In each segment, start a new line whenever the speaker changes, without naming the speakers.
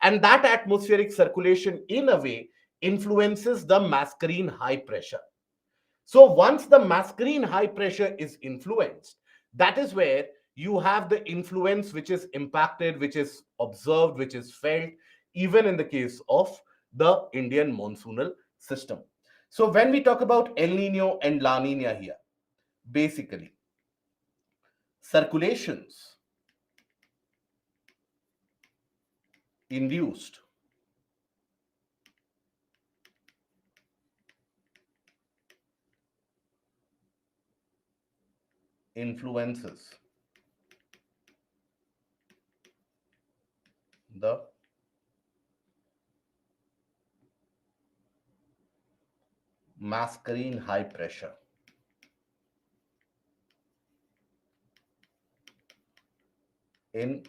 And that atmospheric circulation, in a way, influences the Mascarene high pressure. So once the Mascarene high pressure is influenced, that is where you have the influence which is impacted, which is observed, which is felt, even in the case of the Indian monsoonal system. So when we talk about El Nino and La Nina here, basically, circulations induced influences the Mascarene high pressure in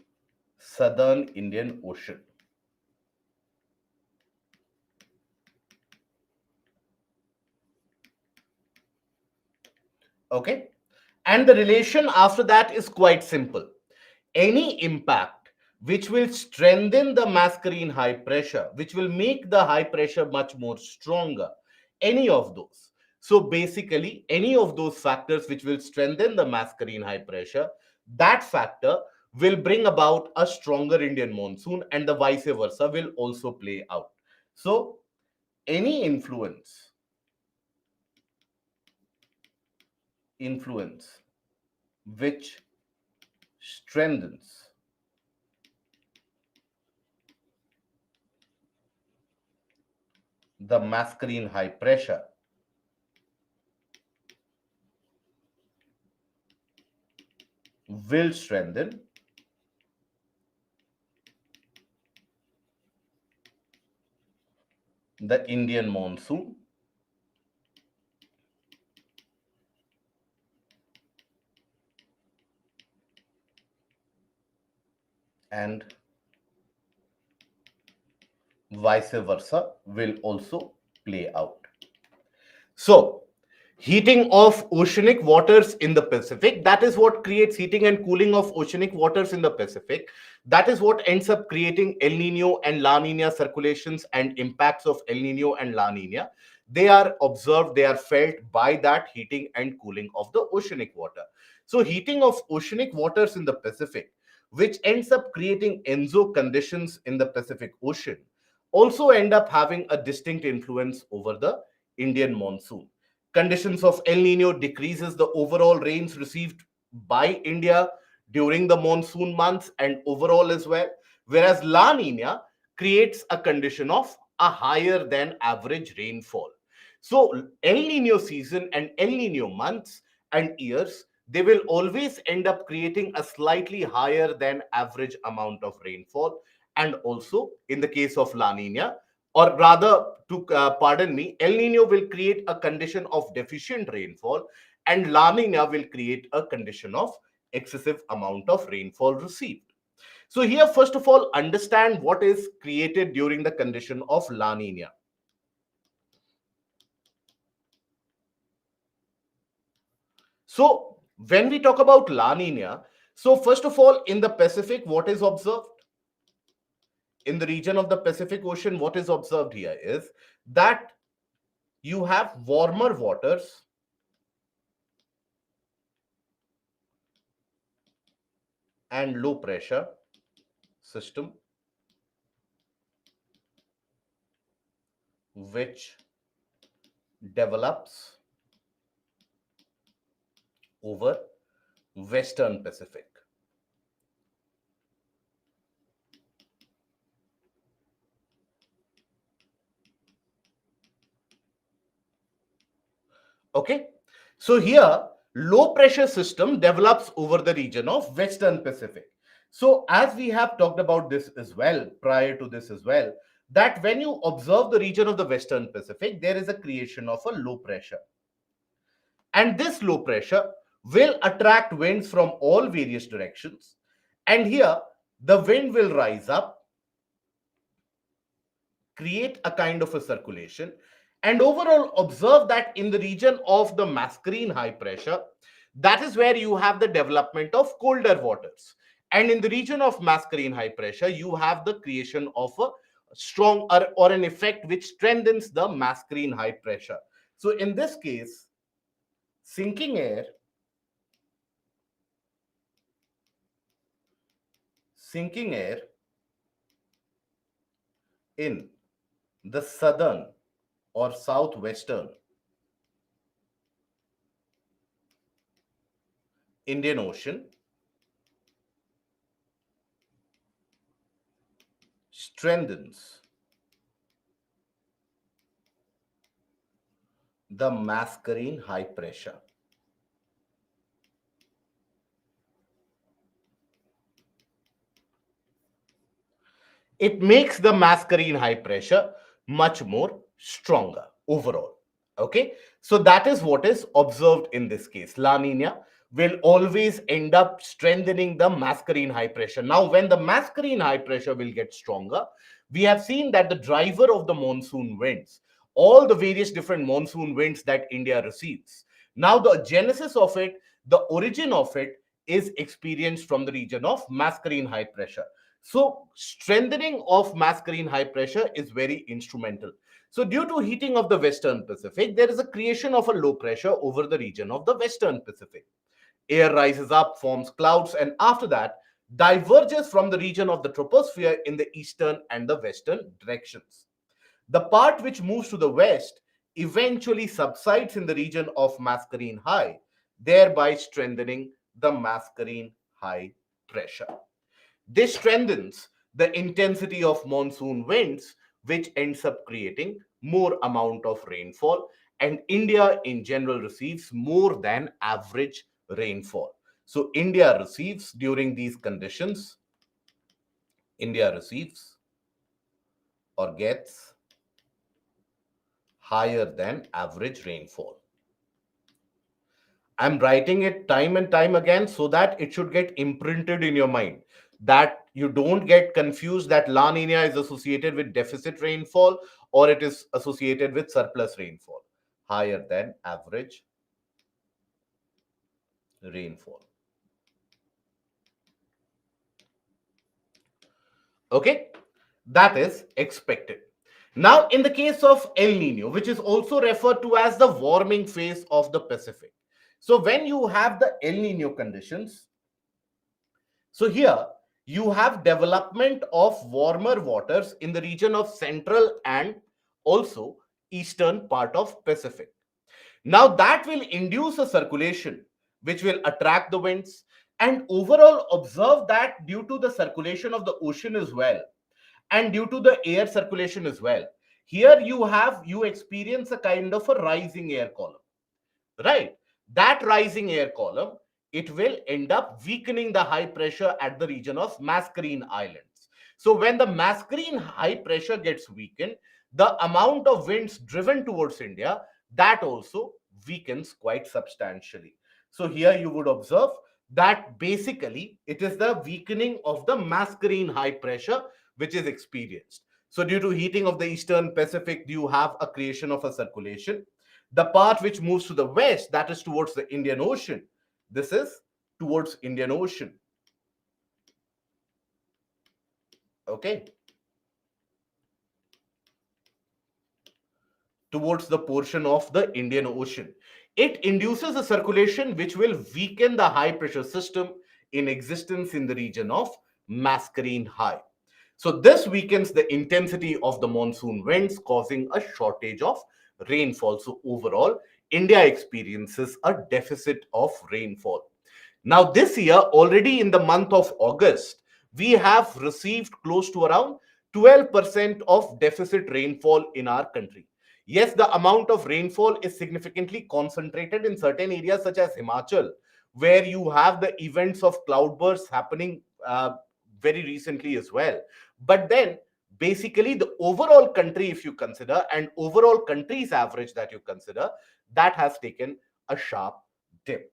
southern Indian Ocean. Okay, and the relation after that is quite simple. Any impact which will strengthen the Mascarene high pressure, which will make the high pressure much more stronger, any of those. So basically, any of those factors which will strengthen the Mascarene high pressure, that factor will bring about a stronger Indian monsoon, and the vice versa will also play out. So any influence which strengthens the Mascarene high pressure will strengthen the Indian monsoon and vice versa will also play out. So, heating of oceanic waters in the Pacific, that is what creates heating and cooling of oceanic waters in the Pacific. That is what ends up creating El Nino and La Nina circulations and impacts of El Nino and La Nina. They are observed, they are felt by that heating and cooling of the oceanic water. So, heating of oceanic waters in the Pacific, which ends up creating ENSO conditions in the Pacific Ocean, also end up having a distinct influence over the Indian monsoon. Conditions of El Nino decreases the overall rains received by India during the monsoon months and overall as well, whereas La Nina creates a condition of a higher than average rainfall. So El Nino season and El Nino months and years, they will always end up creating a slightly higher than average amount of rainfall. And also in the case of La Nina, or rather, to pardon me, El Nino will create a condition of deficient rainfall, and La Nina will create a condition of excessive amount of rainfall received. So here, first of all, understand what is created during the condition of La Nina. So when we talk about La Nina, so first of all, in the Pacific, what is observed? In the region of the Pacific Ocean, what is observed here is that you have warmer waters and low pressure system which develops over Western Pacific. Okay, so here low pressure system develops over the region of Western Pacific. So as we have talked about this as well, prior to this as well, that when you observe the region of the Western Pacific, there is a creation of a low pressure. And this low pressure will attract winds from all various directions. And here the wind will rise up, create a kind of a circulation, and overall observe that in the region of the Mascarene high pressure, that is where you have the development of colder waters. And in the region of Mascarene high pressure, you have the creation of a strong or an effect which strengthens the Mascarene high pressure. So in this case, sinking air, sinking air in the southern or southwestern Indian Ocean strengthens the Mascarene high pressure. It makes the Mascarene high pressure much more stronger overall. Okay, so that is what is observed in this case. La Nina will always end up strengthening the Mascarene high pressure. Now, when the Mascarene high pressure will get stronger, we have seen that the driver of the monsoon winds, all the various different monsoon winds that India receives. Now, the genesis of it, the origin of it is experienced from the region of Mascarene high pressure. So strengthening of Mascarene high pressure is very instrumental. So due to heating of the Western Pacific, there is a creation of a low pressure over the region of the Western Pacific. Air rises up, forms clouds, and after that diverges from the region of the troposphere in the eastern and the western directions. The part which moves to the west eventually subsides in the region of Mascarene high, thereby strengthening the Mascarene high pressure. This strengthens the intensity of monsoon winds, which ends up creating more amount of rainfall, and India in general receives more than average rainfall. So India receives during these conditions, India receives or gets higher than average rainfall. I'm writing it time and time again so that it should get imprinted in your mind, that you don't get confused that La Nina is associated with deficit rainfall or it is associated with surplus rainfall. Higher than average rainfall. Okay, that is expected. Now, in the case of El Nino, which is also referred to as the warming phase of the Pacific. So when you have the El Nino conditions, so here you have development of warmer waters in the region of central and also eastern part of Pacific. Now that will induce a circulation which will attract the winds, and overall observe that due to the circulation of the ocean as well and due to the air circulation as well, here you experience a kind of a rising air column, right? That rising air column, it will end up weakening the high pressure at the region of Mascarene Islands. So when the Mascarene high pressure gets weakened, the amount of winds driven towards India, that also weakens quite substantially. So here you would observe that basically it is the weakening of the Mascarene high pressure which is experienced. So due to heating of the eastern Pacific, you have a creation of a circulation. The part which moves to the west, that is towards the Indian Ocean. This is towards Indian Ocean. Okay. Towards the portion of the Indian Ocean. It induces a circulation which will weaken the high pressure system in existence in the region of Mascarene High. So this weakens the intensity of the monsoon winds, causing a shortage of rainfall. So overall, India experiences a deficit of rainfall. Now, this year, already in the month of August, we have received close to around 12% of deficit rainfall in our country. Yes, the amount of rainfall is significantly concentrated in certain areas such as Himachal, where you have the events of cloudbursts happening very recently as well. But then, basically, the overall country, if you consider, and overall country's average that you consider, that has taken a sharp dip.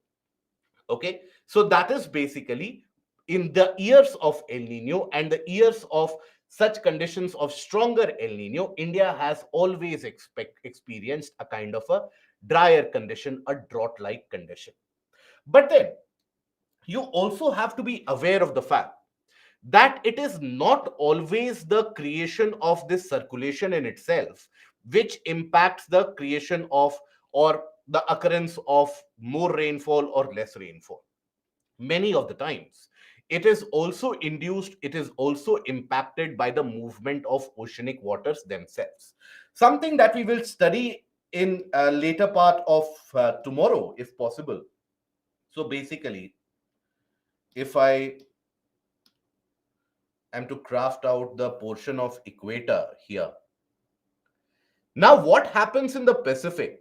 Okay, so that is basically in the years of El Nino and the years of such conditions of stronger El Nino, India has always experienced a kind of a drier condition, a drought like condition. But then you also have to be aware of the fact that it is not always the creation of this circulation in itself which impacts the creation of or the occurrence of more rainfall or less rainfall. Many of the times it is also induced, it is also impacted by the movement of oceanic waters themselves, something that we will study in a later part of tomorrow if possible. So basically, if I am to craft out the portion of equator here, now what happens in the Pacific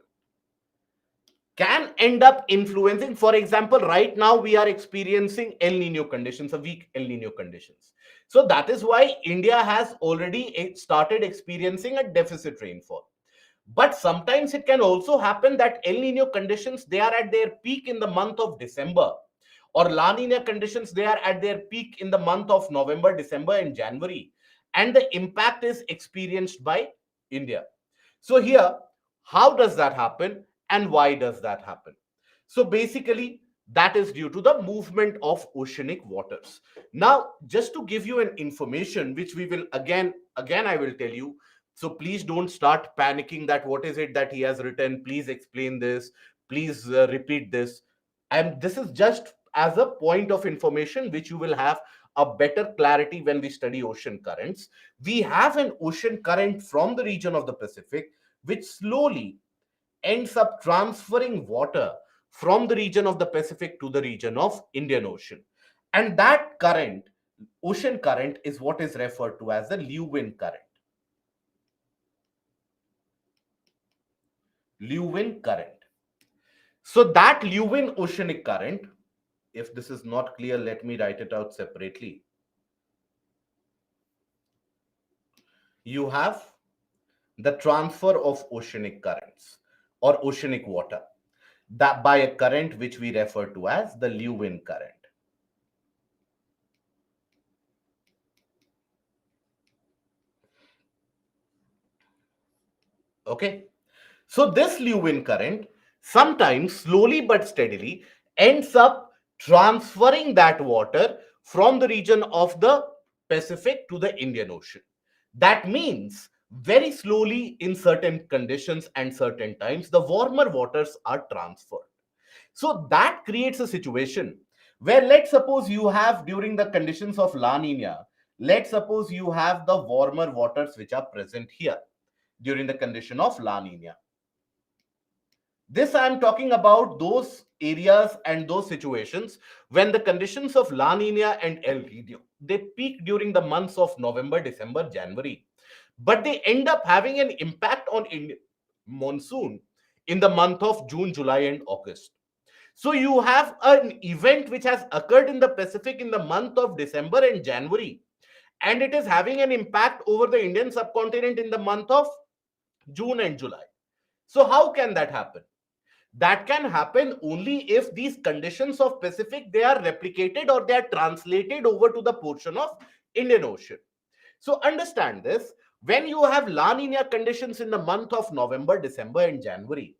can end up influencing. For example, right now we are experiencing El Nino conditions, a weak El Nino conditions. So that is why India has already started experiencing a deficit rainfall. But sometimes it can also happen that El Nino conditions, they are at their peak in the month of December, or La Nina conditions, they are at their peak in the month of November, December, and January, and the impact is experienced by India. So here, how does that happen and why does that happen? So basically, that is due to the movement of oceanic waters. Now, just to give you an information, which we will again I will tell you. So please don't start panicking that what is it that he has written. Please explain this. Please repeat this. And this is just as a point of information which you will have a better clarity when we study ocean currents. We have an ocean current from the region of the Pacific which slowly ends up transferring water from the region of the Pacific to the region of Indian Ocean. And that current, ocean current, is what is referred to as the Lewin current. Lewin current. So that Lewin oceanic current, if this is not clear, let me write it out separately. You have the transfer of oceanic currents or oceanic water that by a current which we refer to as the Lewin current. Okay. So this Lewin current sometimes slowly but steadily ends up transferring that water from the region of the Pacific to the Indian Ocean. That means very slowly in certain conditions and certain times, the warmer waters are transferred. So that creates a situation where let's suppose you have during the conditions of La Nina, let's suppose you have the warmer waters which are present here during the condition of La Nina. This I am talking about those areas and those situations when the conditions of La Nina and El Nino, they peak during the months of November, December, January, but they end up having an impact on monsoon in the month of June, July, and August. So you have an event which has occurred in the Pacific in the month of December and January, and it is having an impact over the Indian subcontinent in the month of June and July. So how can that happen? That can happen only if these conditions of Pacific, they are replicated or they are translated over to the portion of Indian Ocean. So understand this, when you have La Nina conditions in the month of November, December, and January,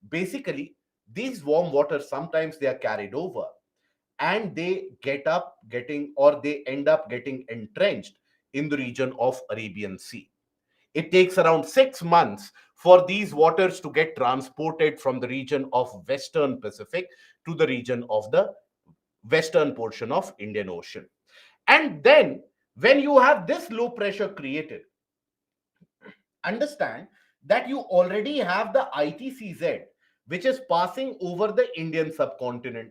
basically these warm waters sometimes they are carried over and they they end up getting entrenched in the region of Arabian Sea. It takes around 6 months for these waters to get transported from the region of Western Pacific to the region of the western portion of Indian Ocean. And then when you have this low pressure created, understand that you already have the ITCZ which is passing over the Indian subcontinent.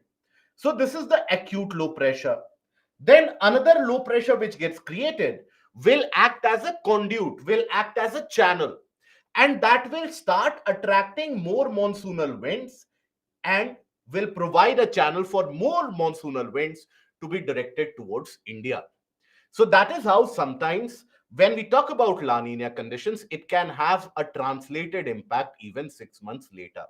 So this is the acute low pressure. Then another low pressure which gets created will act as a conduit, will act as a channel, and that will start attracting more monsoonal winds and will provide a channel for more monsoonal winds to be directed towards India. So that is how sometimes when we talk about La Nina conditions, it can have a translated impact even 6 months later.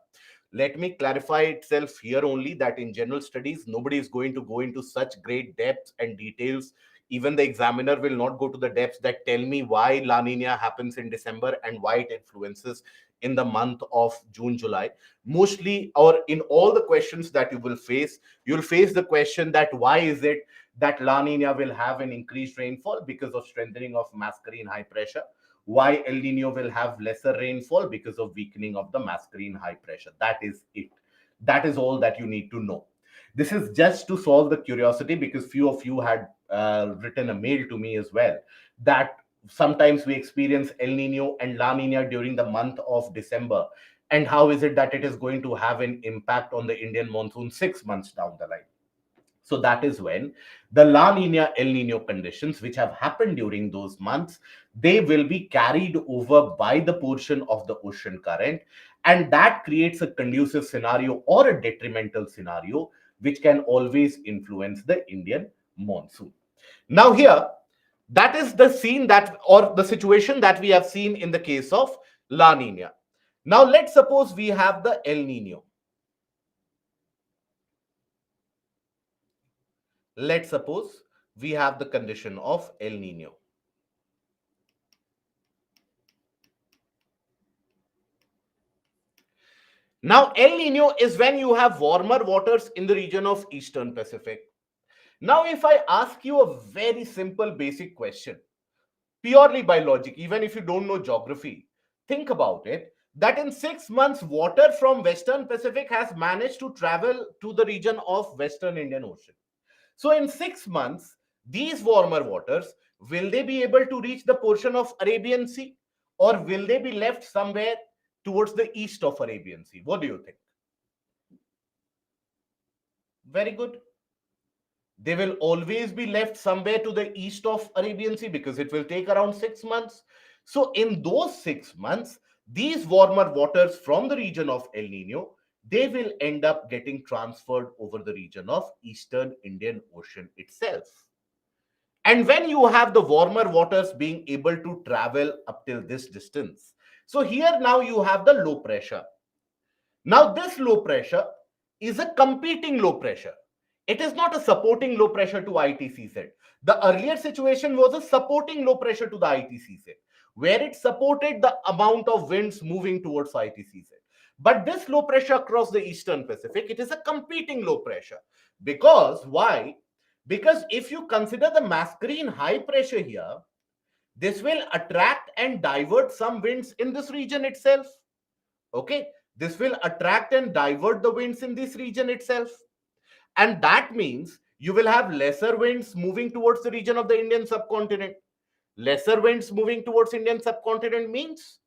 Let me clarify itself here only that in general studies, nobody is going to go into such great depths and details. Even the examiner will not go to the depths that tell me why La Nina happens in December and why it influences in the month of June, July. Mostly, or in all the questions that you will face, you'll face the question that why is it that La Nina will have an increased rainfall because of strengthening of Mascarene high pressure? Why El Nino will have lesser rainfall because of weakening of the Mascarene high pressure? That is it. That is all that you need to know. This is just to solve the curiosity, because few of you had written a mail to me as well that sometimes we experience El Nino and La Nina during the month of December. And how is it that it is going to have an impact on the Indian monsoon 6 months down the line? So that is when the La Nina El Nino conditions, which have happened during those months, they will be carried over by the portion of the ocean current. And that creates a conducive scenario or a detrimental scenario, which can always influence the Indian monsoon. Now, here, that is the scene that, or the situation that we have seen in the case of La Nina. Now, let's suppose we have the El Nino. Let's suppose we have the condition of El Nino. Now, El Nino is when you have warmer waters in the region of Eastern Pacific. Now, if I ask you a very simple basic question, purely by logic, even if you don't know geography, think about it, that in 6 months, water from Western Pacific has managed to travel to the region of Western Indian Ocean. So in 6 months, these warmer waters, will they be able to reach the portion of Arabian Sea, or will they be left somewhere towards the east of Arabian Sea? What do you think? Very good. They will always be left somewhere to the east of Arabian Sea because it will take around 6 months. So in those 6 months, these warmer waters from the region of El Nino, they will end up getting transferred over the region of Eastern Indian Ocean itself. And when you have the warmer waters being able to travel up till this distance, so here now you have the low pressure. Now this low pressure is a competing low pressure. It is not a supporting low pressure to ITCZ. The earlier situation was a supporting low pressure to the ITCZ, where it supported the amount of winds moving towards ITCZ. But this low pressure across the Eastern Pacific, it is a competing low pressure. Because why? Because if you consider the Mascarene high pressure here, this will attract and divert some winds in this region itself. Okay, this will attract and divert the winds in this region itself. And that means you will have lesser winds moving towards the region of the Indian subcontinent. Lesser winds moving towards Indian subcontinent means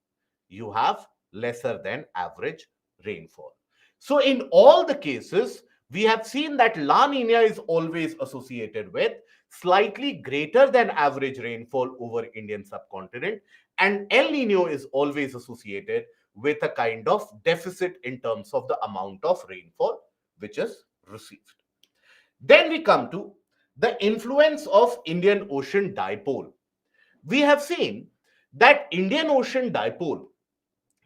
you have lesser than average rainfall. So in all the cases, we have seen that La Nina is always associated with slightly greater than average rainfall over Indian subcontinent, and El Nino is always associated with a kind of deficit in terms of the amount of rainfall which is received. Then we come to the influence of Indian Ocean dipole. We have seen that Indian Ocean dipole,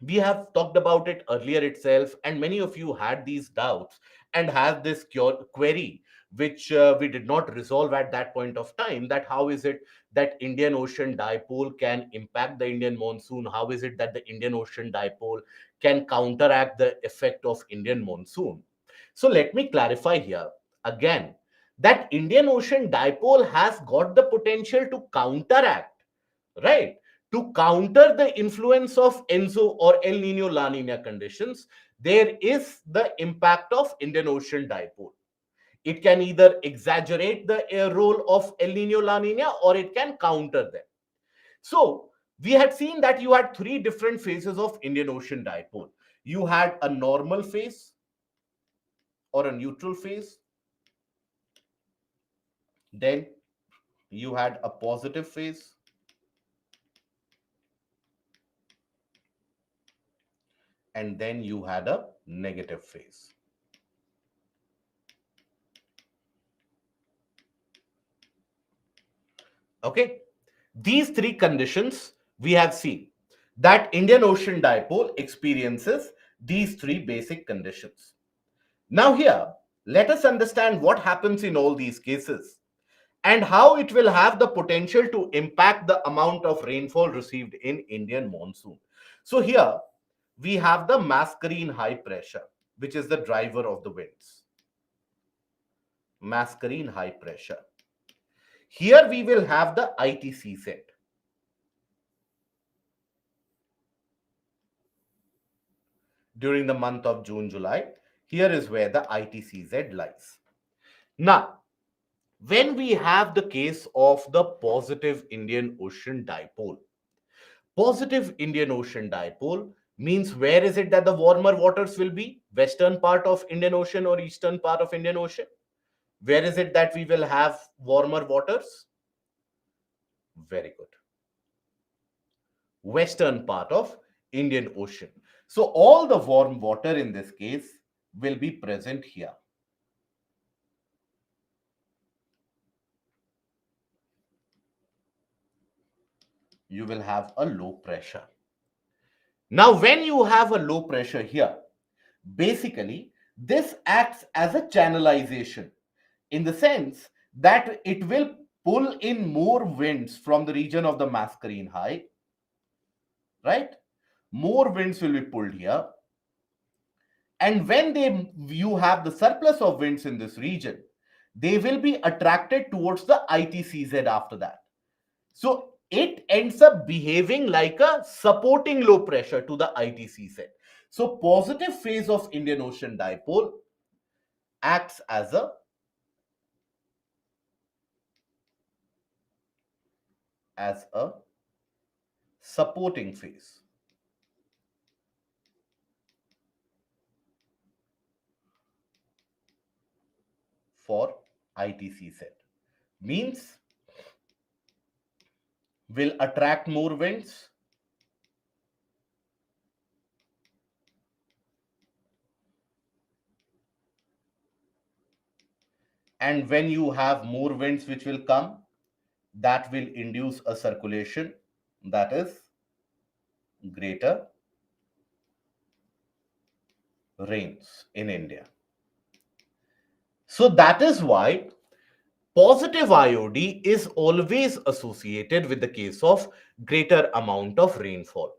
we have talked about it earlier itself, and many of you had these doubts and had this query which we did not resolve at that point of time, that how is it that Indian Ocean dipole can impact the Indian monsoon? How is it that the Indian Ocean dipole can counteract the effect of Indian monsoon? So let me clarify here again that Indian Ocean dipole has got the potential to counteract, right? To counter the influence of ENSO or El Nino La Nina conditions, there is the impact of Indian Ocean dipole. It can either exaggerate the role of El Nino La Nina, or it can counter them. So we had seen that you had three different phases of Indian Ocean dipole. You had a normal phase or a neutral phase. Then you had a positive phase. And then you had a negative phase. Okay, these three conditions we have seen that Indian Ocean dipole experiences these three basic conditions. Now here, let us understand what happens in all these cases and how it will have the potential to impact the amount of rainfall received in Indian monsoon. So here, we have the Mascarene high pressure, which is the driver of the winds. Mascarene high pressure. Here we will have the ITCZ. During the month of June, July, here is where the ITCZ lies. Now, when we have the case of the positive Indian Ocean dipole, positive Indian Ocean dipole means where is it that the warmer waters will be? Western part of Indian Ocean or eastern part of Indian Ocean? Where is it that we will have warmer waters? Very good. Western part of Indian Ocean. So all the warm water in this case will be present here. You will have a low pressure. Now, when you have a low pressure here, basically, this acts as a channelization in the sense that it will pull in more winds from the region of the Mascarene high, right? More winds will be pulled here. And when you have the surplus of winds in this region, they will be attracted towards the ITCZ after that. So it ends up behaving like a supporting low pressure to the ITCZ. So positive phase of Indian Ocean dipole acts as a supporting phase for ITCZ. Means will attract more winds, and when you have more winds which will come, that will induce a circulation, that is greater rains in India. So that is why positive IOD is always associated with the case of greater amount of rainfall.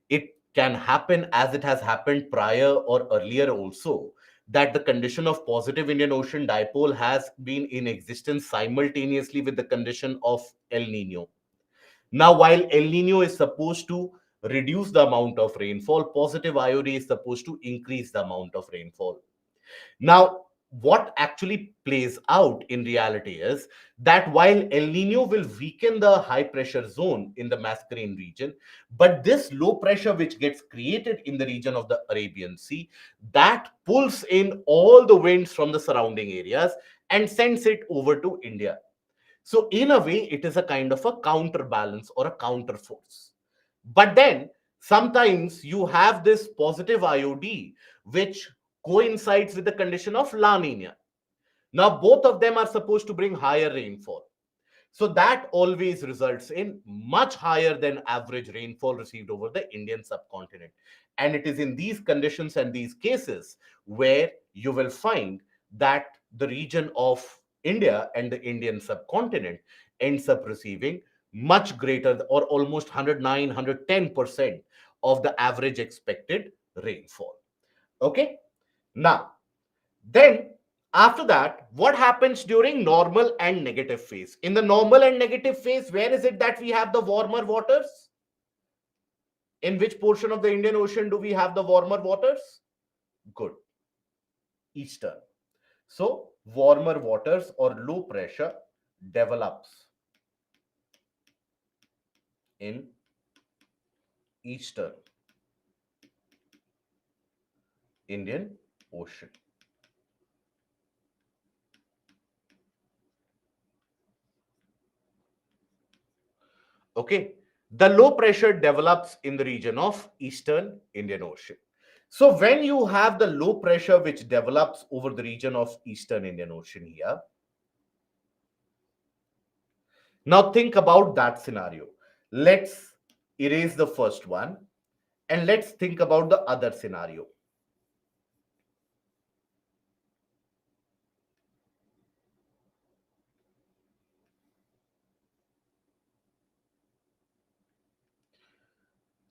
It can happen, as it has happened prior or earlier also, that the condition of positive Indian Ocean dipole has been in existence simultaneously with the condition of El Nino. Now, while El Nino is supposed to reduce the amount of rainfall, positive IOD is supposed to increase the amount of rainfall. Now, what actually plays out in reality is that while El Nino will weaken the high pressure zone in the Mascarene region, but this low pressure which gets created in the region of the Arabian Sea, that pulls in all the winds from the surrounding areas and sends it over to India. So in a way, it is a kind of a counterbalance or a counter force. But then sometimes you have this positive IOD, which coincides with the condition of La Nina. Now, both of them are supposed to bring higher rainfall. So that always results in much higher than average rainfall received over the Indian subcontinent. And it is in these conditions and these cases where you will find that the region of India and the Indian subcontinent ends up receiving much greater or almost 109, 110% of the average expected rainfall. Okay. Now, then after that, what happens during normal and negative phase? In the normal and negative phase, where is it that we have the warmer waters? In which portion of the Indian Ocean do we have the warmer waters? Good. Eastern. So, warmer waters or low pressure develops in Eastern Indian Ocean. Okay. The low pressure develops in the region of Eastern Indian Ocean. So when you have the low pressure which develops over the region of Eastern Indian Ocean here, now think about that scenario. Let's erase the first one and let's think about the other scenario.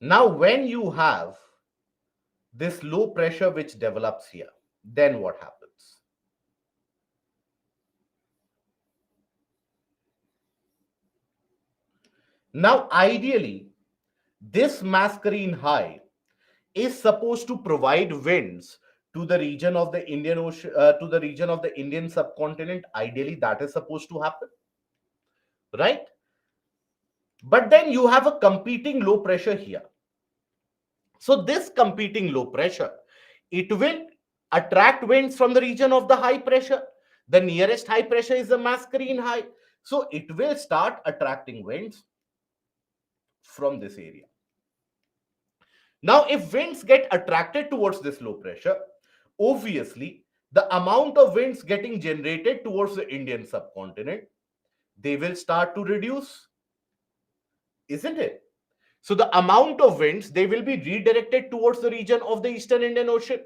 Now, when you have this low pressure which develops here, then what happens? Now, ideally, this Mascarene high is supposed to provide winds to the region of the Indian Ocean, to the region of the Indian subcontinent. Ideally, that is supposed to happen, right? But then you have a competing low pressure here. So this competing low pressure, it will attract winds from the region of the high pressure. The nearest high pressure is the Mascarene high. So it will start attracting winds from this area. Now, if winds get attracted towards this low pressure, obviously, the amount of winds getting generated towards the Indian subcontinent, they will start to reduce, isn't it? So the amount of winds, they will be redirected towards the region of the Eastern Indian Ocean.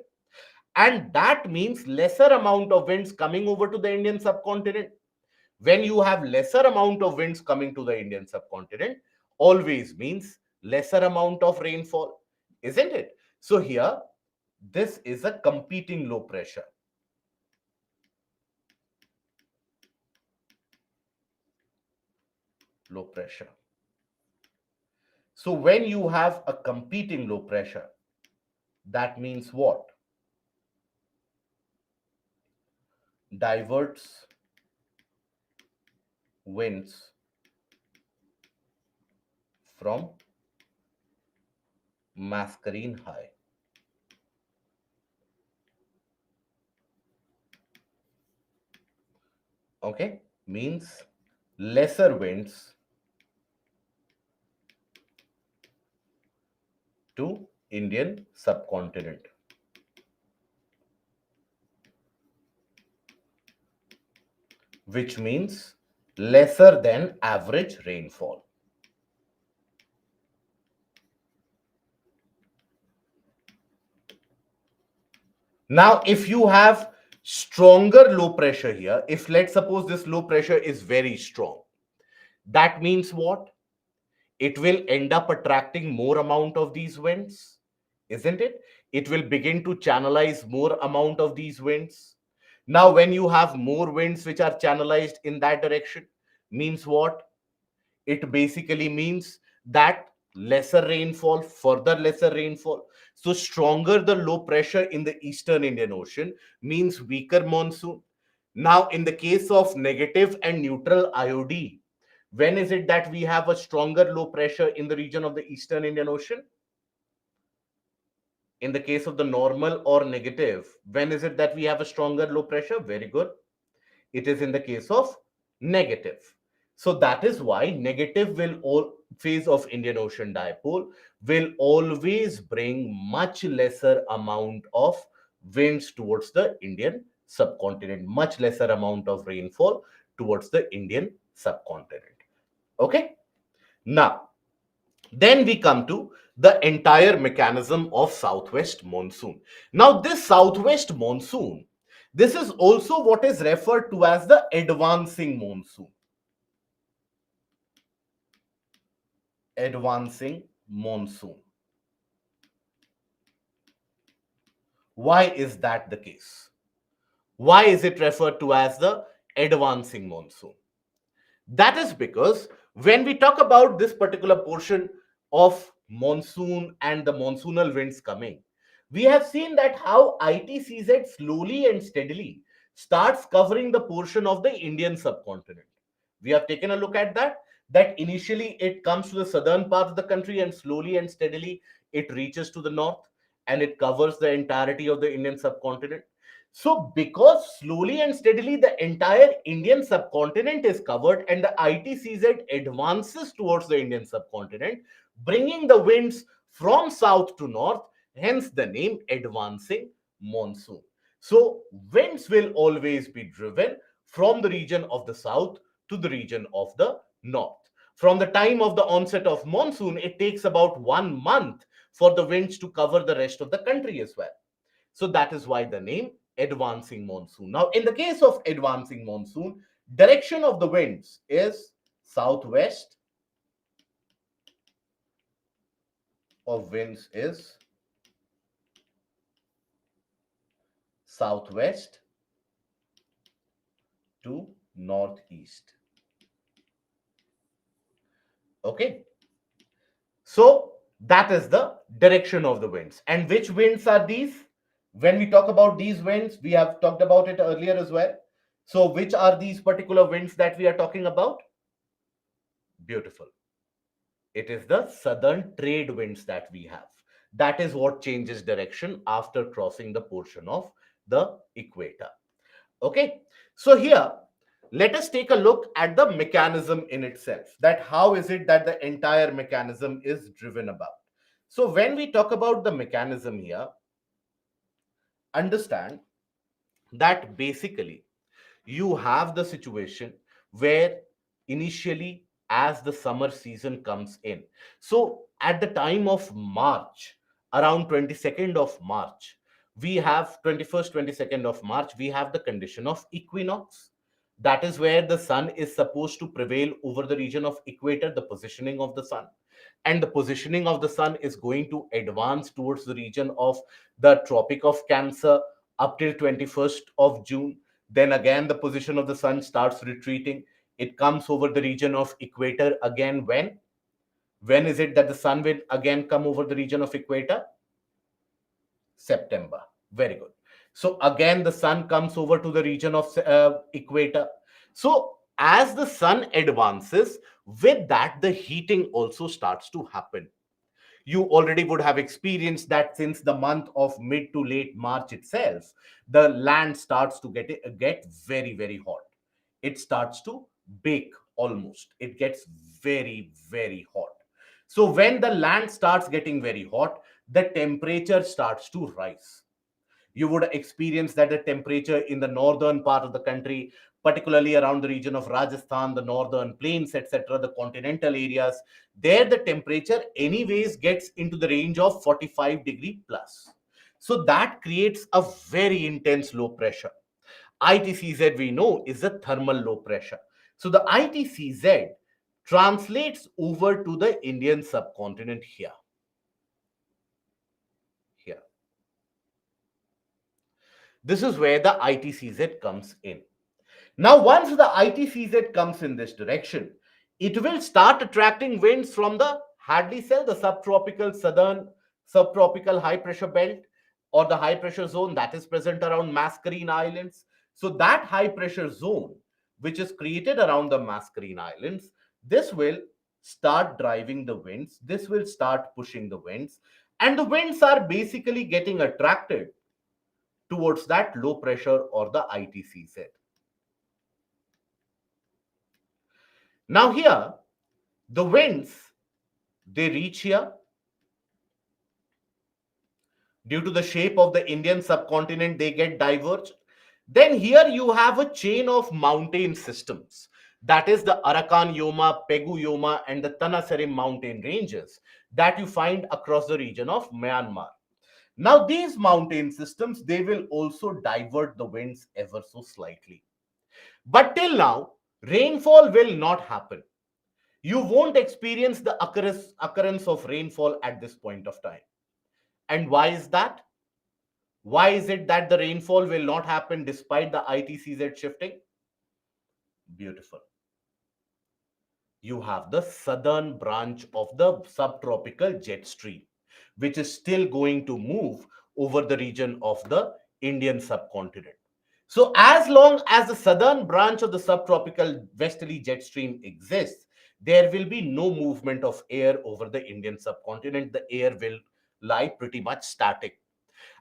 And that means lesser amount of winds coming over to the Indian subcontinent. When you have lesser amount of winds coming to the Indian subcontinent, always means lesser amount of rainfall, isn't it? So here, this is a competing low pressure. Low pressure. So when you have a competing low pressure, that means what? Diverts winds from Mascarene high. Okay, means lesser winds to Indian subcontinent. Which means lesser than average rainfall. Now, if you have stronger low pressure here, if let's suppose this low pressure is very strong, that means what? It will end up attracting more amount of these winds, isn't it? It will begin to channelize more amount of these winds. Now, when you have more winds which are channelized in that direction, means what? It basically means that lesser rainfall, further lesser rainfall. So stronger the low pressure in the Eastern Indian Ocean means weaker monsoon. Now, in the case of negative and neutral IOD, when is it that we have a stronger low pressure in the region of the Eastern Indian Ocean? In the case of the normal or negative, when is it that we have a stronger low pressure? Very good. It is in the case of negative. So that is why negative will all phase of Indian Ocean dipole will always bring much lesser amount of winds towards the Indian subcontinent, much lesser amount of rainfall towards the Indian subcontinent. Okay. Now, then we come to the entire mechanism of southwest monsoon. Now, this southwest monsoon, this is also what is referred to as the advancing monsoon. Advancing monsoon. Why is that the case? Why is it referred to as the advancing monsoon? That is because when we talk about this particular portion of monsoon and the monsoonal winds coming, we have seen that how ITCZ slowly and steadily starts covering the portion of the Indian subcontinent. We have taken a look at that, that initially it comes to the southern part of the country and slowly and steadily it reaches to the north and it covers the entirety of the Indian subcontinent. So, because slowly and steadily the entire Indian subcontinent is covered and the ITCZ advances towards the Indian subcontinent, bringing the winds from south to north, hence the name advancing monsoon. So, winds will always be driven from the region of the south to the region of the north. From the time of the onset of monsoon, it takes about 1 month for the winds to cover the rest of the country as well. So that is why the name advancing monsoon. Now, in the case of advancing monsoon, direction of the winds is southwest of winds is southwest to northeast. Okay. So that is the direction of the winds. And which winds are these? When we talk about these winds, we have talked about it earlier as well. So which are these particular winds that we are talking about? Beautiful. It is the southern trade winds that we have. That is what changes direction after crossing the portion of the equator. Okay. So here, let us take a look at the mechanism in itself, that how is it that the entire mechanism is driven about. So when we talk about the mechanism here, understand that basically you have the situation where initially as the summer season comes in, so at the time of March, around 22nd of March, we have 21st 22nd of March, we have the condition of equinox. That is where the sun is supposed to prevail over the region of equator, the positioning of the sun. And the positioning of the sun is going to advance towards the region of the tropic of Cancer up till 21st of June. Then again the position of the sun starts retreating. It comes over the region of equator again. When is it that the sun will again come over the region of equator? September. Very good. So again the sun comes over to the region of equator. So as the sun advances, with that the heating also starts to happen. You already would have experienced that since the month of mid to late March itself, the land starts to get very, very hot. It starts to bake almost. It gets very, very hot. So when the land starts getting very hot, the temperature starts to rise. You would experience that the temperature in the northern part of the country, particularly around the region of Rajasthan, the northern plains, etc., the continental areas, there the temperature anyways gets into the range of 45 degree plus. So that creates a very intense low pressure. ITCZ, we know, is a thermal low pressure. So the ITCZ translates over to the Indian subcontinent here. Here. This is where the ITCZ comes in. Now, once the ITCZ comes in this direction, it will start attracting winds from the Hadley cell, the subtropical southern subtropical high pressure belt, or the high pressure zone that is present around Mascarene Islands. So that high pressure zone, which is created around the Mascarene Islands, this will start driving the winds. This will start pushing the winds. And the winds are basically getting attracted towards that low pressure or the ITCZ. Now here, the winds, they reach here. Due to the shape of the Indian subcontinent, they get diverged. Then here you have a chain of mountain systems. That is the Arakan Yoma, Pegu Yoma, and the Tanaserim mountain ranges that you find across the region of Myanmar. Now these mountain systems, they will also divert the winds ever so slightly. But till now, rainfall will not happen. You won't experience the occurrence of rainfall at this point of time. And why is that? Why is it that the rainfall will not happen despite the ITCZ shifting? Beautiful. You have the southern branch of the subtropical jet stream, which is still going to move over the region of the Indian subcontinent. So as long as the southern branch of the subtropical westerly jet stream exists, there will be no movement of air over the Indian subcontinent. The air will lie pretty much static.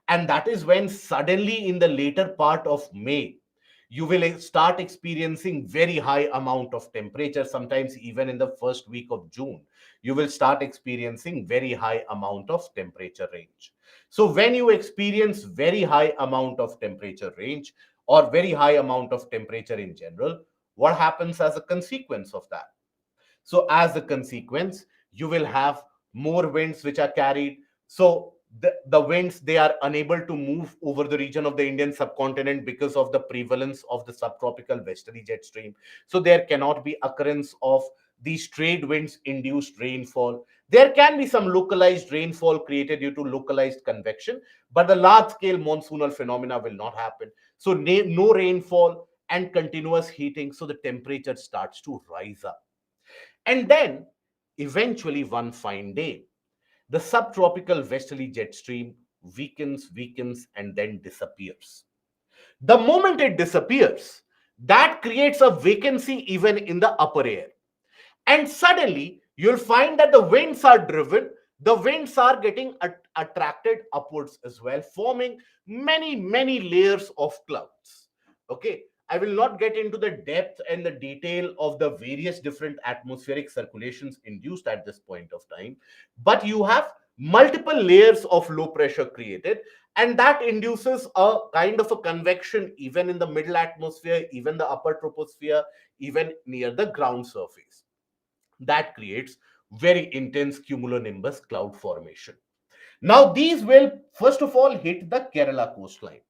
And that is when suddenly in the later part of May, you will start experiencing very high amount of temperature. Sometimes even in the first week of June, you will start experiencing very high amount of temperature range. So when you experience very high amount of temperature range or very high amount of temperature in general, what happens as a consequence of that? So as a consequence, you will have more winds which are carried. So the winds, they are unable to move over the region of the Indian subcontinent because of the prevalence of the subtropical westerly jet stream. So there cannot be occurrence of these trade winds induced rainfall. There can be some localized rainfall created due to localized convection, but the large scale monsoonal phenomena will not happen. So no rainfall and continuous heating, so the temperature starts to rise up. And then eventually one fine day, the subtropical westerly jet stream weakens, and then disappears. The moment it disappears, that creates a vacancy even in the upper air. And suddenly, you'll find that the winds are driven, the winds are getting attracted upwards as well, forming many, many layers of clouds. Okay, I will not get into the depth and the detail of the various different atmospheric circulations induced at this point of time, but you have multiple layers of low pressure created, and that induces a kind of a convection even in the middle atmosphere, even the upper troposphere, even near the ground surface. That creates very intense cumulonimbus cloud formation. Now, these will first of all hit the Kerala coastline.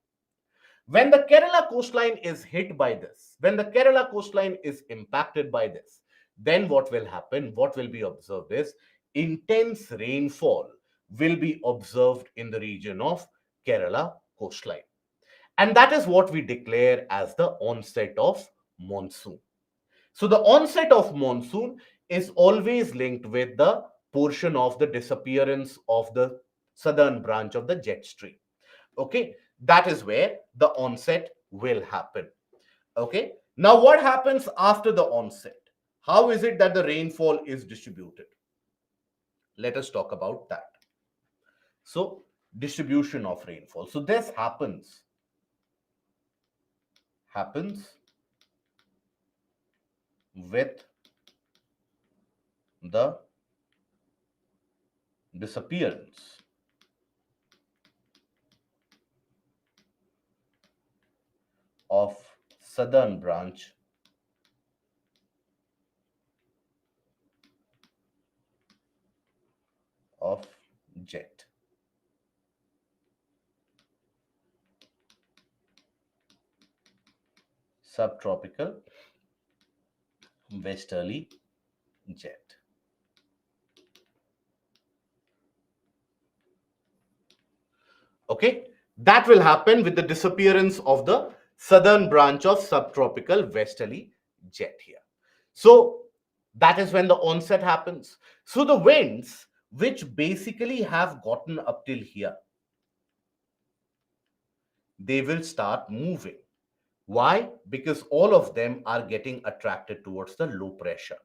When the Kerala coastline is hit by this, when the Kerala coastline is impacted by this, then what will happen, what will be observed is intense rainfall will be observed in the region of Kerala coastline. And that is what we declare as the onset of monsoon. So the onset of monsoon is always linked with the portion of the disappearance of the southern branch of the jet stream. Okay, that is where the onset will happen. Okay, now what happens after the onset? How is it that the rainfall is distributed? Let us talk about that. So, distribution of rainfall. So this happens with the disappearance of southern branch of jet. Subtropical westerly jet. Okay, that will happen with the disappearance of the southern branch of subtropical westerly jet here. So that is when the onset happens. So the winds which basically have gotten up till here, they will start moving. Why? Because all of them are getting attracted towards the low pressure.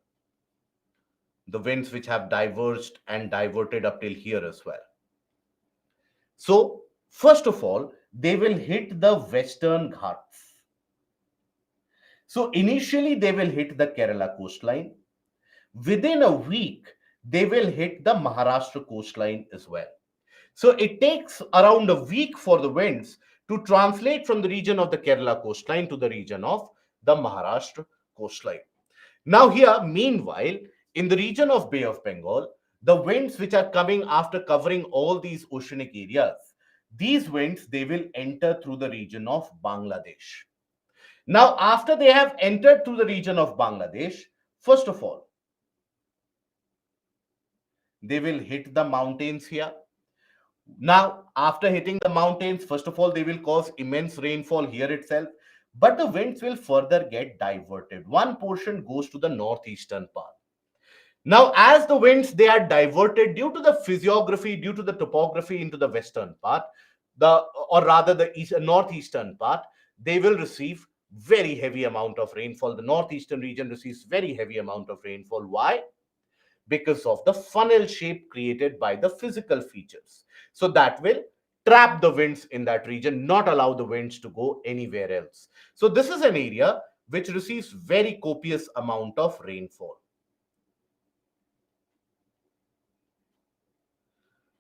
The winds which have diverged and diverted up till here as well. So, first of all, they will hit the Western Ghats. So, initially, they will hit the Kerala coastline. Within a week, they will hit the Maharashtra coastline as well. So, it takes around a week for the winds to translate from the region of the Kerala coastline to the region of the Maharashtra coastline. Now, here, meanwhile, in the region of Bay of Bengal, the winds which are coming after covering all these oceanic areas, these winds, they will enter through the region of Bangladesh. Now, after they have entered through the region of Bangladesh, first of all, they will hit the mountains here. Now, after hitting the mountains, first of all, they will cause immense rainfall here itself, but the winds will further get diverted. One portion goes to the northeastern part. Now, as the winds, they are diverted due to the physiography, due to the topography into the western part, or rather the northeastern part, they will receive very heavy amount of rainfall. The northeastern region receives very heavy amount of rainfall. Why? Because of the funnel shape created by the physical features. So that will trap the winds in that region, not allow the winds to go anywhere else. So this is an area which receives very copious amount of rainfall.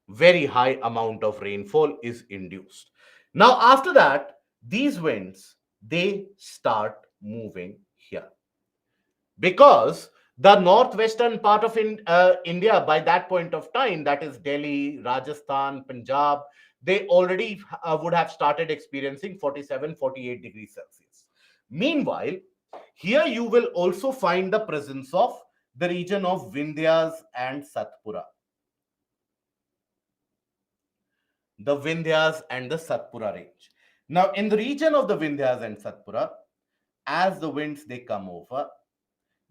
Very high amount of rainfall is induced. Now, after that, these winds, they start moving here. Because the northwestern part of India, by that point of time, that is Delhi, Rajasthan, Punjab, they already would have started experiencing 47, 48 degrees Celsius. Meanwhile, here you will also find the presence of the region of Vindhyas and Satpura. The Vindhyas and the Satpura range. Now, in the region of the Vindhyas and Satpura, as the winds they come over,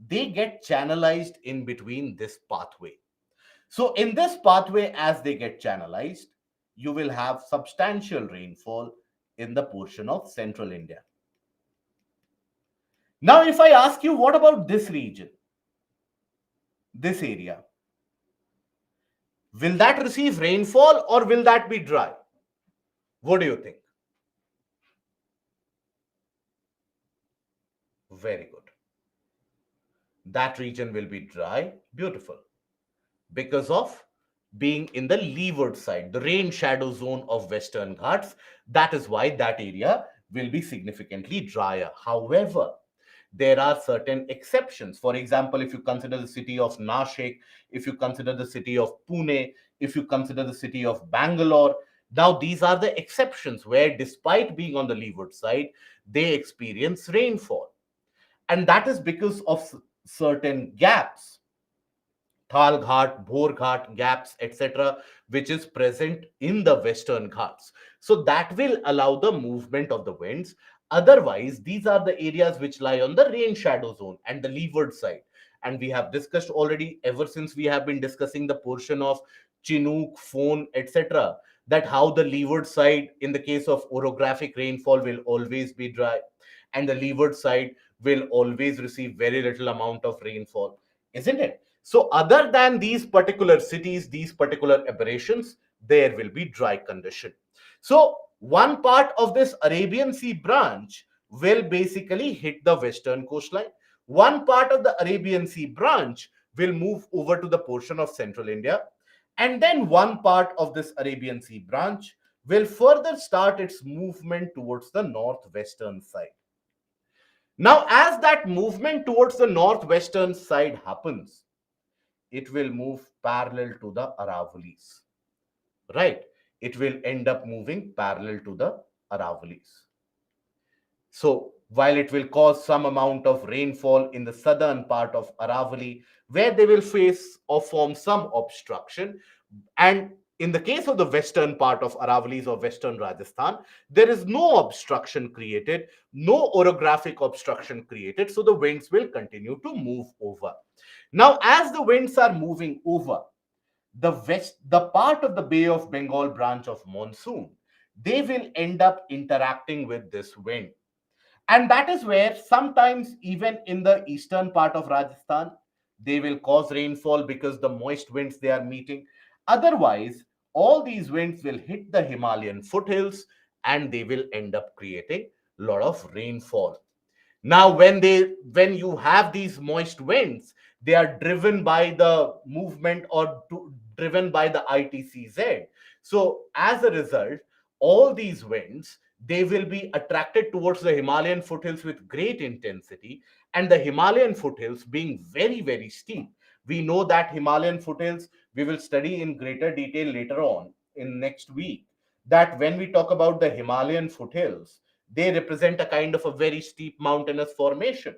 they get channelized in between this pathway. So, in this pathway, as they get channelized, you will have substantial rainfall in the portion of central India. Now, if I ask you, what about this region, this area? Will that receive rainfall or will that be dry? What do you think? Very good. That region will be dry. Beautiful. Because of being in the leeward side, the rain shadow zone of Western Ghats. That is why that area will be significantly drier. However, there are certain exceptions. For example, if you consider the city of Nashik, if you consider the city of Pune, if you consider the city of Bangalore, now these are the exceptions where, despite being on the leeward side, they experience rainfall. And that is because of certain gaps, Thal Ghat, Bhor Ghat gaps, etc., which is present in the Western Ghats. So that will allow the movement of the winds. Otherwise, these are the areas which lie on the rain shadow zone and the leeward side. And we have discussed already, ever since we have been discussing the portion of Chinook, Phone, etc., that how the leeward side, in the case of orographic rainfall, will always be dry, and the leeward side will always receive very little amount of rainfall, isn't it? So, other than these particular cities, these particular aberrations, there will be dry condition. So, one part of this Arabian Sea branch will basically hit the western coastline. One part of the Arabian Sea branch will move over to the portion of central India. And then one part of this Arabian Sea branch will further start its movement towards the northwestern side. Now, as that movement towards the northwestern side happens, it will move parallel to the Aravallis, right? It will end up moving parallel to the Aravallis. So, while it will cause some amount of rainfall in the southern part of Aravalli, where they will face or form some obstruction, and in the case of the western part of Aravallis or western Rajasthan, there is no obstruction created, no orographic obstruction created, so the winds will continue to move over. Now, as the winds are moving over, the part of the Bay of Bengal branch of monsoon, they will end up interacting with this wind. And that is where sometimes, even in the eastern part of Rajasthan, they will cause rainfall because the moist winds they are meeting. Otherwise, all these winds will hit the Himalayan foothills and they will end up creating a lot of rainfall. Now, when you have these moist winds, they are driven by the movement or driven by the ITCZ. So as a result, all these winds, they will be attracted towards the Himalayan foothills with great intensity, and the Himalayan foothills being very, very steep. We know that Himalayan foothills we will study in greater detail later on in next week. That when we talk about the Himalayan foothills, they represent a kind of a very steep mountainous formation.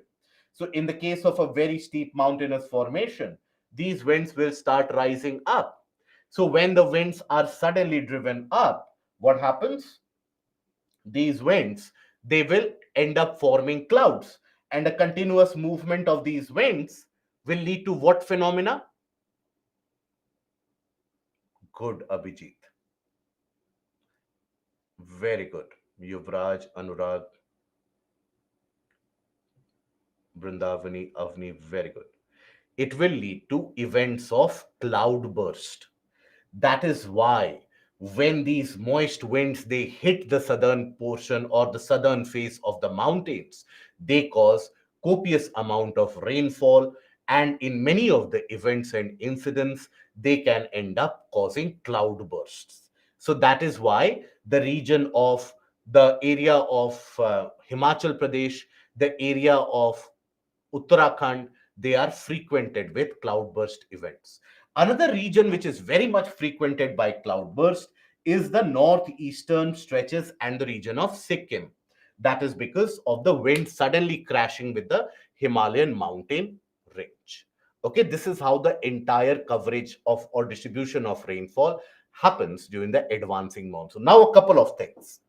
So, in the case of a very steep mountainous formation, these winds will start rising up. So, when the winds are suddenly driven up, what happens? These winds, they will end up forming clouds. And a continuous movement of these winds will lead to what phenomena? Good, Abhijit. Very good. Yuvraj, Anurag, Brindavani, Avni, very good. It will lead to events of cloudburst. That is why when these moist winds they hit the southern portion or the southern face of the mountains, they cause copious amount of rainfall, and in many of the events and incidents, they can end up causing cloudbursts. So that is why the region of the area of Himachal Pradesh, the area of Uttarakhand, they are frequented with cloudburst events. Another region which is very much frequented by cloudburst is the northeastern stretches and the region of Sikkim. That is because of the wind suddenly crashing with the Himalayan mountain range. Okay, this is how the entire coverage of or distribution of rainfall happens during the advancing monsoon. Now, a couple of things.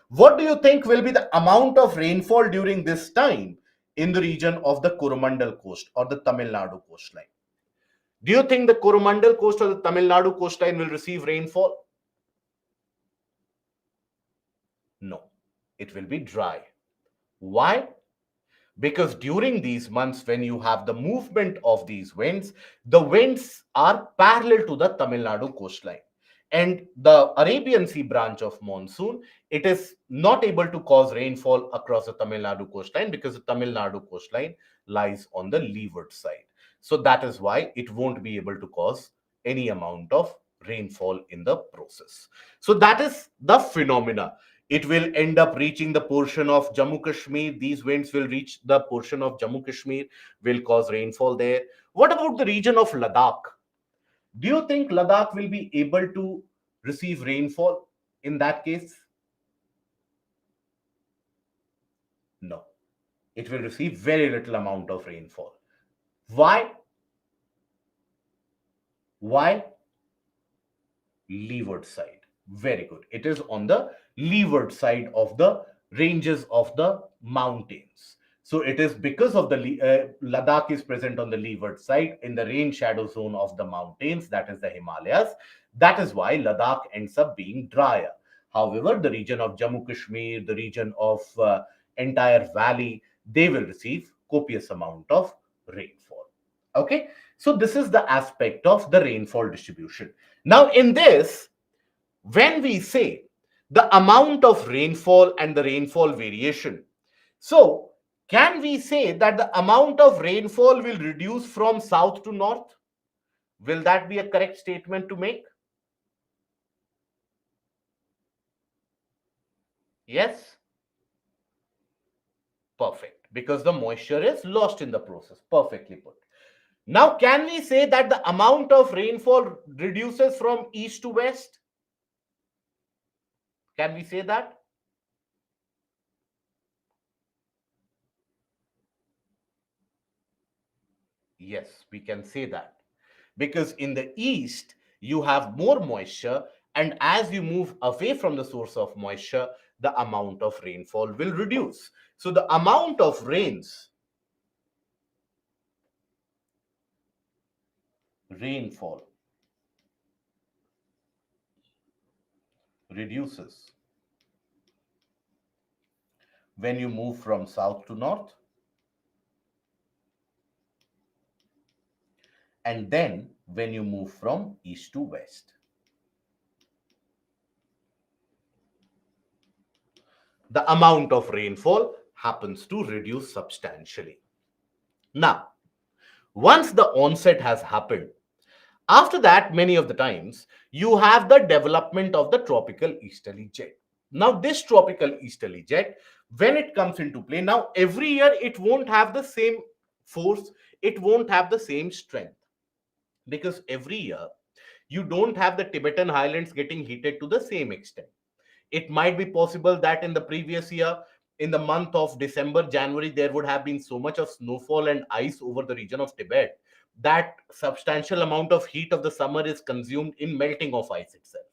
What do you think will be the amount of rainfall during this time in the region of the Coromandel coast or the Tamil Nadu coastline? Do you think the Coromandel coast or the Tamil Nadu coastline will receive rainfall? No, it will be dry. Why? Because during these months, when you have the movement of these winds, the winds are parallel to the Tamil Nadu coastline. And the Arabian Sea branch of monsoon, it is not able to cause rainfall across the Tamil Nadu coastline because the Tamil Nadu coastline lies on the leeward side. So that is why it won't be able to cause any amount of rainfall in the process. So that is the phenomena. It will end up reaching the portion of Jammu Kashmir. These winds will reach the portion of Jammu Kashmir, will cause rainfall there. What about the region of Ladakh? Do you think Ladakh will be able to receive rainfall in that case? No. It will receive very little amount of rainfall. Why? Why? Leeward side. Very good. It is on the leeward side of the ranges of the mountains. So it is because of the Ladakh is present on the leeward side in the rain shadow zone of the mountains, that is the Himalayas. That is why Ladakh ends up being drier. However, the region of Jammu Kashmir, the region of entire valley, they will receive copious amount of rainfall. Okay, so this is the aspect of the rainfall distribution. Now, in this, when we say the amount of rainfall and the rainfall variation, so can we say that the amount of rainfall will reduce from south to north? Will that be a correct statement to make? Yes? Perfect. Because the moisture is lost in the process. Perfectly put. Now, can we say that the amount of rainfall reduces from east to west? Can we say that? Yes, we can say that. Because in the east, you have more moisture, and as you move away from the source of moisture, the amount of rainfall will reduce. So the amount of rainfall reduces when you move from south to north, and then when you move from east to west. The amount of rainfall happens to reduce substantially. Now, once the onset has happened, after that, many of the times, you have the development of the tropical easterly jet. Now, this tropical easterly jet, when it comes into play, now every year it won't have the same force, it won't have the same strength. Because every year, you don't have the Tibetan highlands getting heated to the same extent. It might be possible that in the previous year, in the month of December, January, there would have been so much of snowfall and ice over the region of Tibet that substantial amount of heat of the summer is consumed in melting of ice itself.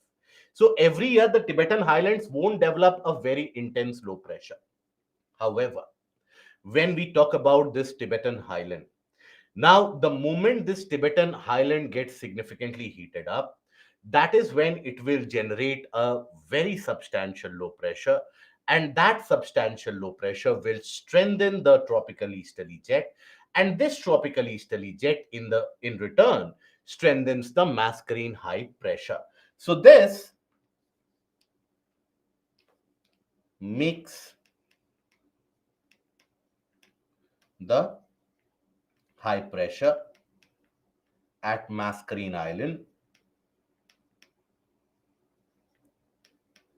So every year, the Tibetan highlands won't develop a very intense low pressure. However, when we talk about this Tibetan highland, now the moment this Tibetan highland gets significantly heated up, that is when it will generate a very substantial low pressure, and that substantial low pressure will strengthen the tropical easterly jet, and this tropical easterly jet in return strengthens the Mascarene high pressure. So this makes the high pressure at Mascarene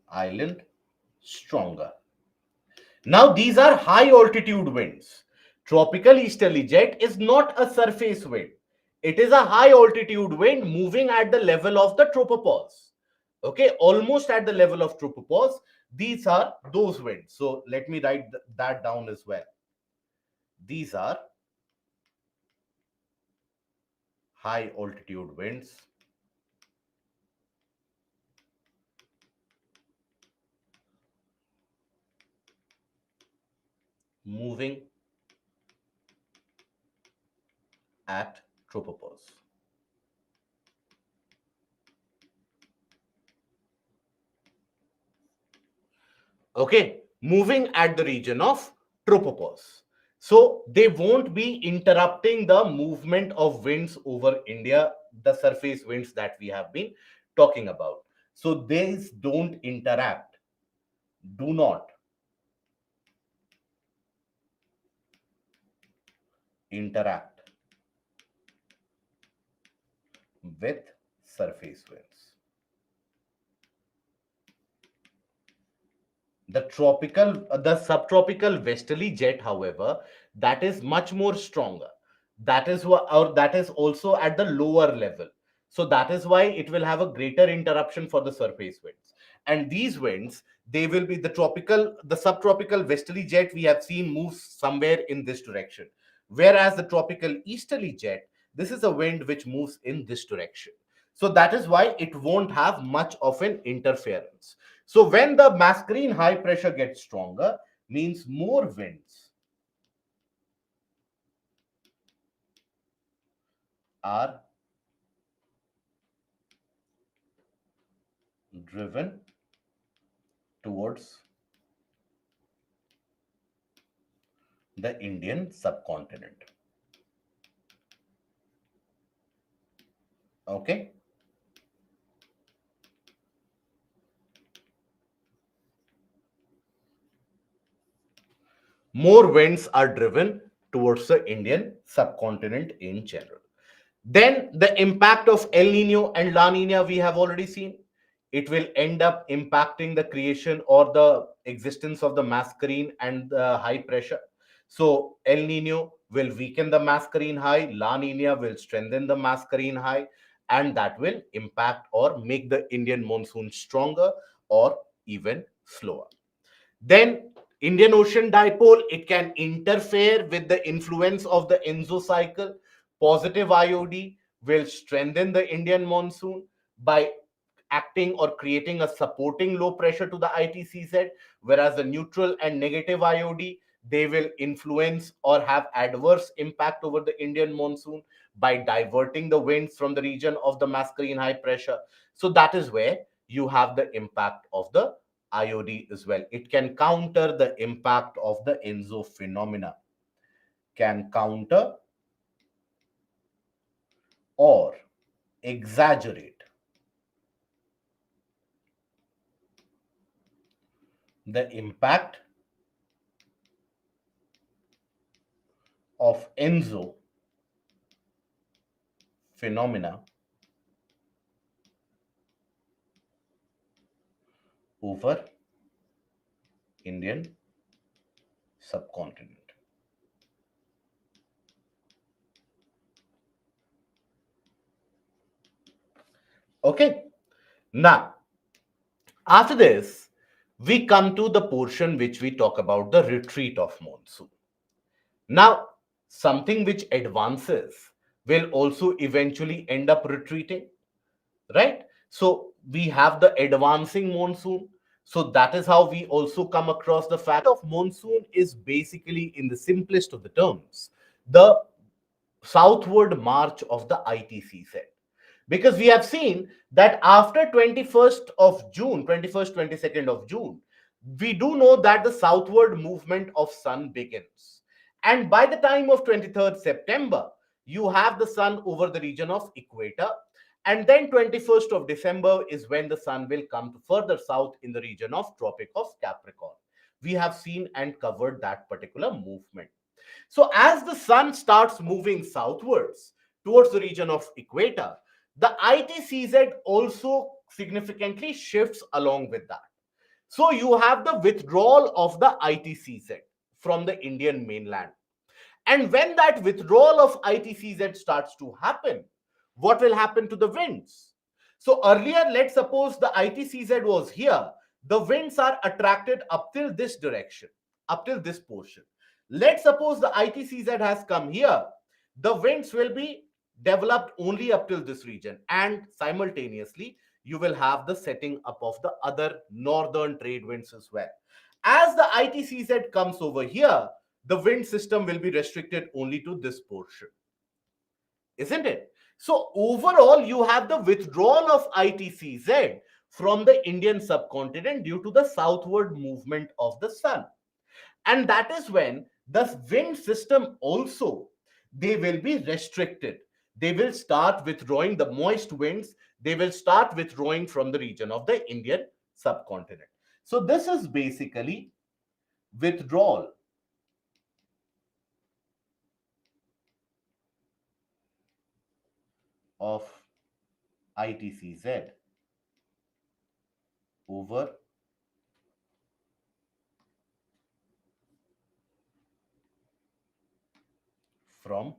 Island stronger. Now, these are high altitude winds. Tropical easterly jet is not a surface wind. It is a high altitude wind moving at the level of the tropopause. Okay, almost at the level of tropopause. These are those winds. So let me write that down as well. These are high altitude winds moving at tropopause. Okay, moving at the region of tropopause. So they won't be interrupting the movement of winds over India, the surface winds that we have been talking about. So these don't interact, do not interact with surface winds. The subtropical westerly jet, however, that is much more stronger. That is what, or that is also at the lower level. So that is why it will have a greater interruption for the surface winds. And these winds, they will be the subtropical westerly jet we have seen moves somewhere in this direction. Whereas the tropical easterly jet, this is a wind which moves in this direction. So that is why it won't have much of an interference. So when the Mascarene high pressure gets stronger, means more winds are driven towards the Indian subcontinent. Okay. More winds are driven towards the Indian subcontinent in general. Then the impact of El Nino and La Nina we have already seen. It will end up impacting the creation or the existence of the mascarene and the high pressure. So El Nino will weaken the mascarene high, La Nina will strengthen the mascarene high, and that will impact or make the Indian monsoon stronger or even slower. Then Indian Ocean dipole, it can interfere with the influence of the ENSO cycle. Positive IOD will strengthen the Indian monsoon by acting or creating a supporting low pressure to the ITCZ, whereas the neutral and negative IOD, they will influence or have adverse impact over the Indian monsoon by diverting the winds from the region of the mascarene high pressure. So that is where you have the impact of the IOD as well. It can counter the impact of the ENSO phenomena, can counter or exaggerate the impact of ENSO phenomena over Indian subcontinent. Okay. Now, after this, we come to the portion which we talk about the retreat of monsoon. Now, something which advances will also eventually end up retreating, right? So we have the advancing monsoon. So that is how we also come across the fact of monsoon is basically, in the simplest of the terms, the southward march of the ITCZ. Because we have seen that after 21st of June, 21st, 22nd of June, we do know that the southward movement of sun begins. And by the time of 23rd September, you have the sun over the region of equator. And then 21st of December is when the sun will come to further south in the region of Tropic of Capricorn. We have seen and covered that particular movement. So as the sun starts moving southwards towards the region of equator, the ITCZ also significantly shifts along with that. So you have the withdrawal of the ITCZ from the Indian mainland. And when that withdrawal of ITCZ starts to happen, what will happen to the winds? So earlier, let's suppose the ITCZ was here. The winds are attracted up till this direction, up till this portion. Let's suppose the ITCZ has come here. The winds will be developed only up till this region, and simultaneously you will have the setting up of the other northern trade winds as well. As the ITCZ comes over here, the wind system will be restricted only to this portion, isn't it? So overall, you have the withdrawal of ITCZ from the Indian subcontinent due to the southward movement of the sun. And that is when the wind system also, they will be restricted. They will start withdrawing the moist winds. They will start withdrawing from the region of the Indian subcontinent. So this is basically withdrawal of ITCZ over from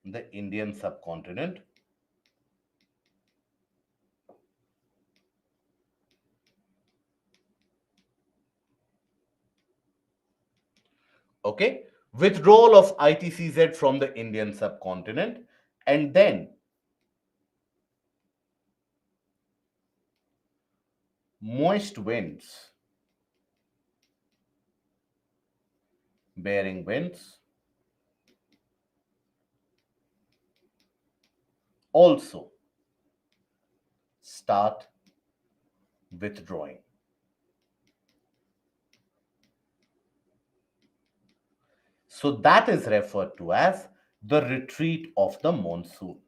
the Indian subcontinent okay, withdrawal of ITCZ from the Indian subcontinent, and then moist winds, bearing winds also start withdrawing. So that is referred to as the retreat of the monsoon.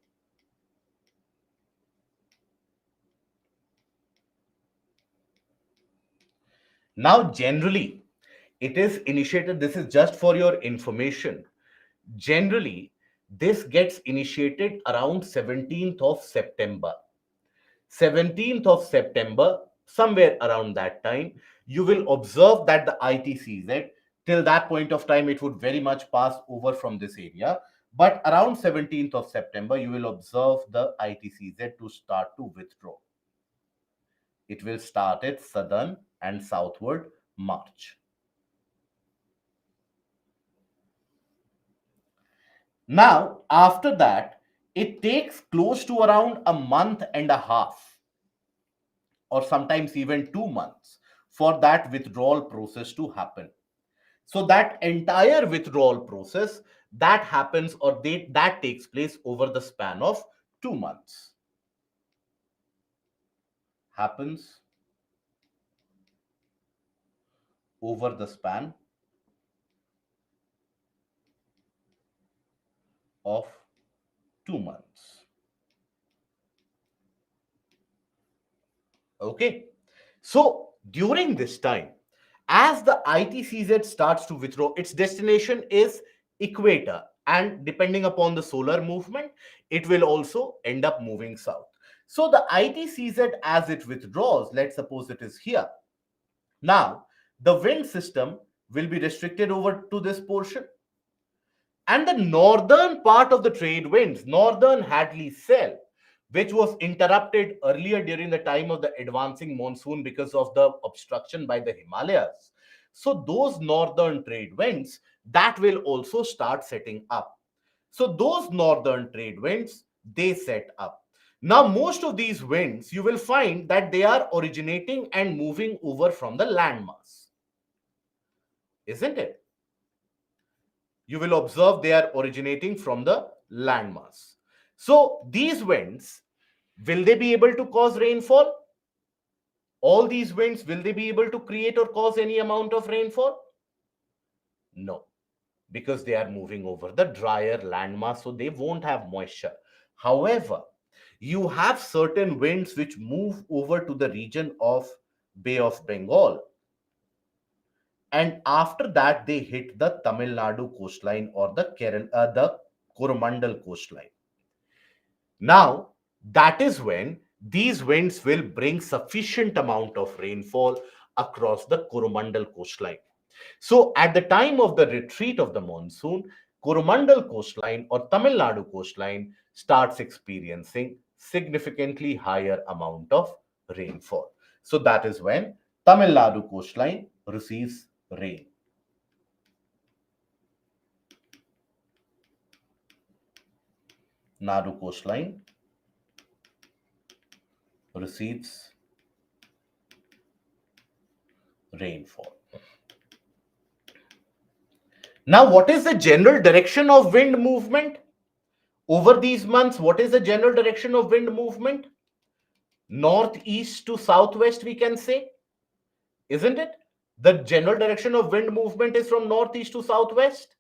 Now, generally, it is initiated, this is just for your information. Generally, this gets initiated around 17th of September. 17th of September, somewhere around that time, you will observe that the ITCZ, till that point of time, it would very much pass over from this area. But around 17th of September, you will observe the ITCZ to start to withdraw. It will start its southern and southward march. Now, after that, it takes close to around a month and a half, or sometimes even 2 months, for that withdrawal process to happen. So that entire withdrawal process that happens, or that takes place over the span of 2 months. Happens over the span of 2 months. Okay. So during this time, as the ITCZ starts to withdraw, its destination is equator, and depending upon the solar movement, it will also end up moving south. So the ITCZ, as it withdraws, let's suppose it is here. Now, the wind system will be restricted over to this portion. And the northern part of the trade winds, northern Hadley cell, which was interrupted earlier during the time of the advancing monsoon because of the obstruction by the Himalayas. So those northern trade winds, that will also start setting up. So those northern trade winds, they set up. Now, most of these winds, you will find that they are originating and moving over from the landmass, isn't it? You will observe they are originating from the landmass. So these winds, will they be able to cause rainfall? All these winds, will they be able to create or cause any amount of rainfall? No, because they are moving over the drier landmass, so they won't have moisture. However, you have certain winds which move over to the region of Bay of Bengal, and after that they hit the Tamil Nadu coastline or the Coromandel coastline. Now, that is when these winds will bring sufficient amount of rainfall across the Coromandel coastline. So, at the time of the retreat of the monsoon, Coromandel coastline or Tamil Nadu coastline starts experiencing significantly higher amount of rainfall. So, that is when Tamil Nadu coastline receives rain. Nadu coastline receives rainfall. Now, what is the general direction of wind movement over these months? What is the general direction of wind movement? Northeast to southwest, we can say, isn't it? The general direction of wind movement is from northeast to southwest.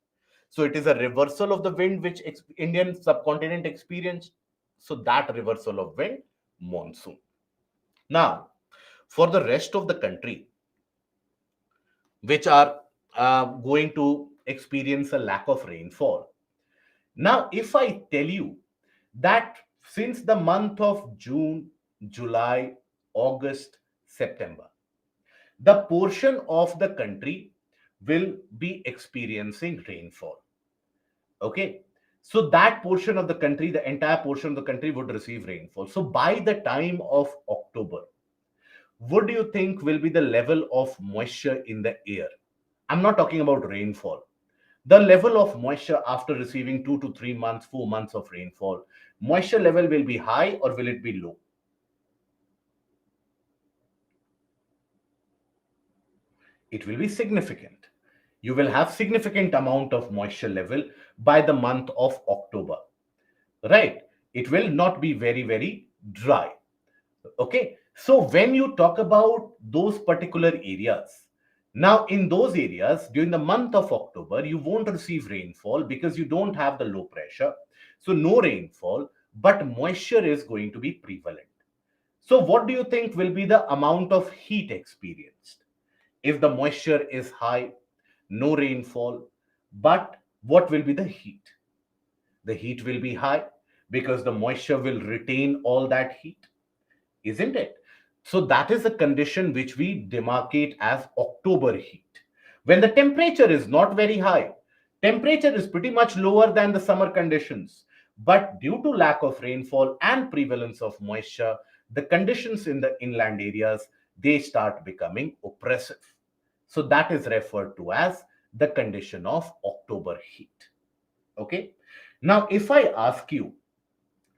So it is a reversal of the wind which Indian subcontinent experienced. So that reversal of wind, monsoon. Now, for the rest of the country, which are going to experience a lack of rainfall. Now, if I tell you that since the month of June, July, August, September, the portion of the country will be experiencing rainfall. Okay. So that portion of the country, the entire portion of the country would receive rainfall. So by the time of October, what do you think will be the level of moisture in the air? I'm not talking about rainfall. The level of moisture after receiving 2 to 3 months, 4 months of rainfall, moisture level will be high or will it be low? It will be significant. You will have significant amount of moisture level by the month of October, right? It will not be very, very dry. Okay. So when you talk about those particular areas, now in those areas during the month of October, you won't receive rainfall because you don't have the low pressure. So no rainfall, but moisture is going to be prevalent. So what do you think will be the amount of heat experienced? If the moisture is high, no rainfall, but what will be the heat? The heat will be high because the moisture will retain all that heat, isn't it? So that is the condition which we demarcate as October heat. When the temperature is not very high, temperature is pretty much lower than the summer conditions. But due to lack of rainfall and prevalence of moisture, the conditions in the inland areas, they start becoming oppressive. So that is referred to as the condition of October heat. Okay. Now, if I ask you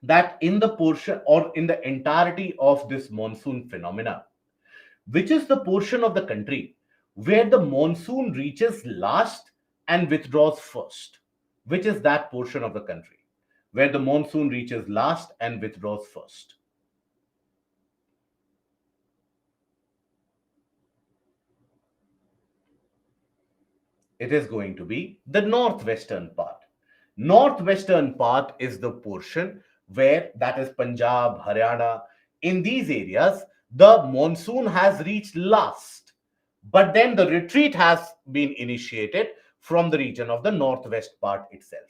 that in the portion or in the entirety of this monsoon phenomena, which is the portion of the country where the monsoon reaches last and withdraws first? Which is that portion of the country where the monsoon reaches last and withdraws first? It is going to be the northwestern part. Northwestern part is the portion where, that is Punjab, Haryana. In these areas, the monsoon has reached last, but then the retreat has been initiated from the region of the northwest part itself.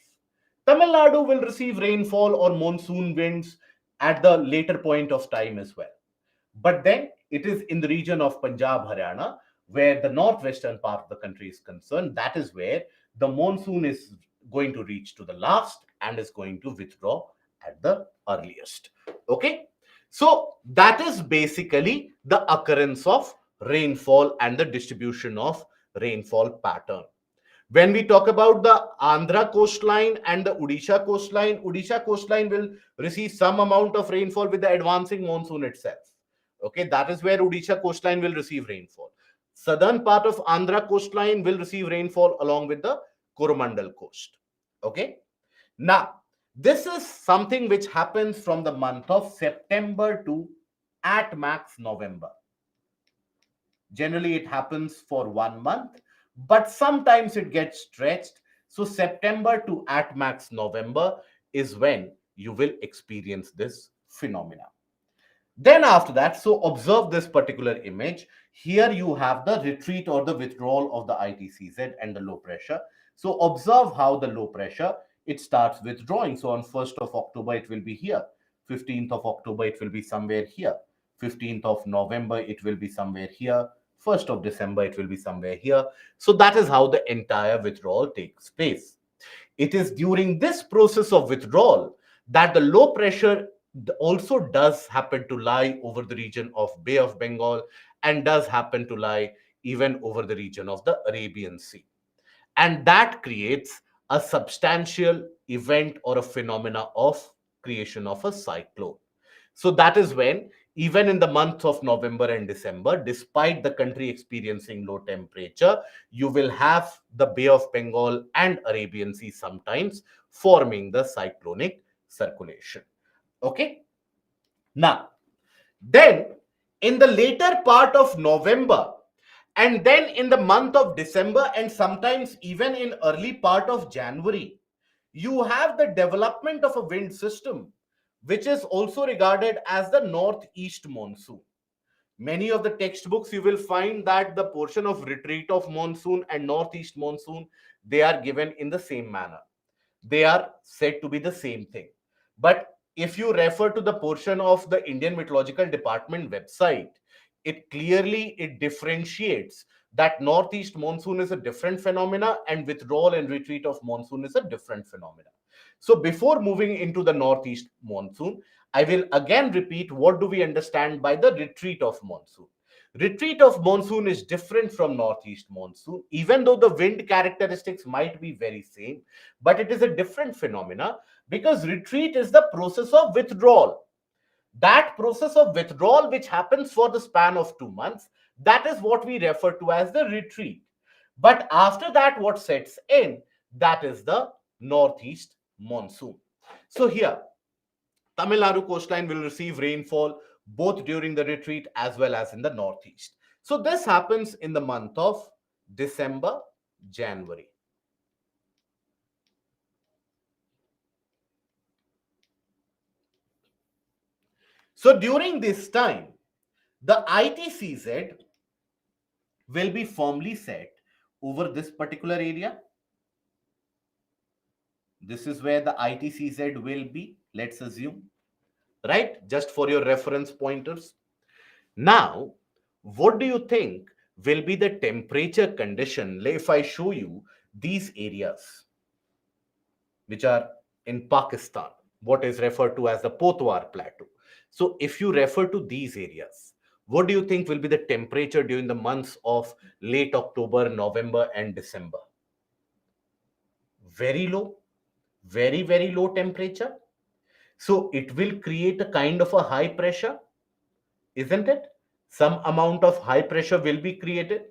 Tamil Nadu will receive rainfall or monsoon winds at the later point of time as well. But then it is in the region of Punjab, Haryana, where the northwestern part of the country is concerned. That is where the monsoon is going to reach to the last and is going to withdraw at the earliest. Okay. So that is basically the occurrence of rainfall and the distribution of rainfall pattern. When we talk about the Andhra coastline and the Odisha coastline will receive some amount of rainfall with the advancing monsoon itself. Okay, that is where Odisha coastline will receive rainfall. Southern part of Andhra coastline will receive rainfall along with the Coromandel coast. Okay, now this is something which happens from the month of September to at max November. Generally, it happens for 1 month, but sometimes it gets stretched. So September to at max November is when you will experience this phenomena. Then after that, so observe this particular image. Here you have the retreat or the withdrawal of the ITCZ and the low pressure. So observe how the low pressure, it starts withdrawing. So on 1st of October, it will be here. 15th of October, it will be somewhere here. 15th of November, it will be somewhere here. 1st of December, it will be somewhere here. So that is how the entire withdrawal takes place. It is during this process of withdrawal that the low pressure also does happen to lie over the region of Bay of Bengal and does happen to lie even over the region of the Arabian Sea. And that creates a substantial event or a phenomena of creation of a cyclone. So that is when, even in the months of November and December, despite the country experiencing low temperature, you will have the Bay of Bengal and Arabian Sea sometimes forming the cyclonic circulation. Okay. Now, then in the later part of November, and then in the month of December, and sometimes even in early part of January, you have the development of a wind system, which is also regarded as the northeast monsoon. Many of the textbooks you will find that the portion of retreat of monsoon and northeast monsoon, they are given in the same manner. They are said to be the same thing. But if you refer to the portion of the Indian Meteorological Department website, it differentiates that northeast monsoon is a different phenomena and withdrawal and retreat of monsoon is a different phenomena. So before moving into the northeast monsoon, I will again repeat what do we understand by the retreat of monsoon. Retreat of monsoon is different from northeast monsoon, even though the wind characteristics might be very same, but it is a different phenomena because retreat is the process of withdrawal. That process of withdrawal which happens for the span of 2 months, that is what we refer to as the retreat. But after that, what sets in, that is the northeast monsoon. So here, Tamil Nadu coastline will receive rainfall both during the retreat as well as in the northeast. So this happens in the month of December, January. So during this time, the ITCZ will be firmly set over this particular area. This is where the ITCZ will be, let's assume, right? Just for your reference pointers. Now, what do you think will be the temperature condition if I show you these areas, which are in Pakistan, what is referred to as the Potwar Plateau? So, if you refer to these areas, what do you think will be the temperature during the months of late October, November, and December? Very low, very, very low temperature. So, it will create a kind of a high pressure, isn't it? Some amount of high pressure will be created.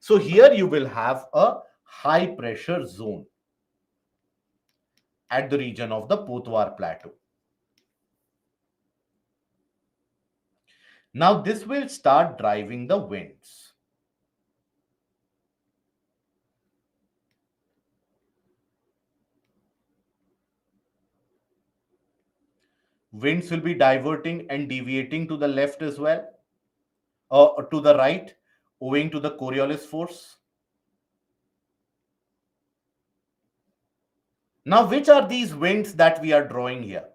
So here you will have a high pressure zone at the region of the Potwar Plateau. Now this will start driving the winds. Winds will be diverting and deviating to the left as well, or to the right, owing to the Coriolis force. Now, which are these winds that we are drawing here?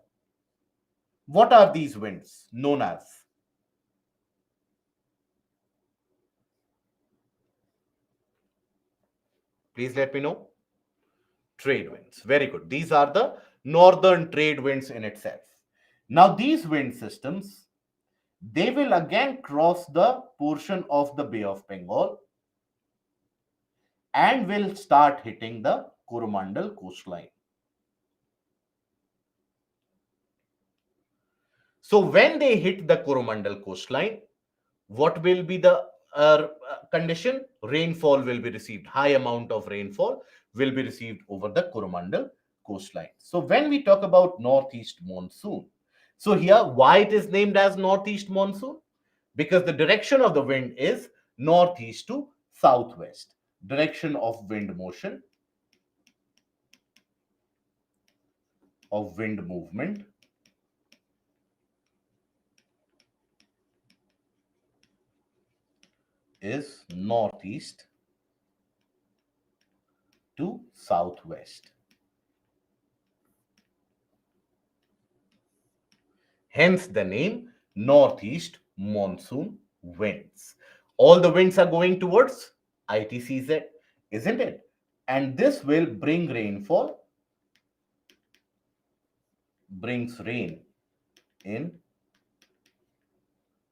What are these winds known as? Please let me know. Trade winds. Very good. These are the northern trade winds in itself. Now, these wind systems, they will again cross the portion of the Bay of Bengal and will start hitting the Coromandel coastline. So when they hit the Coromandel coastline, what will be the condition? Rainfall will be received. High amount of rainfall will be received over the Coromandel coastline. So when we talk about northeast monsoon, so here why it is named as northeast monsoon? Because the direction of the wind is northeast to southwest. Direction of wind motion, of wind movement is northeast to southwest. Hence the name northeast monsoon winds. All the winds are going towards ITCZ, isn't it? And this will bring rainfall, brings rain in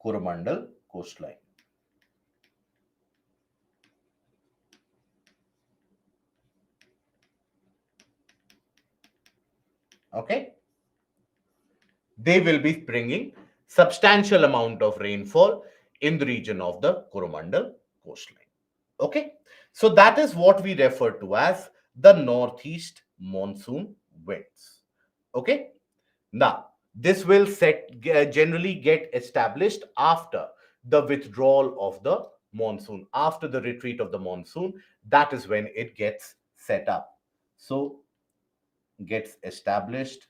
Coromandel coastline. Okay. they will be bringing substantial amount of rainfall in the region of the Coromandel coastline. Okay, so that is what we refer to as the northeast monsoon winds. Okay, now this will generally get established after the withdrawal of the monsoon, after the retreat of the monsoon. That is when it gets set up. So gets established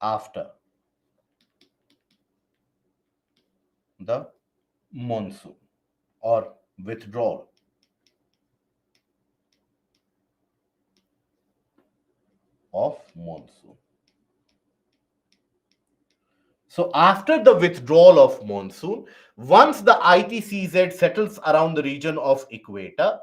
after the monsoon or withdrawal of monsoon. So after the withdrawal of monsoon, once the ITCZ settles around the region of equator,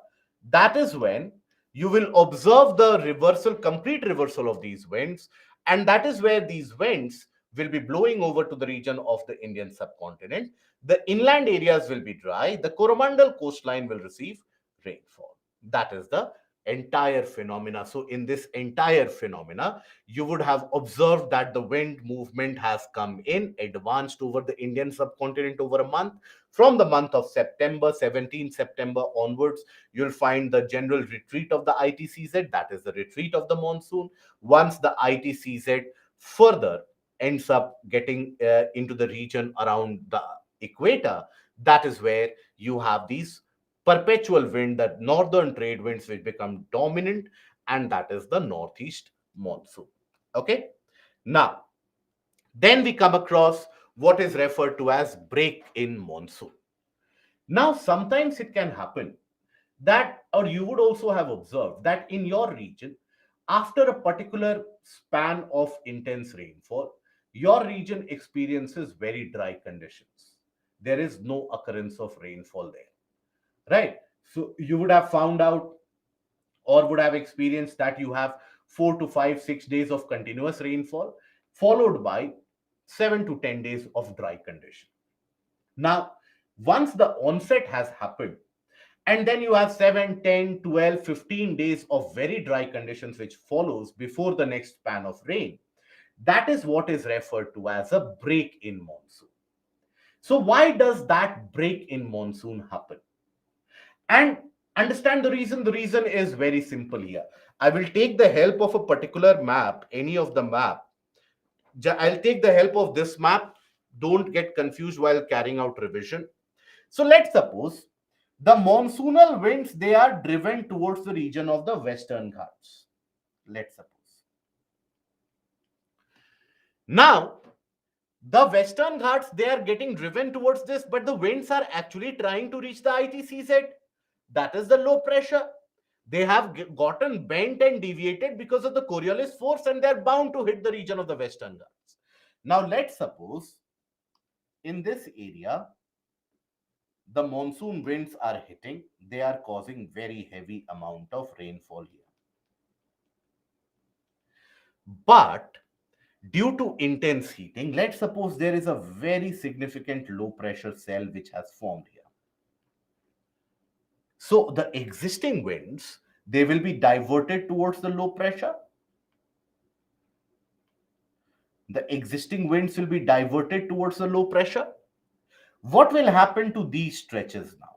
that is when you will observe the reversal, complete reversal of these winds, and that is where these winds will be blowing over to the region of the Indian subcontinent. The inland areas will be dry. The Coromandel coastline will receive rainfall. That is the entire phenomena. So in this entire phenomena, you would have observed that the wind movement has come in, advanced over the Indian subcontinent over a month. From the month of September, 17 September onwards, you'll find the general retreat of the ITCZ, that is the retreat of the monsoon. Once the ITCZ further ends up getting into the region around the equator, that is where you have these perpetual wind, that northern trade winds, which become dominant, and that is the northeast monsoon. Okay, now then we come across what is referred to as break in monsoon. Now sometimes it can happen that, or you would also have observed that in your region, after a particular span of intense rainfall, your region experiences very dry conditions. There is no occurrence of rainfall there, right? So you would have found out or would have experienced that you have 4 to 5, 6 days of continuous rainfall, followed by 7 to 10 days of dry condition. Now, once the onset has happened, and then you have 7, 10, 12, 15 days of very dry conditions which follows before the next span of rain, that is what is referred to as a break in monsoon. So why does that break in monsoon happen? And understand the reason. The reason is very simple here. I will take the help of a particular map, any of the map. I'll take the help of this map. Don't get confused while carrying out revision. So let's suppose the monsoonal winds, they are driven towards the region of the Western Ghats. Let's suppose. Now, the Western Ghats, they are getting driven towards this, but the winds are actually trying to reach the ITCZ. That is the low pressure. They have gotten bent and deviated because of the Coriolis force, and they're bound to hit the region of the Western Ghats. Now, let's suppose in this area, the monsoon winds are hitting. They are causing very heavy amount of rainfall here. But due to intense heating, let's suppose there is a very significant low pressure cell which has formed here. So the existing winds, they will be diverted towards the low pressure. The existing winds will be diverted towards the low pressure. What will happen to these stretches now?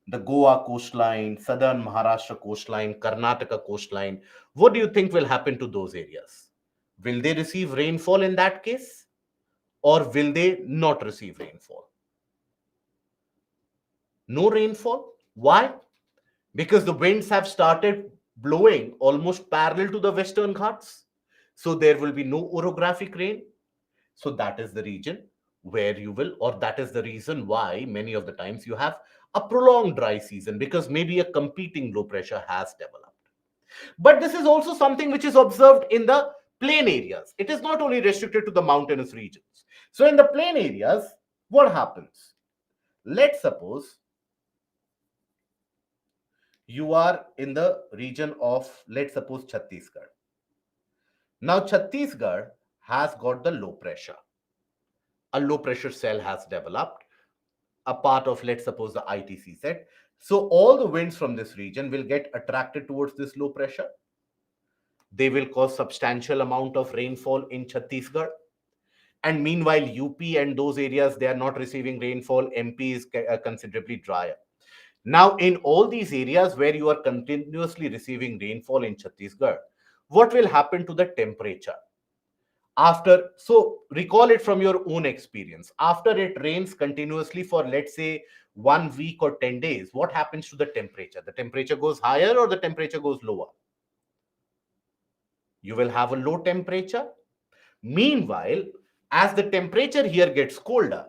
The Goa coastline, southern Maharashtra coastline, Karnataka coastline. What do you think will happen to those areas? Will they receive rainfall in that case? Or will they not receive rainfall? No rainfall. Why? Because the winds have started blowing almost parallel to the Western Ghats. So there will be no orographic rain. So that is the region where you will, or that is the reason why many of the times you have a prolonged dry season, because maybe a competing low pressure has developed. But this is also something which is observed in the plain areas. It is not only restricted to the mountainous regions. So in the plain areas, what happens? Let's suppose you are in the region of, let's suppose, Chhattisgarh. Now, Chhattisgarh has got the low pressure. A low pressure cell has developed, a part of, let's suppose, the ITCZ. So all the winds from this region will get attracted towards this low pressure. They will cause substantial amount of rainfall in Chhattisgarh. And meanwhile, UP and those areas, they are not receiving rainfall. MP is considerably drier. Now, in all these areas where you are continuously receiving rainfall in Chhattisgarh, what will happen to the temperature? After, so recall it from your own experience. After it rains continuously for, let's say, 1 week or 10 days, what happens to the temperature? The temperature goes higher or the temperature goes lower? You will have a low temperature. Meanwhile, as the temperature here gets colder,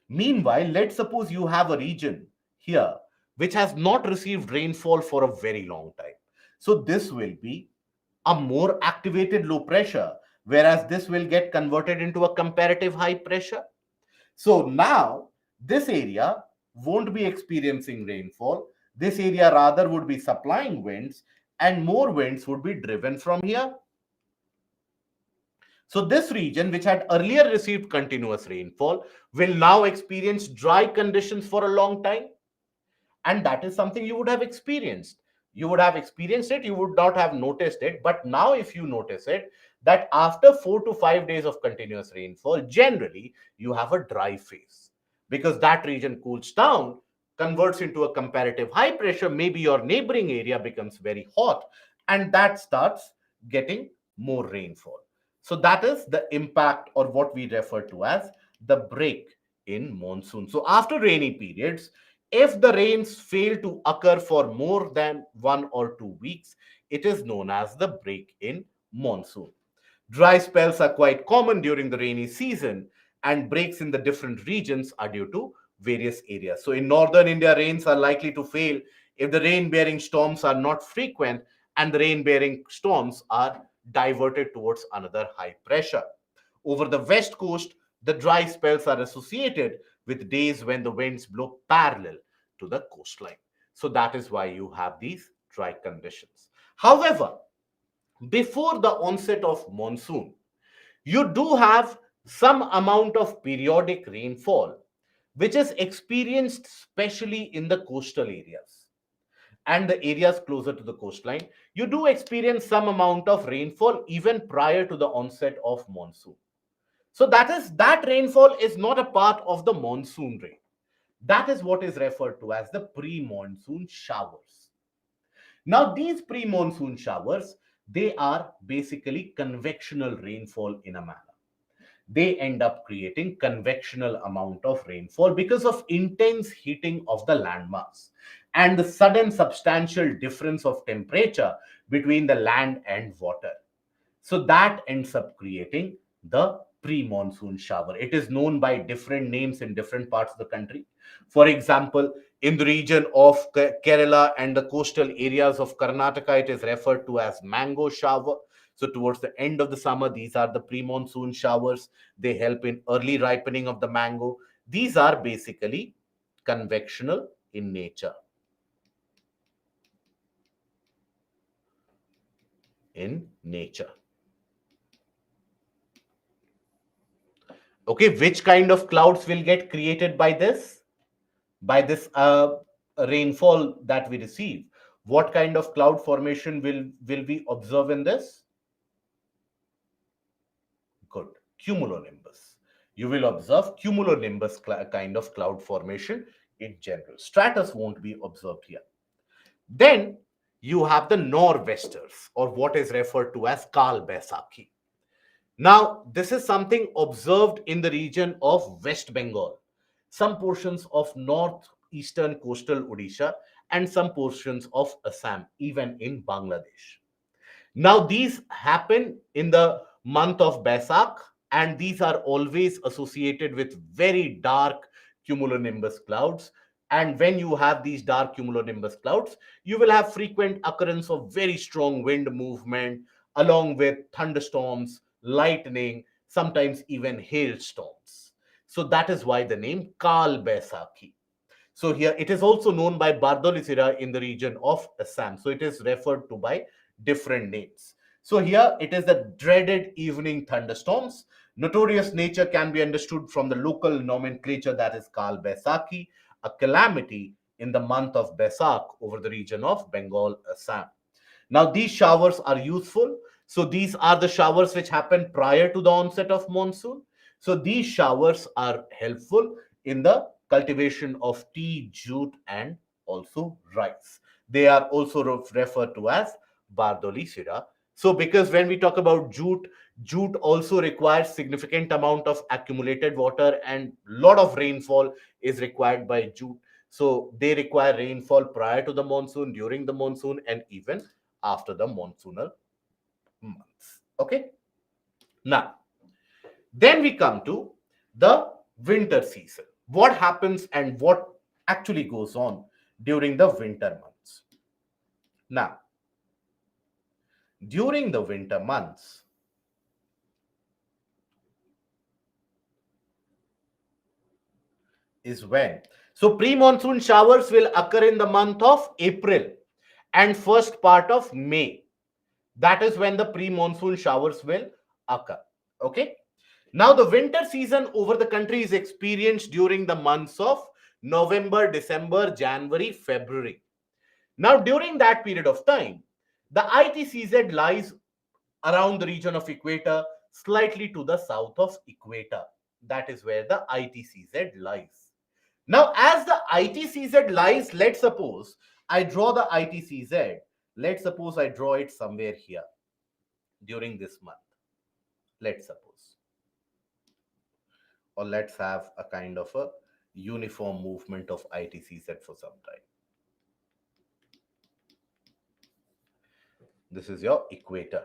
meanwhile, let's suppose you have a region here which has not received rainfall for a very long time. So this will be a more activated low pressure, whereas this will get converted into a comparative high pressure. So now this area won't be experiencing rainfall. This area rather would be supplying winds, and more winds would be driven from here. So this region, which had earlier received continuous rainfall, will now experience dry conditions for a long time. And that is something you would have experienced. You would have experienced it, you would not have noticed it. But now if you notice it, that after 4 to 5 days of continuous rainfall, generally you have a dry phase. Because that region cools down, converts into a comparative high pressure, maybe your neighboring area becomes very hot, and that starts getting more rainfall. So that is the impact, or what we refer to as the break in monsoon. So after rainy periods, if the rains fail to occur for more than 1 or 2 weeks, it is known as the break in monsoon. Dry spells are quite common during the rainy season, and breaks in the different regions are due to various areas. So in northern India, rains are likely to fail if the rain-bearing storms are not frequent and the rain-bearing storms are diverted towards another high pressure. Over the west coast, the dry spells are associated with days when the winds blow parallel to the coastline. So that is why you have these dry conditions. However, before the onset of monsoon, you do have some amount of periodic rainfall, which is experienced especially in the coastal areas and the areas closer to the coastline. You do experience some amount of rainfall even prior to the onset of monsoon. So that rainfall is not a part of the monsoon rain. That is what is referred to as the pre-monsoon showers. Now, these pre-monsoon showers, they are basically convectional rainfall in a manner. They end up creating convectional amount of rainfall because of intense heating of the landmass and the sudden substantial difference of temperature between the land and water. So that ends up creating the pre-monsoon shower. It is known by different names in different parts of the country. For example, in the region of Kerala and the coastal areas of Karnataka, it is referred to as mango shower. So towards the end of the summer, these are the pre-monsoon showers. They help in early ripening of the mango. These are basically convectional in nature. Okay, which kind of clouds will get created by this? By this rainfall that we receive. What kind of cloud formation will we observe in this? Good. Cumulonimbus. You will observe cumulonimbus kind of cloud formation in general. Stratus won't be observed here. Then you have the nor'westers, or what is referred to as Kal Baisakhi. Now, this is something observed in the region of West Bengal, some portions of northeastern coastal Odisha, and some portions of Assam, even in Bangladesh. Now, these happen in the month of Baisakh, and these are always associated with very dark cumulonimbus clouds. And when you have these dark cumulonimbus clouds, you will have frequent occurrence of very strong wind movement, along with thunderstorms, lightning, sometimes even hailstorms. So that is why the name Kal Baisakhi. So here it is also known by Bardolisira in the region of Assam. So it is referred to by different names. So here it is the dreaded evening thunderstorms. Notorious nature can be understood from the local nomenclature, that is Kal Baisakhi, a calamity in the month of Baisakh over the region of Bengal, Assam. Now, these showers are useful. So, these are the showers which happen prior to the onset of monsoon. So, these showers are helpful in the cultivation of tea, jute, and also rice. They are also referred to as Bardoli Sira. So, because when we talk about jute, jute also requires significant amount of accumulated water, and lot of rainfall is required by jute. So, they require rainfall prior to the monsoon, during the monsoon, and even after the monsoonal months. Okay. Now, then we come to the winter season. What happens and what actually goes on during the winter months? Now, during the winter months, is when, so pre-monsoon showers will occur in the month of April and first part of May. That is when the pre-monsoon showers will occur. Okay. Now, the winter season over the country is experienced during the months of November, December, January, February. Now, during that period of time, the ITCZ lies around the region of equator, slightly to the south of equator. That is where the ITCZ lies. Now, as the ITCZ lies, let's suppose I draw the ITCZ. Let's suppose I draw it somewhere here during this month. Let's suppose. Or let's have a kind of a uniform movement of ITCZ for some time. This is your equator.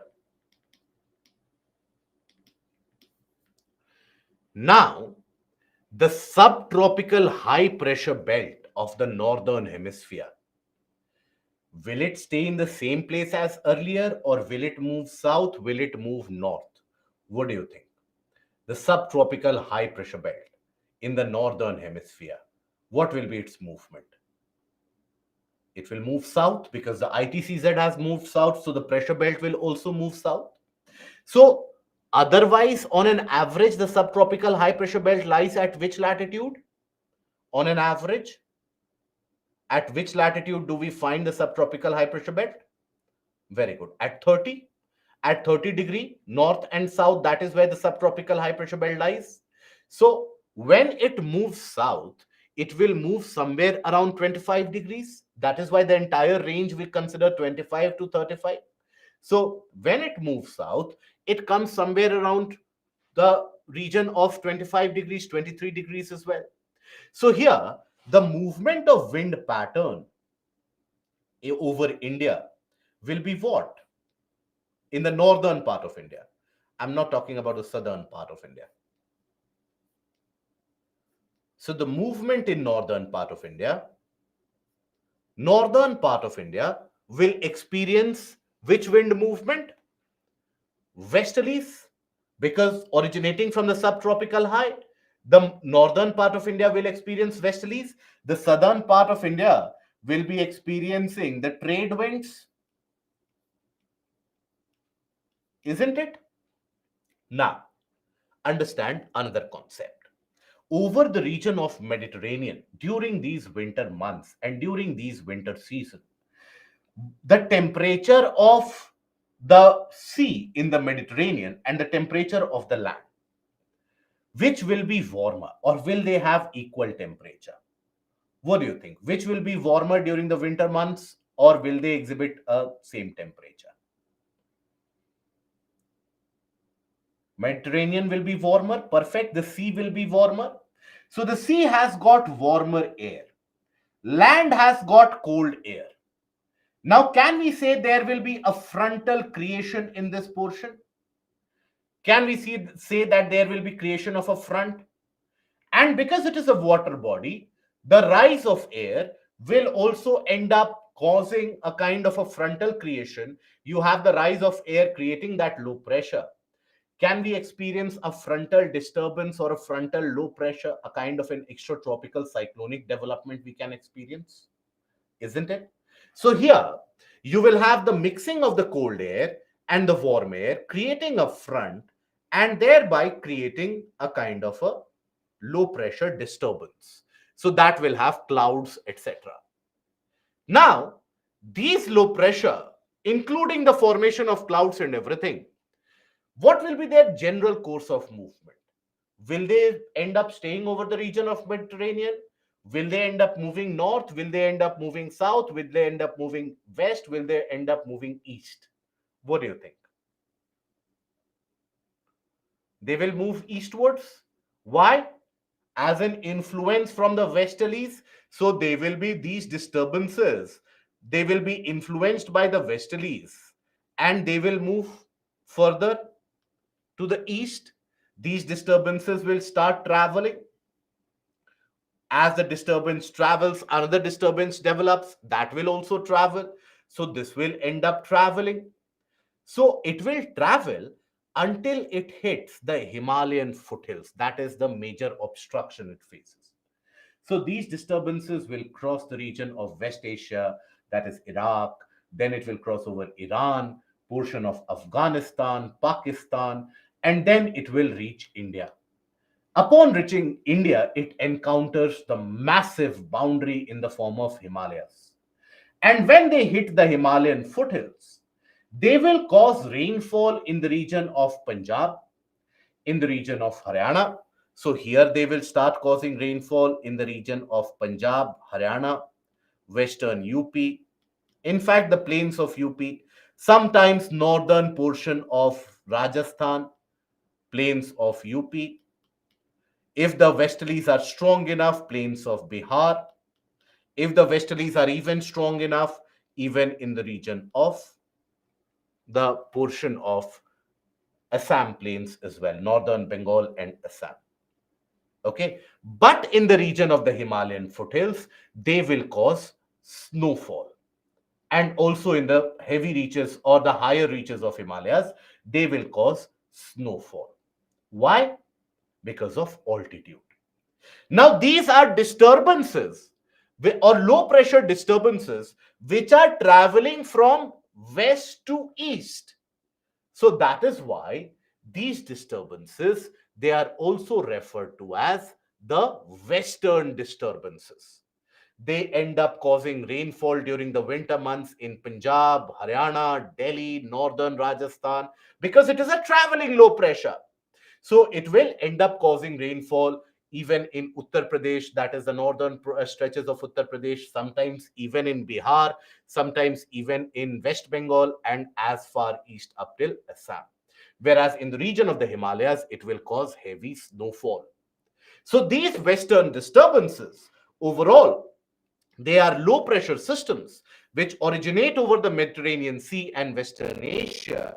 Now, the subtropical high pressure belt of the northern hemisphere, will it stay in the same place as earlier, or will it move south? Will it move north? What do you think? The subtropical high pressure belt in the northern hemisphere, what will be its movement? It will move south because the ITCZ has moved south, so the pressure belt will also move south. So, otherwise, on an average, the subtropical high pressure belt lies at which latitude? On an average, at which latitude do we find the subtropical high pressure belt? Very good. At 30? At 30 degree north and south, that is where the subtropical high pressure belt lies. So, when it moves south, it will move somewhere around 25 degrees. That is why the entire range we consider 25 to 35. So, when it moves south, it comes somewhere around the region of 25 degrees, 23 degrees as well. So, here, the movement of wind pattern over India will be what? In the northern part of India. I'm not talking about the southern part of India. So, the movement in northern part of India will experience which wind movement? Westerlies, because originating from the subtropical high, the northern part of India will experience westerlies. The southern part of India will be experiencing the trade winds, isn't it? Now, understand another concept. Over the region of Mediterranean during these winter months and during these winter season, the temperature of the sea in the Mediterranean and the temperature of the land, which will be warmer, or will they have equal temperature? What do you think? Which will be warmer during the winter months, or will they exhibit a same temperature? Mediterranean will be warmer. Perfect. The sea will be warmer. So the sea has got warmer air. Land has got cold air. Now, can we say there will be a frontal creation in this portion? Can we say that there will be creation of a front? And because it is a water body, the rise of air will also end up causing a kind of a frontal creation. You have the rise of air creating that low pressure. Can we experience a frontal disturbance or a frontal low pressure, a kind of an extratropical cyclonic development we can experience? Isn't it? So here, you will have the mixing of the cold air and the warm air, creating a front and thereby creating a kind of a low pressure disturbance. So that will have clouds, etc. Now, these low pressure, including the formation of clouds and everything, what will be their general course of movement? Will they end up staying over the region of Mediterranean? Will they end up moving north? Will they end up moving south? Will they end up moving west? Will they end up moving east? What do you think? They will move eastwards. Why? As an influence from the westerlies. So they will be these disturbances. They will be influenced by the westerlies and they will move further to the east. These disturbances will start traveling. As the disturbance travels, another disturbance develops that will also travel. So this will end up traveling. So it will travel until it hits the Himalayan foothills. That is the major obstruction it faces. So these disturbances will cross the region of West Asia, that is Iraq, then it will cross over Iran, portion of Afghanistan, Pakistan, and then it will reach India. Upon reaching India, it encounters the massive boundary in the form of Himalayas. And when they hit the Himalayan foothills, they will cause rainfall in the region of Punjab, in the region of Haryana. So here they will start causing rainfall in the region of Punjab, Haryana, western UP, in fact, the plains of UP, sometimes northern portion of Rajasthan, plains of UP. If the westerlies are strong enough, plains of Bihar. If the westerlies are even strong enough, even in the region of the portion of Assam plains as well, northern Bengal and Assam. Okay, but in the region of the Himalayan foothills, they will cause snowfall. And also in the heavy reaches or the higher reaches of Himalayas, they will cause snowfall. Why? Because of altitude. Now, these are disturbances or low pressure disturbances which are traveling from west to east. So that is why these disturbances, they are also referred to as the western disturbances. They end up causing rainfall during the winter months in Punjab, Haryana, Delhi, northern Rajasthan, because it is a traveling low pressure. So it will end up causing rainfall even in Uttar Pradesh, that is the northern stretches of Uttar Pradesh, sometimes even in Bihar, sometimes even in West Bengal, and as far east up till Assam. Whereas in the region of the Himalayas, it will cause heavy snowfall. So these western disturbances overall, they are low pressure systems which originate over the Mediterranean Sea and Western Asia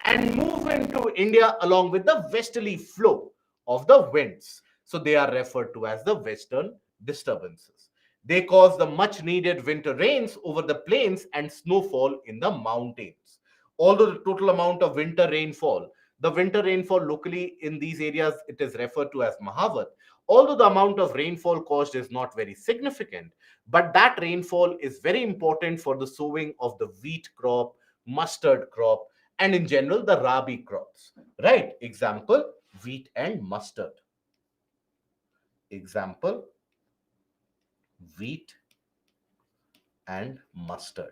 and move into India along with the westerly flow of the winds. So they are referred to as the western disturbances. They cause the much needed winter rains over the plains and snowfall in the mountains. Although the total amount of winter rainfall, the winter rainfall locally in these areas, it is referred to as Mahavat. Although the amount of rainfall caused is not very significant, but that rainfall is very important for the sowing of the wheat crop, mustard crop, and in general the rabi crops. Right? Example, wheat and mustard. Example, wheat and mustard.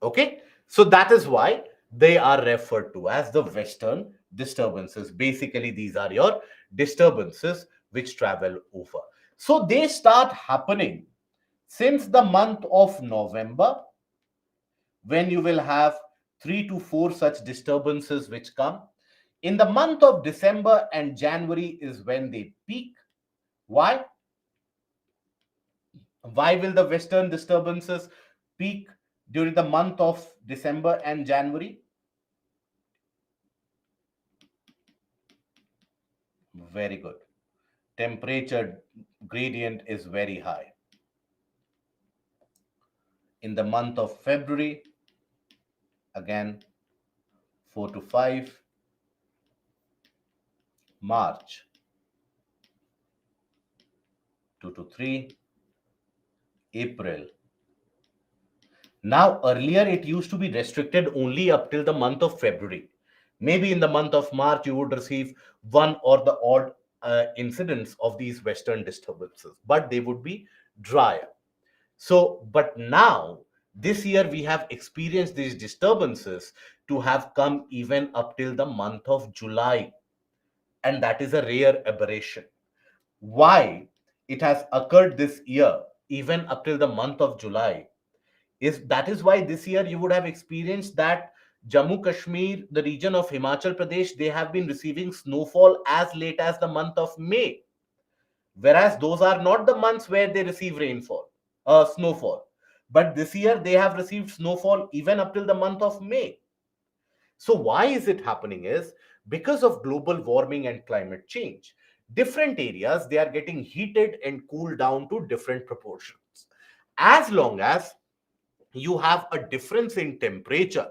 Okay, so that is why they are referred to as the western disturbances. Basically, these are your disturbances which travel over. So they start happening since the month of November, when you will have 3 to 4 such disturbances which come. In the month of December and January is when they peak. Why? Why will the western disturbances peak during the month of December and January? Very good. Temperature gradient is very high. In the month of February, again 4 to 5. March 2 to 3. April. Now, earlier it used to be restricted only up till the month of February. Maybe in the month of March, you would receive one or the odd incidents of these western disturbances, but they would be drier. So, but now, this year, we have experienced these disturbances to have come even up till the month of July. And that is a rare aberration. Why it has occurred this year, even up till the month of July, is why this year you would have experienced that Jammu Kashmir, the region of Himachal Pradesh, they have been receiving snowfall as late as the month of May, whereas those are not the months where they receive snowfall. But this year they have received snowfall even up till the month of May. So why is it happening is because of global warming and climate change. Different areas, they are getting heated and cooled down to different proportions. As long as you have a difference in temperature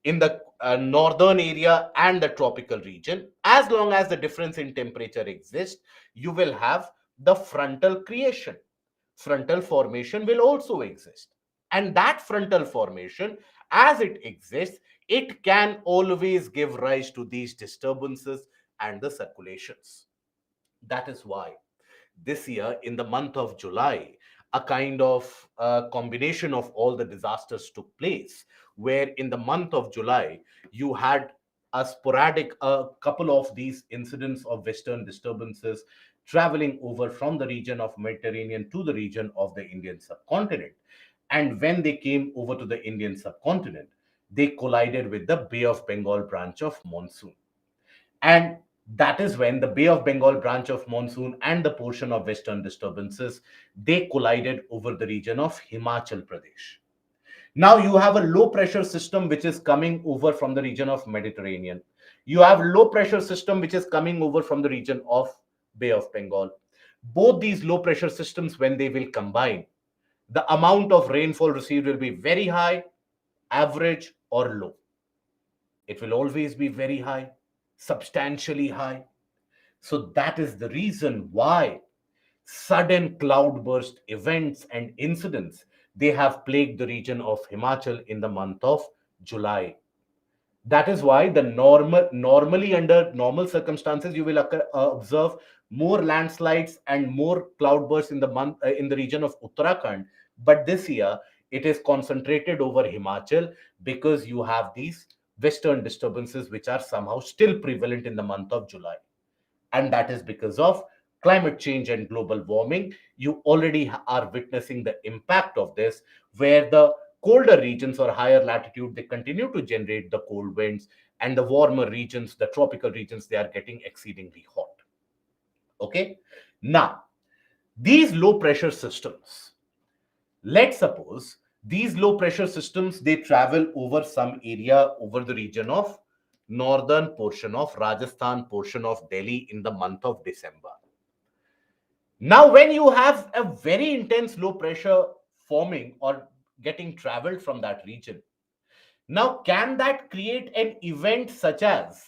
in the northern area and the tropical region, as long as the difference in temperature exists, you will have the frontal creation. Frontal formation will also exist. And that frontal formation, as it exists, it can always give rise to these disturbances and the circulations. That is why this year, in the month of July, a kind of combination of all the disasters took place, where in the month of July, you had a sporadic couple of these incidents of Western disturbances traveling over from the region of Mediterranean to the region of the Indian subcontinent. And when they came over to the Indian subcontinent, they collided with the Bay of Bengal branch of monsoon. And that is when the Bay of Bengal branch of monsoon and the portion of western disturbances, they collided over the region of Himachal Pradesh. Now you have a low pressure system which is coming over from the region of Mediterranean. You have low pressure system which is coming over from the region of Bay of Bengal. Both these low pressure systems, when they will combine, the amount of rainfall received will be very high, average, or low. It will always be very high, substantially high. So that is the reason why sudden cloudburst events and incidents, they have plagued the region of Himachal in the month of July. That is why the normally under normal circumstances you will observe more landslides and more cloudbursts in the region of Uttarakhand. But this year it is concentrated over Himachal because you have these western disturbances which are somehow still prevalent in the month of July, and that is because of climate change and global warming. You already are witnessing the impact of this, where the colder regions or higher latitude, they continue to generate the cold winds, and the warmer regions, the tropical regions, they are getting exceedingly hot. Okay, now these low pressure systems, let's suppose these low pressure systems, they travel over some area over the region of northern portion of Rajasthan, portion of Delhi in the month of December. Now, when you have a very intense low pressure forming or getting traveled from that region, now can that create an event such as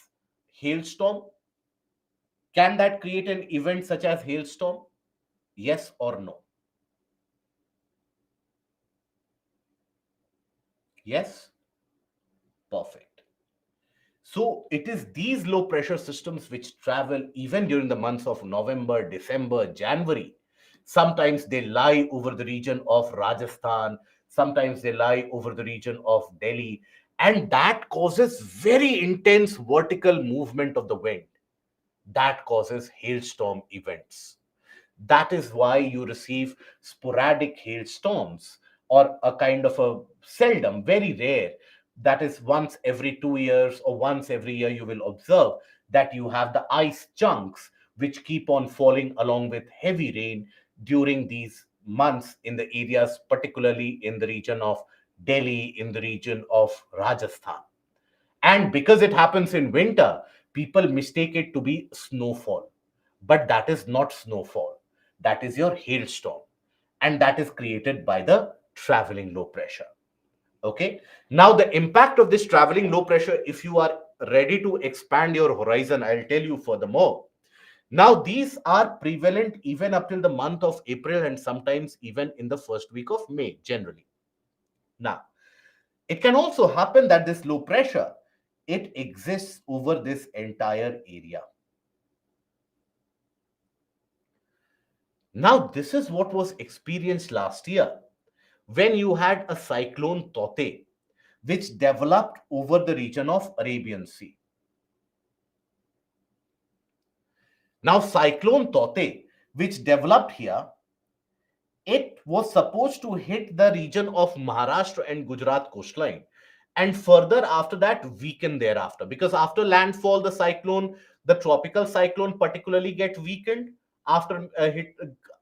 hailstorm? Can that create an event such as hailstorm? Yes or no? Yes? Perfect. So it is these low pressure systems which travel even during the months of November, December, January. Sometimes they lie over the region of Rajasthan, sometimes they lie over the region of Delhi, and that causes very intense vertical movement of the wind. That causes hailstorm events. That is why you receive sporadic hailstorms, or a kind of a seldom, very rare. That is once every 2 years or once every year, you will observe that you have the ice chunks which keep on falling along with heavy rain during these months in the areas, particularly in the region of Delhi, in the region of Rajasthan. And because it happens in winter, people mistake it to be snowfall. But that is not snowfall. That is your hailstorm. And that is created by the traveling low pressure. Okay. Now, the impact of this traveling low pressure, if you are ready to expand your horizon, I'll tell you furthermore. Now, these are prevalent even up till the month of April and sometimes even in the first week of May, generally. Now, it can also happen that this low pressure, it exists over this entire area. Now, this is what was experienced last year when you had a cyclone Tote, which developed over the region of Arabian Sea. Now, cyclone Tote, which developed here, it was supposed to hit the region of Maharashtra and Gujarat coastline, and further after that weaken thereafter, because after landfall the tropical cyclone particularly get weakened after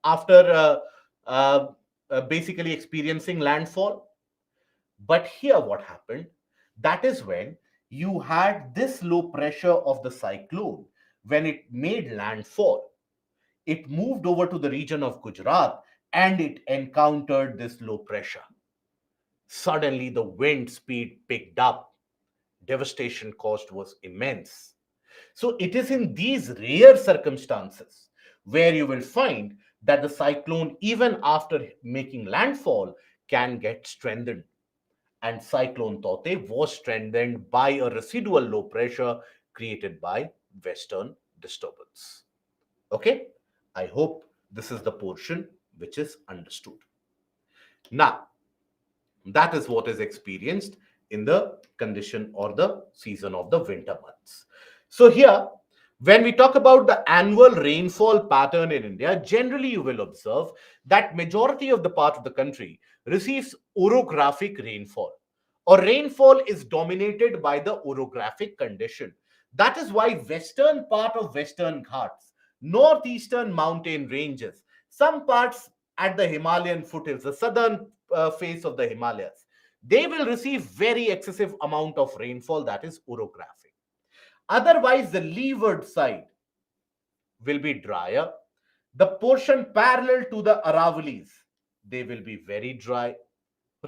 after uh, basically experiencing landfall. But here what happened, that is when you had this low pressure of the cyclone. When it made landfall, it moved over to the region of Gujarat and it encountered this low pressure. Suddenly, the wind speed picked up. Devastation caused was immense. So, it is in these rare circumstances where you will find that the cyclone, even after making landfall, can get strengthened. And Cyclone Taute was strengthened by a residual low pressure created by Western disturbance. Okay, I hope this is the portion which is understood. Now, that is what is experienced in the condition or the season of the winter months. So, here, when we talk about the annual rainfall pattern in India, generally you will observe that majority of the part of the country receives orographic rainfall, or rainfall is dominated by the orographic condition. That is why western part of Western Ghats, northeastern mountain ranges, some parts at the Himalayan foothills, the southern face of the Himalayas, they will receive very excessive amount of rainfall, that is orographic. Otherwise, the leeward side will be drier. The portion parallel to the Aravalis, they will be very dry,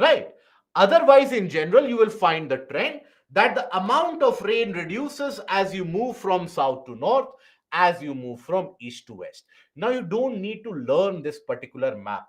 right? Otherwise, in general, you will find the trend that the amount of rain reduces as you move from south to north, as you move from east to west. Now, you don't need to learn this particular map.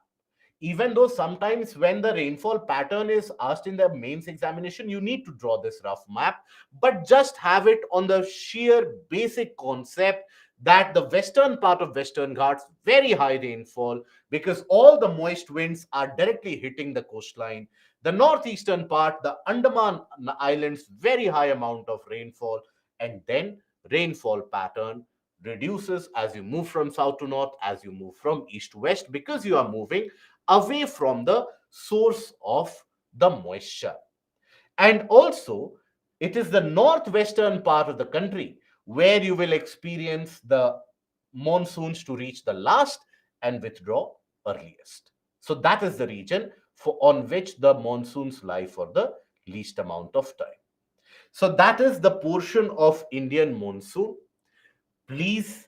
Even though sometimes when the rainfall pattern is asked in the mains examination, you need to draw this rough map, but just have it on the sheer basic concept that the western part of Western Ghats, very high rainfall because all the moist winds are directly hitting the coastline. The northeastern part, the Andaman Islands, very high amount of rainfall, and then rainfall pattern reduces as you move from south to north, as you move from east to west, because you are moving away from the source of the moisture. And also, it is the northwestern part of the country where you will experience the monsoons to reach the last and withdraw earliest. So that is the region on which the monsoons lie for the least amount of time. So that is the portion of Indian monsoon. Please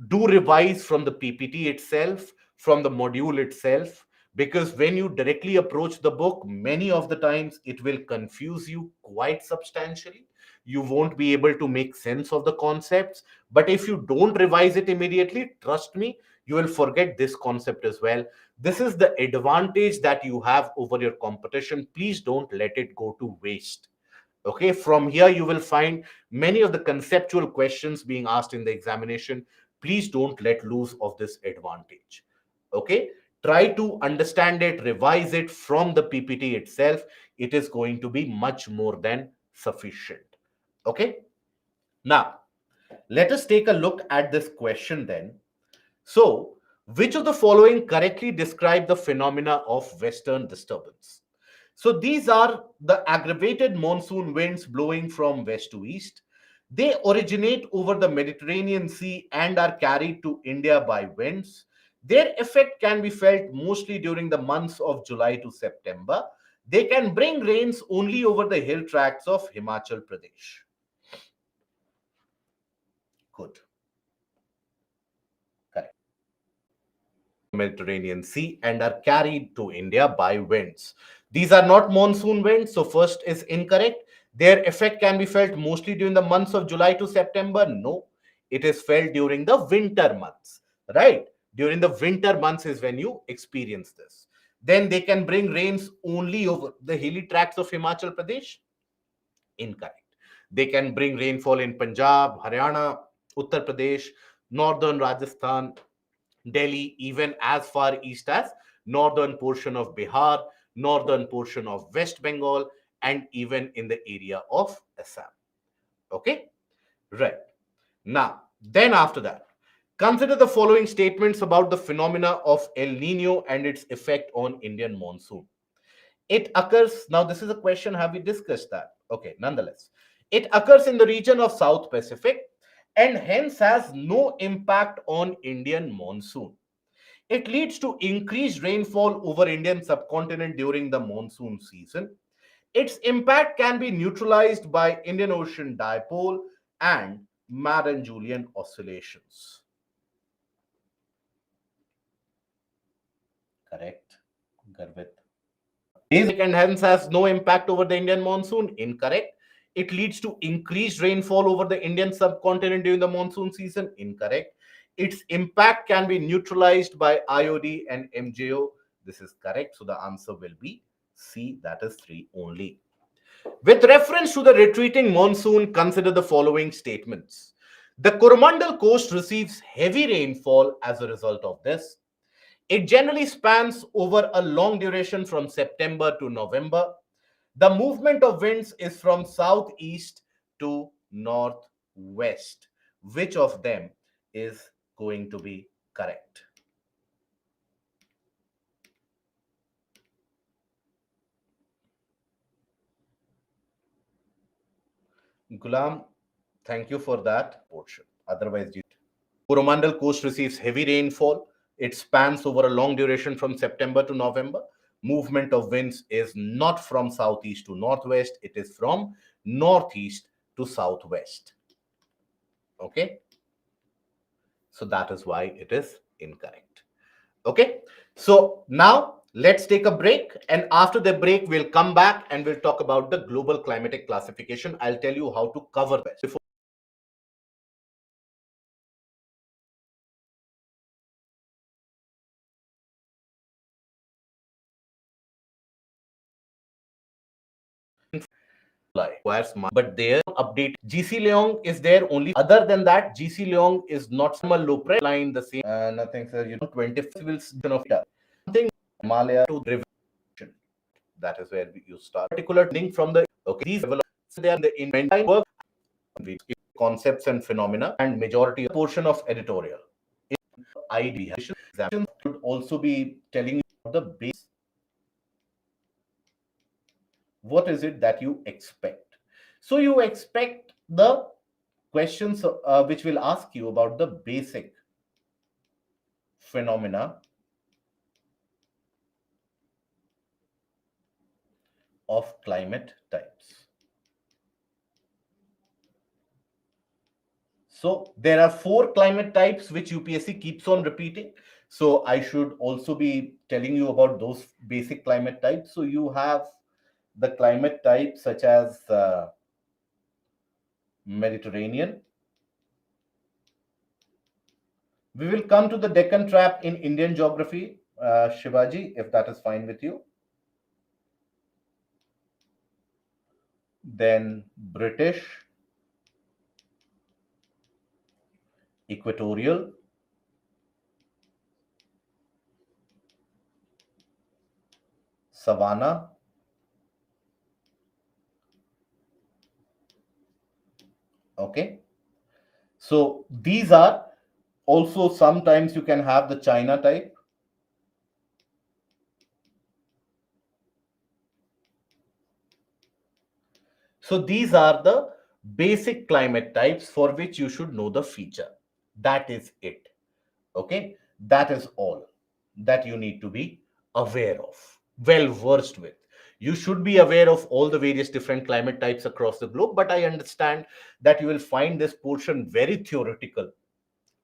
do revise from the PPT itself, from the module itself, because when you directly approach the book, many of the times it will confuse you quite substantially. You won't be able to make sense of the concepts. But if you don't revise it immediately, trust me, you will forget this concept as well. This is the advantage that you have over your competition. Please don't let it go to waste. Okay, from here you will find many of the conceptual questions being asked in the examination. Please don't let loose of this advantage. Okay, try to understand it, revise it from the PPT itself. It is going to be much more than sufficient. Okay, now let us take a look at this question then. So, which of the following correctly describe the phenomena of western disturbance? So these are the aggravated monsoon winds blowing from west to east. They originate over the Mediterranean Sea and are carried to India by winds. Their effect can be felt mostly during the months of July to September. They can bring rains only over the hill tracts of Himachal Pradesh. Good. Correct. Mediterranean Sea and are carried to India by winds. These are not monsoon winds, so first is incorrect. Their effect can be felt mostly during the months of July to September. No, it is felt during the winter months, right? During the winter months is when you experience this. Then they can bring rains only over the hilly tracts of Himachal Pradesh. Incorrect. They can bring rainfall in Punjab, Haryana, Uttar Pradesh, northern Rajasthan, Delhi, even as far east as northern portion of Bihar, northern portion of West Bengal, and even in the area of Assam. Okay, right. Now, then after that, consider the following statements about the phenomena of El Nino and its effect on Indian monsoon. It occurs, now this is a question, have we discussed that? Okay, nonetheless. It occurs in the region of South Pacific and hence has no impact on Indian monsoon. It leads to increased rainfall over Indian subcontinent during the monsoon season. Its impact can be neutralized by Indian Ocean dipole and Madden-Julian oscillations. Correct, Garvit. Basic and hence has no impact over the Indian monsoon. Incorrect. It leads to increased rainfall over the Indian subcontinent during the monsoon season. Incorrect. Its impact can be neutralized by IOD and MJO. This is correct. So the answer will be C, that is 3 only. With reference to the retreating monsoon, consider the following statements. The Coromandel coast receives heavy rainfall as a result of this. It generally spans over a long duration from September to November. The movement of winds is from southeast to northwest. Which of them is going to be correct? Gulam, thank you for that portion. Otherwise, Coromandel coast receives heavy rainfall. It spans over a long duration from September to November. Movement of winds is not from southeast to northwest, it is from northeast to southwest. Okay, so that is why it is incorrect. Okay, so now let's take a break, and after the break we'll come back and we'll talk about the global climatic classification. I'll tell you how to cover this. Before but their update GC Leong is there only. Other than that, GC Leong is not a low pressure line. The same. Nothing, sir. You know, 25 will of something Himalaya to revision. That is where you start. Particular link from the okay. These they are the inventine work concepts and phenomena, and majority portion of editorial. ID should also be telling you the base. What is it that you expect? So you expect the questions which will ask you about the basic phenomena of climate types. So there are 4 climate types which UPSC keeps on repeating. So I should also be telling you about those basic climate types. So you have the climate types such as Mediterranean. We will come to the Deccan Trap in Indian geography, Shivaji, if that is fine with you. Then British, equatorial, Savanna, okay. So these are also, sometimes you can have the China type. So these are the basic climate types for which you should know the feature. That is it. Okay, that is all that you need to be aware of, well versed with. You should be aware of all the various different climate types across the globe, but I understand that you will find this portion very theoretical.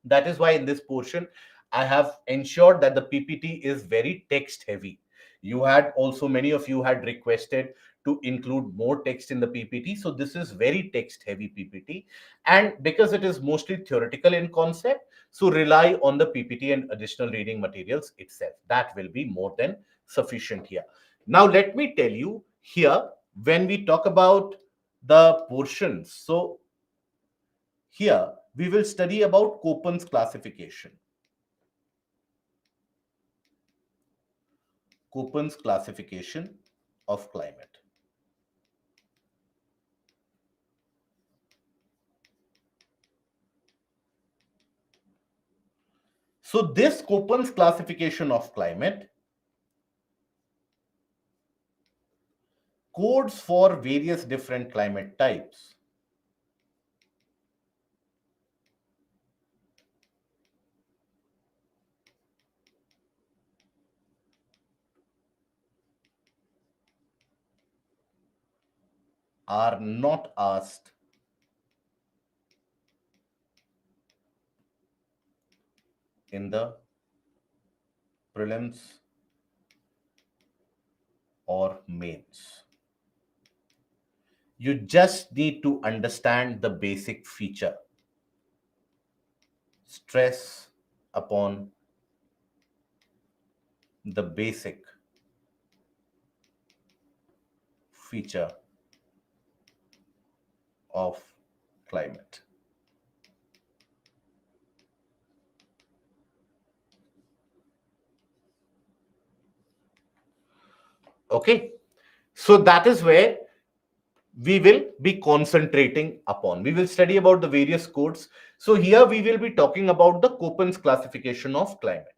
That is why in this portion I have ensured that the PPT is very text heavy. You had also, many of you had requested to include more text in the PPT, so this is very text heavy PPT, and because it is mostly theoretical in concept, so rely on the PPT and additional reading materials itself. That will be more than sufficient here. Now let me tell you here, when we talk about the portions, so here we will study about Koppen's classification. Koppen's classification of climate. So this Koppen's classification of climate codes for various different climate types. Are not asked in the prelims or mains. You just need to understand the basic feature. Stress upon the basic feature of climate. Okay, so that is where we will be concentrating upon. We will study about the various codes. So here we will be talking about the Koppen's classification of climate.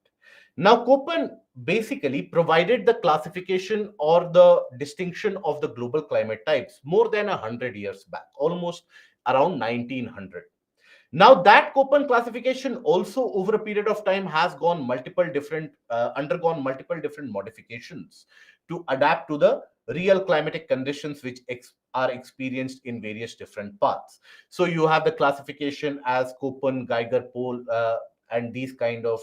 Now, Koppen basically provided the classification or the distinction of the global climate types more than 100 years back, almost around 1900. Now that Koppen classification also over a period of time has gone multiple different undergone multiple different modifications to adapt to the real climatic conditions which are experienced in various different parts. So you have the classification as Koppen, Geiger, Pole, and these kind of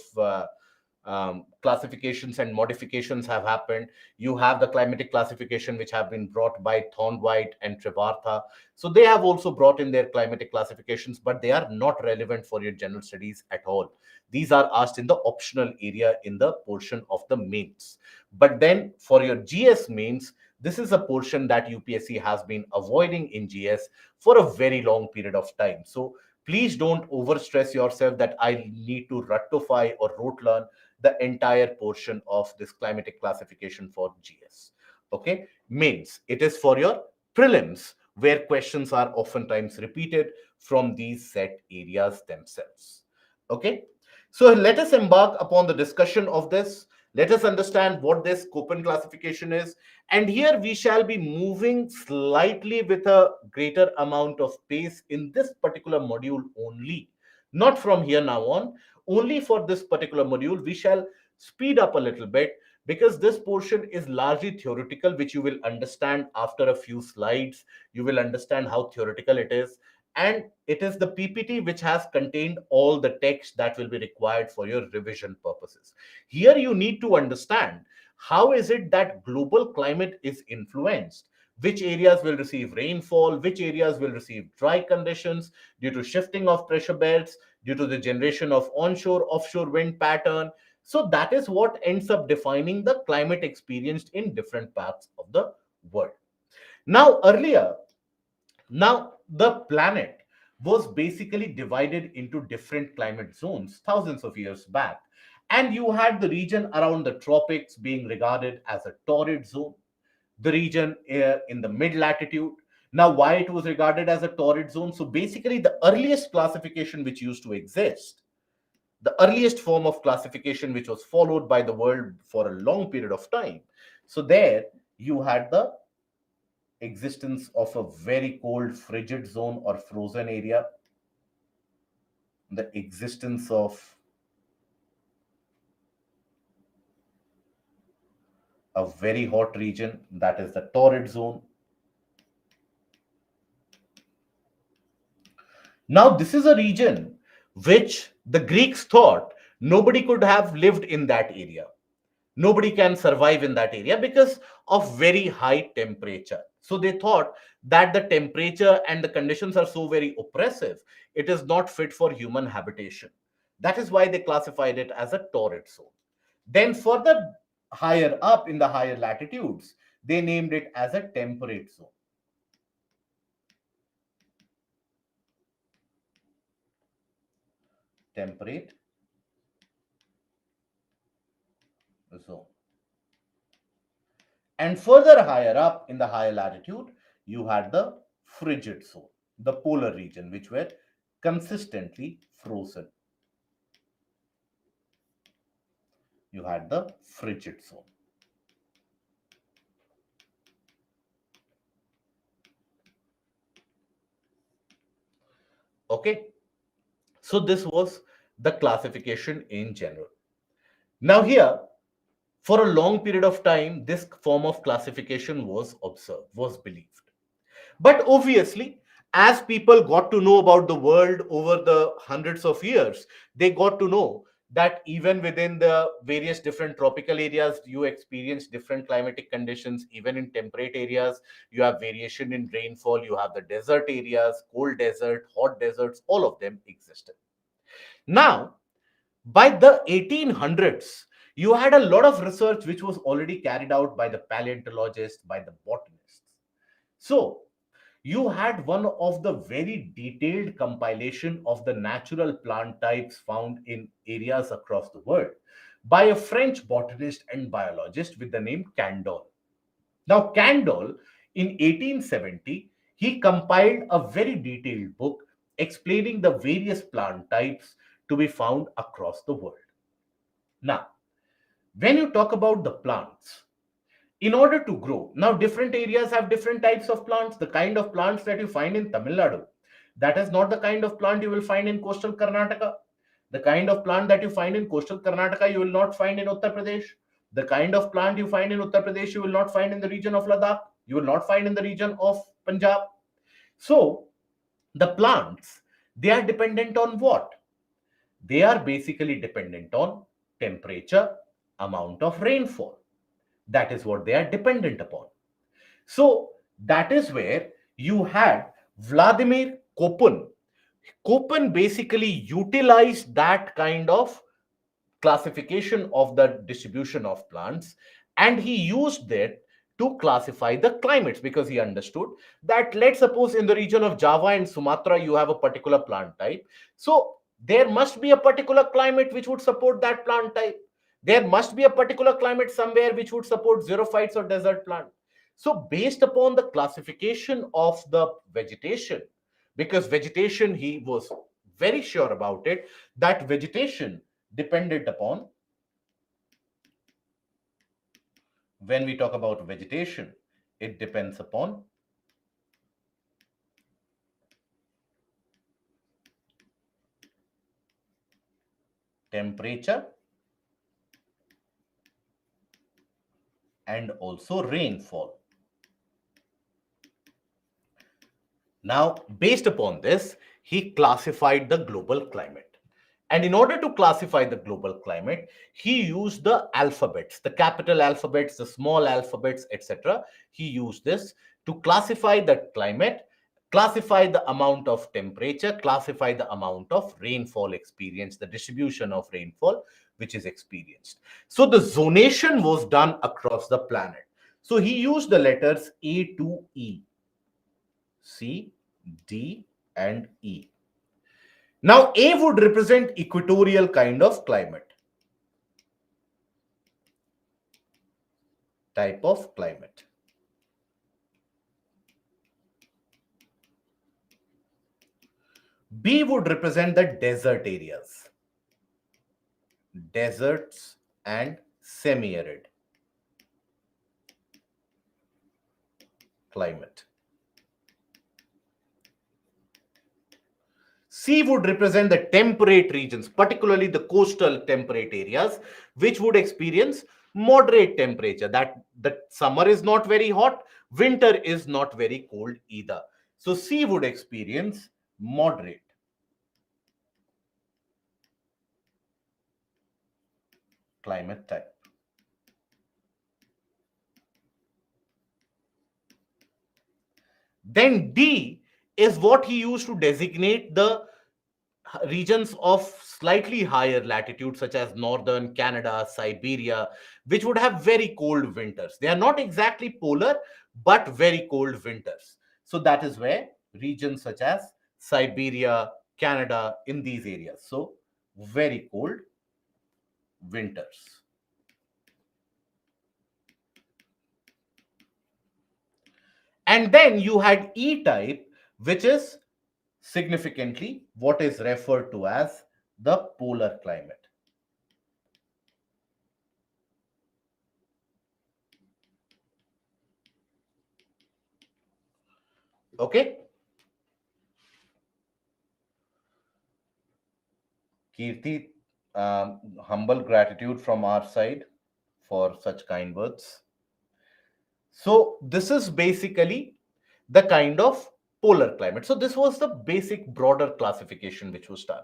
classifications and modifications have happened. You have the climatic classification which have been brought by Thorndike and Trevartha. So they have also brought in their climatic classifications, but they are not relevant for your general studies at all. These are asked in the optional area in the portion of the mains. But then for your GS mains, this is a portion that UPSC has been avoiding in GS for a very long period of time. So please don't overstress yourself that I need to rectify or rote learn the entire portion of this climatic classification for GS. Okay, mains, it is for your prelims where questions are oftentimes repeated from these set areas themselves. Okay, so let us embark upon the discussion of this. Let us understand what this Koppen classification is. And here we shall be moving slightly with a greater amount of pace in this particular module only. Not from here now on, only for this particular module, we shall speed up a little bit because this portion is largely theoretical, which you will understand after a few slides. You will understand how theoretical it is. And it is the PPT which has contained all the text that will be required for your revision purposes. Here you need to understand how is it that global climate is influenced, which areas will receive rainfall, which areas will receive dry conditions due to shifting of pressure belts, due to the generation of onshore offshore wind pattern. So that is what ends up defining the climate experienced in different parts of the world. Now earlier, now the planet was basically divided into different climate zones thousands of years back, and you had the region around the tropics being regarded as a torrid zone, the region in the mid latitude. Now, why it was regarded as a torrid zone? So, basically, the earliest classification which used to exist, the earliest form of classification which was followed by the world for a long period of time. So, there you had the existence of a very cold, frigid zone or frozen area, the existence of a very hot region, that is the torrid zone. Now, this is a region which the Greeks thought nobody could have lived in that area. Nobody can survive in that area because of very high temperature. So they thought that the temperature and the conditions are so very oppressive, it is not fit for human habitation. That is why they classified it as a torrid zone. Then further higher up in the higher latitudes, they named it as a temperate zone. Temperate zone. And further higher up in the higher latitude, you had the frigid zone, the polar region, which were consistently frozen. You had the frigid zone. Okay, so this was the classification in general. Now here, for a long period of time, this form of classification was observed, was believed. But obviously, as people got to know about the world over the hundreds of years, they got to know that even within the various different tropical areas, you experience different climatic conditions. Even in temperate areas, you have variation in rainfall, you have the desert areas, cold desert, hot deserts, all of them existed. Now, by the 1800s, you had a lot of research which was already carried out by the paleontologists, by the botanists. So, you had one of the very detailed compilation of the natural plant types found in areas across the world by a French botanist and biologist with the name Candolle. Now, Candolle, in 1870, he compiled a very detailed book explaining the various plant types to be found across the world. Now, when you talk about the plants, in order to grow, now different areas have different types of plants. The kind of plants that you find in Tamil Nadu, that is not the kind of plant you will find in coastal Karnataka. The kind of plant that you find in coastal Karnataka, you will not find in Uttar Pradesh. The kind of plant you find in Uttar Pradesh, you will not find in the region of Ladakh. You will not find in the region of Punjab. So, the plants, they are dependent on what? They are basically dependent on temperature, amount of rainfall. That is what they are dependent upon. So that is where you had Vladimir Koppen. Koppen basically utilized that kind of classification of the distribution of plants, and he used that to classify the climates, because he understood that, let's suppose in the region of Java and Sumatra you have a particular plant type, so there must be a particular climate which would support that plant type. There must be a particular climate somewhere which would support xerophytes or desert plant. So based upon the classification of the vegetation, because vegetation, he was very sure about it, that vegetation dependent upon, when we talk about vegetation, it depends upon temperature and also rainfall. Now, based upon this, he classified the global climate. And in order to classify the global climate, he used the alphabets, the capital alphabets, the small alphabets, etc. He used this to classify the climate, classify the amount of temperature, classify the amount of rainfall experienced, the distribution of rainfall which is experienced. So the zonation was done across the planet. So he used the letters A to E, C, D, and E. Now, A would represent equatorial kind of climate, type of climate. B would represent the desert areas, deserts and semi-arid climate. C would represent the temperate regions, particularly the coastal temperate areas, which would experience moderate temperature. That the summer is not very hot, winter is not very cold either. So C would experience moderate climate type. Then D is what he used to designate the regions of slightly higher latitude, such as northern Canada, Siberia, which would have very cold winters. They are not exactly polar, but very cold winters. So that is where regions such as Siberia, Canada, in these areas. So very cold winters. And then you had E type, which is significantly what is referred to as the polar climate. Okay. Kirti, humble gratitude from our side for such kind words. So, this is basically the kind of polar climate. So, this was the basic broader classification which was done.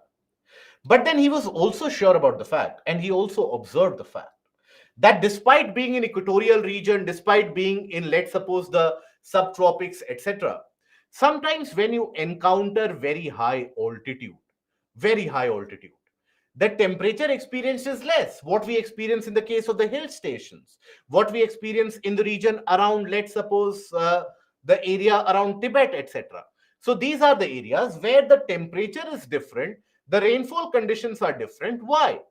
But then he was also sure about the fact, and he also observed the fact that despite being in equatorial region, despite being in, let's suppose, the subtropics, etc., sometimes when you encounter very high altitude, the temperature experience is less. What we experience in the case of the hill stations, what we experience in the region around, let's suppose, the area around Tibet, etc. So these are the areas where the temperature is different, the rainfall conditions are different. Why?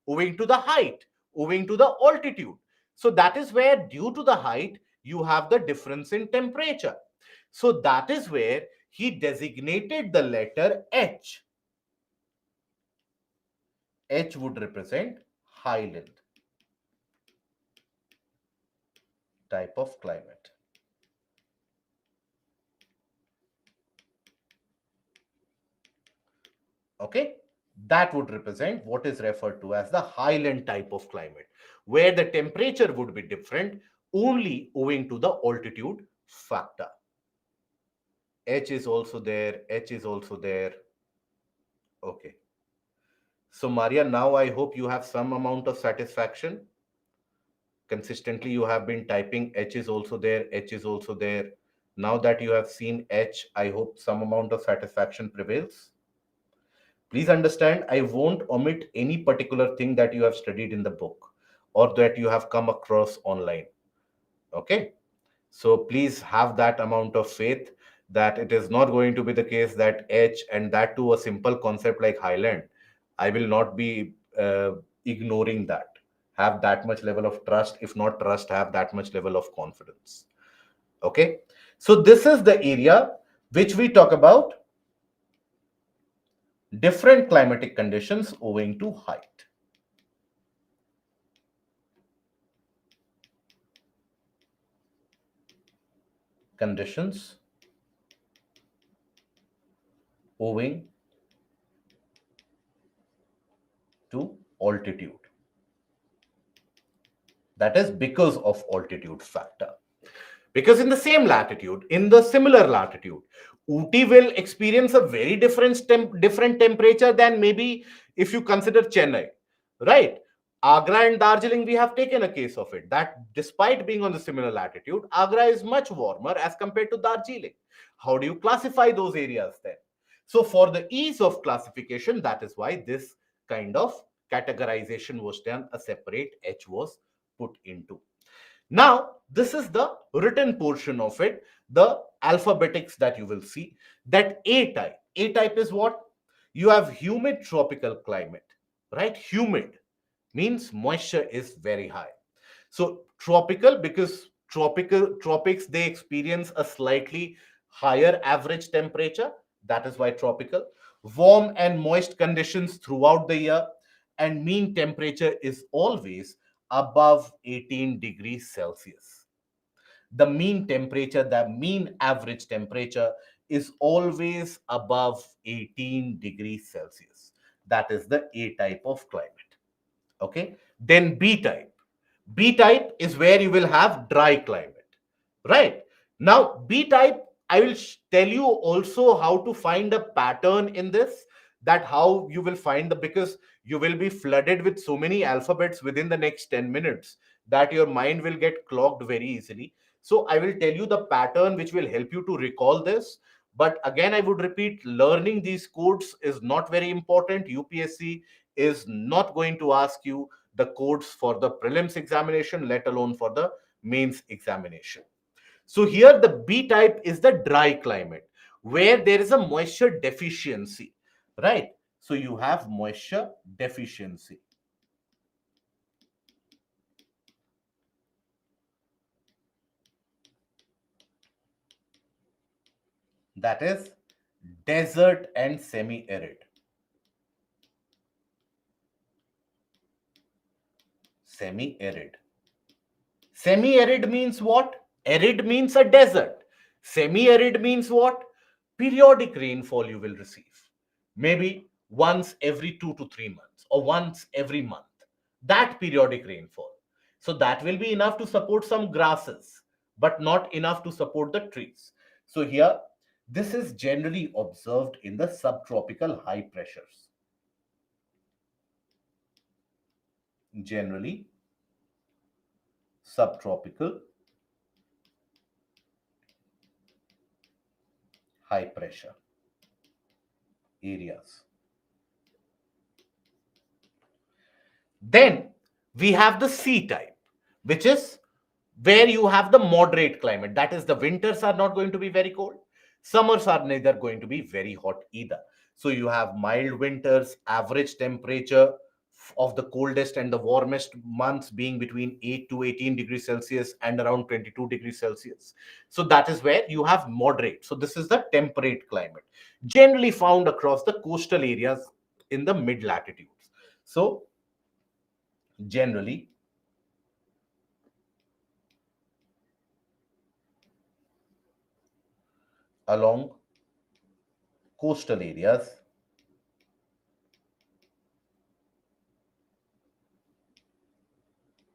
Owing to the height, owing to the altitude. So that is where, due to the height, you have the difference in temperature. So that is where he designated the letter H. H would represent highland type of climate. Okay, that would represent what is referred to as the highland type of climate, where the temperature would be different only owing to the altitude factor. H is also there, H is also there. Okay. So, Maria, now I hope you have some amount of satisfaction. Consistently, you have been typing H is also there, H is also there. Now that you have seen H, I hope some amount of satisfaction prevails. Please understand, I won't omit any particular thing that you have studied in the book or that you have come across online. Okay? So please have that amount of faith that it is not going to be the case that H, and that too a simple concept like highland, I will not be ignoring that. Have that much level of trust. If not trust, have that much level of confidence. Okay? So this is the area which we talk about different climatic conditions owing to height. Conditions owing to altitude. That is because of altitude factor. Because in the same latitude, in the similar latitude, Ooty will experience a very different temperature than maybe if you consider Chennai, right? Agra and Darjeeling, we have taken a case of it, that despite being on the similar latitude, Agra is much warmer as compared to Darjeeling. How do you classify those areas then? So for the ease of classification, that is why this kind of categorization was done, a separate H was put into. Now, this is the written portion of it, the alphabetics that you will see. That A type. A type is what? You have humid tropical climate, right? Humid means moisture is very high. So tropical, because tropics, they experience a slightly higher average temperature. That is why tropical. Warm and moist conditions throughout the year, and mean temperature is always above 18 degrees Celsius. The mean temperature, the mean average temperature is always above 18 degrees Celsius. That is the A type of climate. Okay. Then B type. B type is where you will have dry climate, right? Now, B type, I will tell you also how to find a pattern in this, that how you will find the, because you will be flooded with so many alphabets within the next 10 minutes that your mind will get clogged very easily. So I will tell you the pattern which will help you to recall this. But again, I would repeat, learning these codes is not very important. UPSC is not going to ask you the codes for the prelims examination, let alone for the mains examination. So here the B type is the dry climate, where there is a moisture deficiency, right? So you have moisture deficiency. that is desert and semi-arid. Semi-arid. Semi-arid means what? Arid means a desert. Semi-arid means what? Periodic rainfall you will receive. Maybe once every 2 to 3 months or once every month. That periodic rainfall. So that will be enough to support some grasses, but not enough to support the trees. So here, this is generally observed in the subtropical high pressures. Generally, subtropical high pressure areas. Then we have the C type, which is where you have the moderate climate. That is, the winters are not going to be very cold. Summers are neither going to be very hot either. So you have mild winters, average temperature of the coldest and the warmest months being between 8 to 18 degrees Celsius and around 22 degrees Celsius. So that is where you have moderate. So this is the temperate climate, generally found across the coastal areas in the mid latitudes. So generally, along coastal areas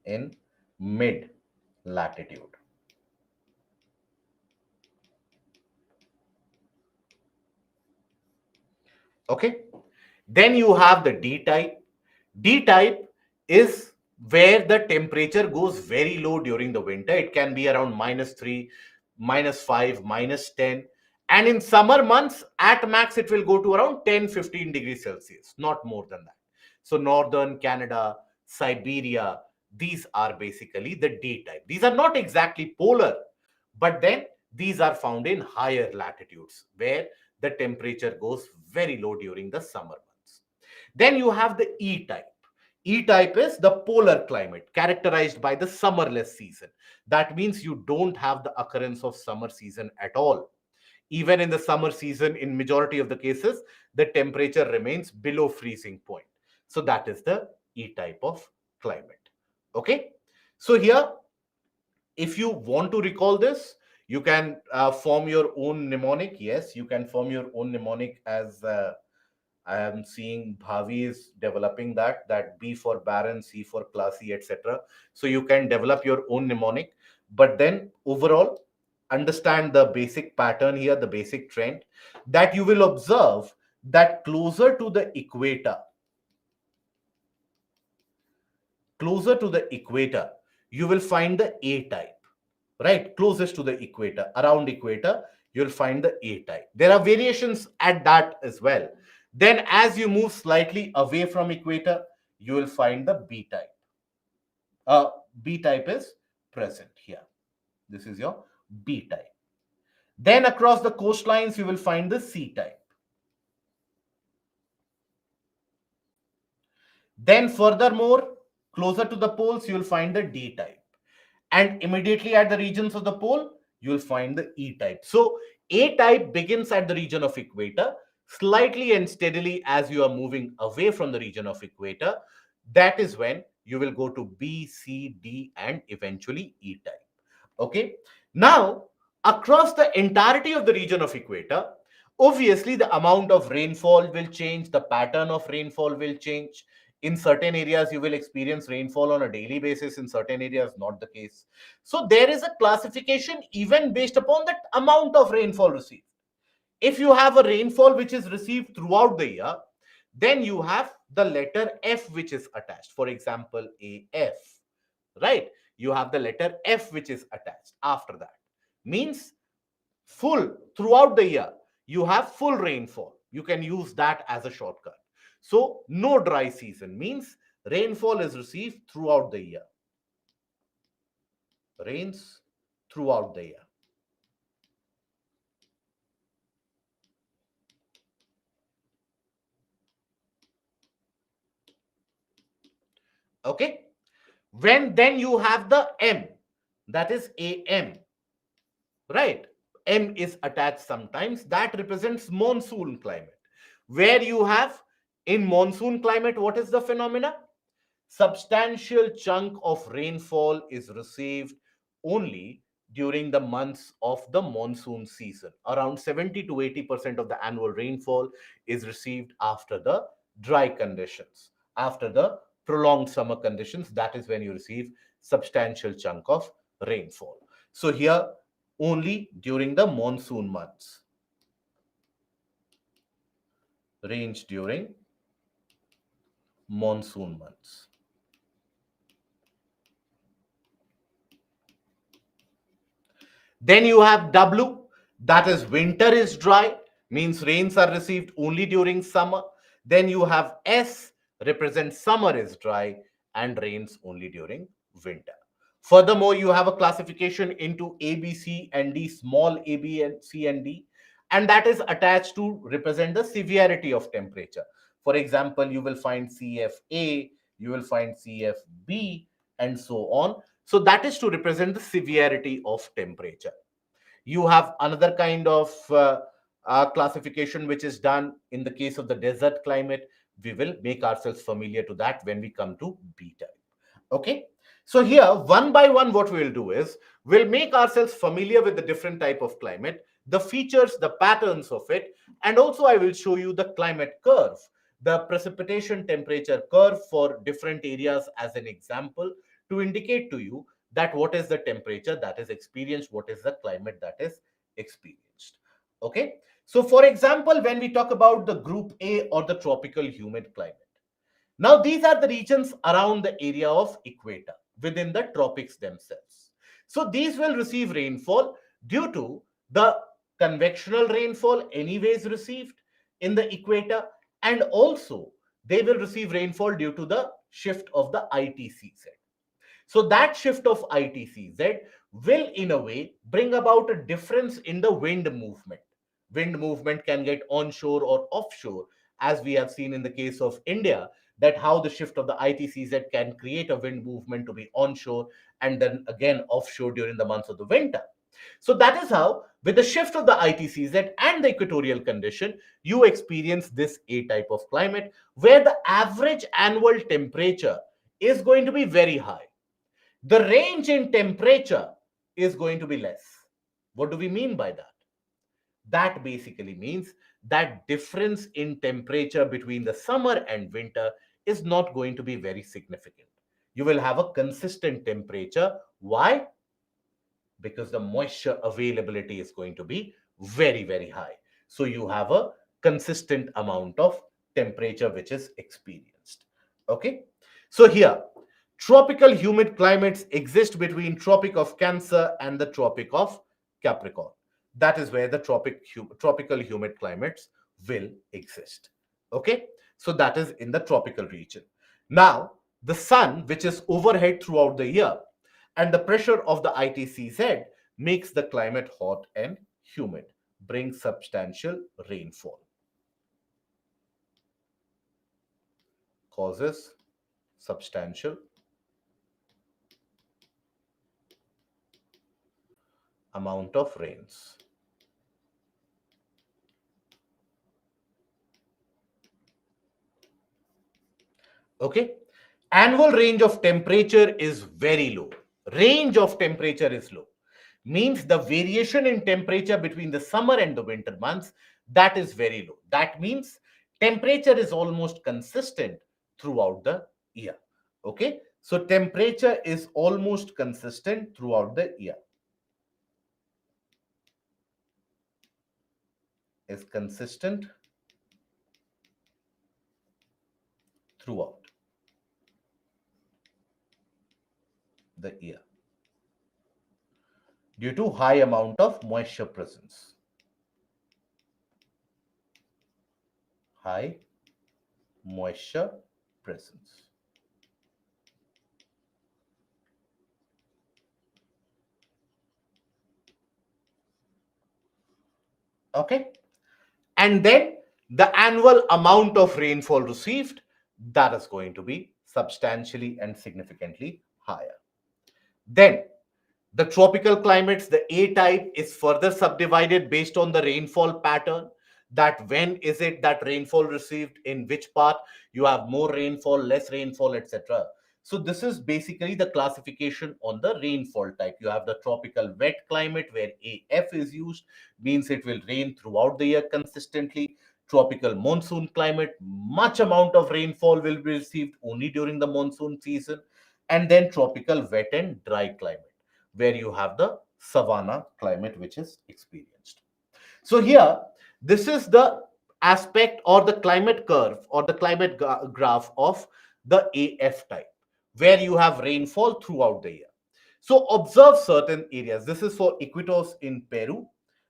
in mid latitude. Okay. Then you have the D type. D type is where the temperature goes very low during the winter. It can be around -3, -5, -10. And in summer months, at max, it will go to around 10, 15 degrees Celsius, not more than that. So northern Canada, Siberia, these are basically the D type. These are not exactly polar, but then these are found in higher latitudes where the temperature goes very low during the summer months. Then you have the E type. E type is the polar climate characterized by the summerless season. That means you don't have the occurrence of summer season at all. Even in the summer season, in majority of the cases, the temperature remains below freezing point. So that is the E type of climate. Okay. So here, if you want to recall this, you can form your own mnemonic. Yes, you can form your own mnemonic as I am seeing Bhavi is developing that B for barren, C for classy, etc. So you can develop your own mnemonic, but then overall understand the basic pattern here, the basic trend that you will observe that closer to the equator, you will find the A type, right? Closest to the equator, around equator, you'll find the A type. There are variations at that as well. Then as you move slightly away from equator, you will find the B type. B type is present here. This is your B type. Then across the coastlines, you will find the C type. Then furthermore, closer to the poles, you will find the D type. And immediately at the regions of the pole, you will find the E type. So A type begins at the region of equator, slightly and steadily as you are moving away from the region of equator. That is when you will go to B, C, D, and eventually E type. Okay. Now, across the entirety of the region of equator, obviously the amount of rainfall will change, the pattern of rainfall will change. In certain areas, you will experience rainfall on a daily basis. In certain areas, not the case. So there is a classification even based upon the amount of rainfall received. If you have a rainfall which is received throughout the year, then you have the letter F which is attached. For example, AF, right? You have the letter F which is attached after that. Means full throughout the year. You have full rainfall. You can use that as a shortcut. So no dry season means rainfall is received throughout the year. Rains throughout the year. Okay. When then you have the M, that is AM, right? M is attached sometimes, that represents monsoon climate, where you have in monsoon climate, what is the phenomena? Substantial chunk of rainfall is received only during the months of the monsoon season. Around 70 to 80% of the annual rainfall is received after the dry conditions, after the prolonged summer conditions. That is when you receive substantial chunk of rainfall. So here only during the monsoon months, range during monsoon months. Then you have W, that is winter is dry, means rains are received only during summer. Then you have S, represents summer is dry and rains only during winter. Furthermore, you have a classification into A, B, C, and D, small a, B, and C, and D, and that is attached to represent the severity of temperature. For example, you will find CFA, you will find CFB, and so on. So that is to represent the severity of temperature. You have another kind of classification which is done in the case of the desert climate. We will make ourselves familiar to that when we come to B type. Okay. So here, one by one, what we will do is we'll make ourselves familiar with the different type of climate, the features, the patterns of it, and also I will show you the climate curve, the precipitation temperature curve for different areas as an example to indicate to you that what is the temperature that is experienced, what is the climate that is experienced. Okay. So for example, when we talk about the group A or the tropical humid climate, now these are the regions around the area of equator within the tropics themselves. So these will receive rainfall due to the convectional rainfall anyways received in the equator, and also they will receive rainfall due to the shift of the ITCZ. So that shift of ITCZ will in a way bring about a difference in the wind movement. Wind movement can get onshore or offshore, as we have seen in the case of India, that how the shift of the ITCZ can create a wind movement to be onshore and then again offshore during the months of the winter. So that is how, with the shift of the ITCZ and the equatorial condition, you experience this A type of climate where the average annual temperature is going to be very high. The range in temperature is going to be less. What do we mean by that? That basically means that difference in temperature between the summer and winter is not going to be very significant. You will have a consistent temperature. Why? Because the moisture availability is going to be very, very high. So you have a consistent amount of temperature which is experienced. Okay. So here, tropical humid climates exist between Tropic of Cancer and the Tropic of Capricorn. That is where the tropical humid climates will exist. Okay. So that is in the tropical region. Now, the sun, which is overhead throughout the year, and the pressure of the ITCZ makes the climate hot and humid, brings substantial rainfall, causes substantial amount of rains. Okay. Annual range of temperature is very low. Range of temperature is low. Means the variation in temperature between the summer and the winter months, that is very low. That means temperature is almost consistent throughout the year. Okay. So temperature is almost consistent throughout the year. Is consistent throughout the year due to high amount of moisture presence. High moisture presence. Okay. And then the annual amount of rainfall received, that is going to be substantially and significantly higher. Then The tropical climates, the A type, is further subdivided based on the rainfall pattern. That when is it that rainfall received in which part? You have more rainfall, less rainfall, etc. So this is basically the classification on the rainfall type. You have the tropical wet climate where AF is used, means it will rain throughout the year consistently. Tropical monsoon climate, much amount of rainfall will be received only during the monsoon season. And then tropical wet and dry climate, where you have the savanna climate which is experienced. So here, this is the aspect or the climate curve or the climate graph of the AF type, where you have rainfall throughout the year. So observe certain areas. This is for equators in Peru,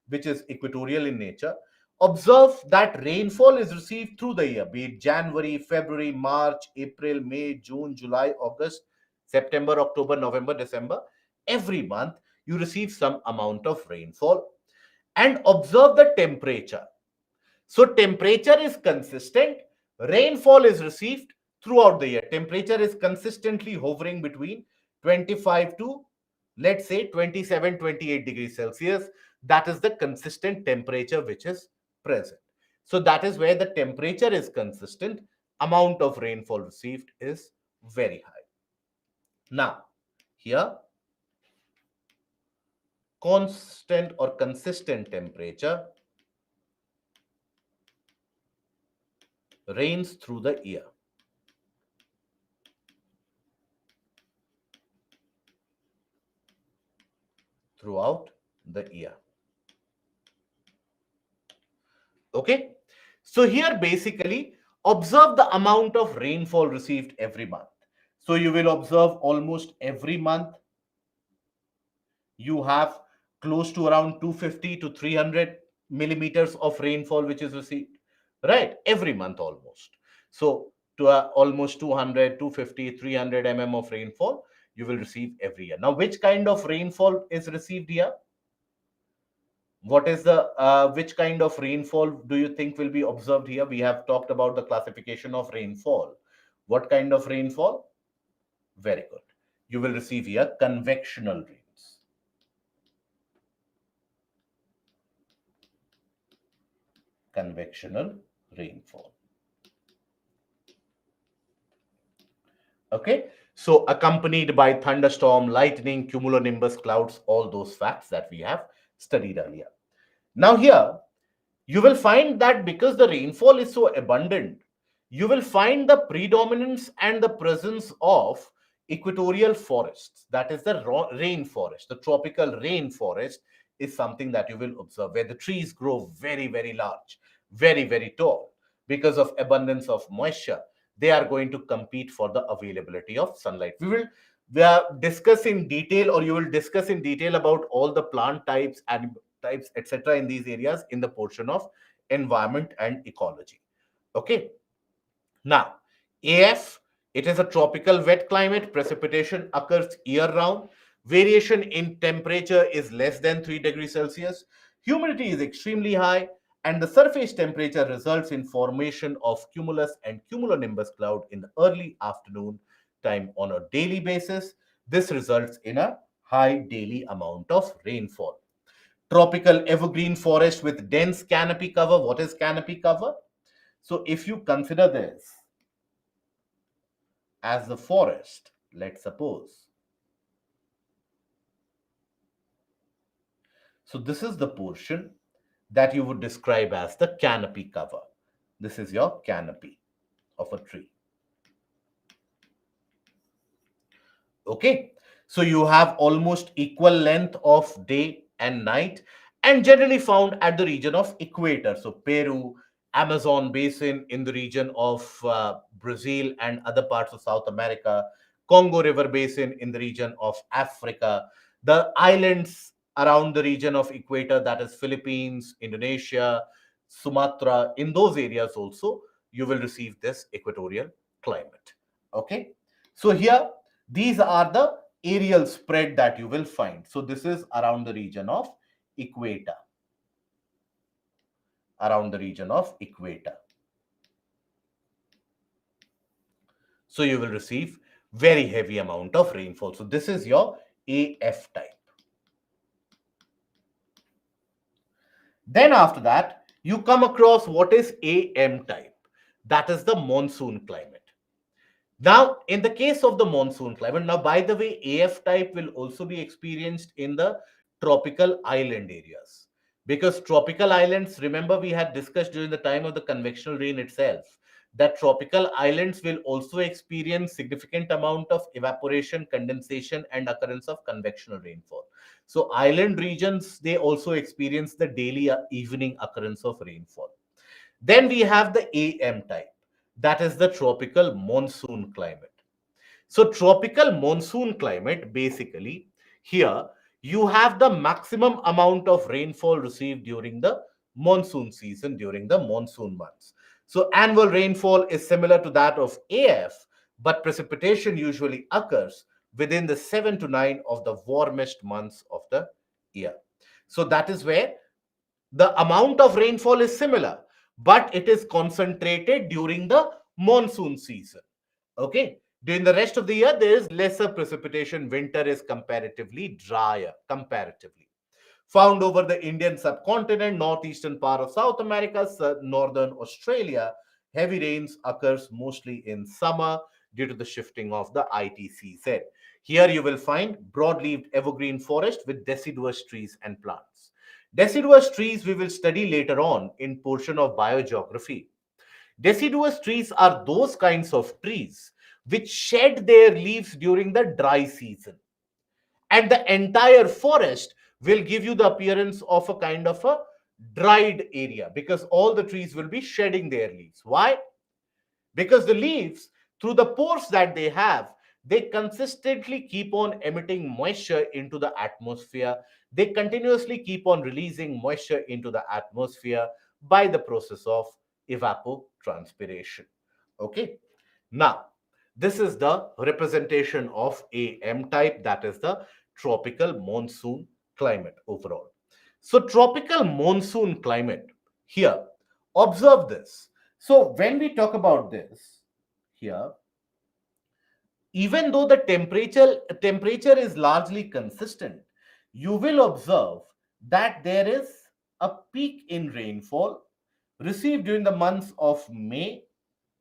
which is equatorial in nature. Observe that rainfall is received through the year, be it January, February, March, April, May, June, July, August, September, October, November, December. Every month, you receive some amount of rainfall. And observe the temperature. So temperature is consistent. Rainfall is received throughout the year. Temperature is consistently hovering between 25 to, let's say, 27, 28 degrees Celsius. That is the consistent temperature which is present. So that is where the temperature is consistent. Amount of rainfall received is very high. Now, here, constant or consistent temperature rains through the year. Throughout the year. Okay. So here basically observe the amount of rainfall received every month. So you will observe almost every month you have close to around 250 to 300 millimeters of rainfall which is received, right? Every month almost. So to almost 200, 250, 300 mm of rainfall you will receive every year. Now, which kind of rainfall is received here? What is the which kind of rainfall do you think will be observed here? We have talked about the classification of rainfall. What kind of rainfall? Very good. You will receive here convectional rains. Convectional rainfall. Okay. So accompanied by thunderstorm, lightning, cumulonimbus clouds, all those facts that we have studied earlier. Now here, you will find that because the rainfall is so abundant, you will find the predominance and the presence of equatorial forests. That is the rainforest. The tropical rainforest is something that you will observe where the trees grow very, very large, very, very tall. Because of abundance of moisture, they are going to compete for the availability of sunlight. We discuss in detail, or you will discuss in detail about all the plant types, animal types, etc. in these areas in the portion of environment and ecology. Okay. Now, AF, it is a tropical wet climate. Precipitation occurs year round. Variation in temperature is less than 3 degrees Celsius. Humidity is extremely high, and the surface temperature results in formation of cumulus and cumulonimbus cloud in the early afternoon time on a daily basis. This results in a high daily amount of rainfall. Tropical evergreen forest with dense canopy cover. What is canopy cover? So if you consider this as the forest, let's suppose. So this is the portion that you would describe as the canopy cover. This is your canopy of a tree. Okay. So you have almost equal length of day and night, and generally found at the region of equator. So Peru, Amazon basin in the region of Brazil and other parts of South America, Congo River basin in the region of Africa, the islands around the region of equator, that is Philippines, Indonesia, Sumatra, in those areas also, you will receive this equatorial climate. Okay. So here, these are the aerial spread that you will find. So this is around the region of equator. Around the region of equator. So you will receive very heavy amount of rainfall. So this is your AF type. Then after that, you come across what is AM type. That is the monsoon climate. Now, in the case of the monsoon climate, now by the way, AF type will also be experienced in the tropical island areas. Because tropical islands, remember we had discussed during the time of the convectional rain itself, that tropical islands will also experience significant amount of evaporation, condensation, and occurrence of convectional rainfall. So island regions, they also experience the daily evening occurrence of rainfall. Then we have the AM type, that is the tropical monsoon climate. So, tropical monsoon climate basically here you have the maximum amount of rainfall received during the monsoon season, during the monsoon months. So, annual rainfall is similar to that of AF, but precipitation usually occurs within the 7 to 9 of the warmest months of the year. So, that is where the amount of rainfall is similar, but it is concentrated during the monsoon season. Okay. During the rest of the year, there is lesser precipitation. Winter is comparatively drier, comparatively. Found over the Indian subcontinent, northeastern part of South America, northern Australia, heavy rains occurs mostly in summer due to the shifting of the ITCZ. Here you will find broad-leaved evergreen forest with deciduous trees and plants. Deciduous trees we will study later on in portion of biogeography. Deciduous trees are those kinds of trees which shed their leaves during the dry season, and the entire forest will give you the appearance of a kind of a dried area because all the trees will be shedding their leaves. Why? Because the leaves, through the pores that they have, they consistently keep on emitting moisture into the atmosphere. They continuously keep on releasing moisture into the atmosphere by the process of evapotranspiration. Okay. Now, this is the representation of AM type, that is the tropical monsoon climate overall. So, tropical monsoon climate here, observe this. So, when we talk about this here, even though the temperature is largely consistent, you will observe that there is a peak in rainfall received during the months of May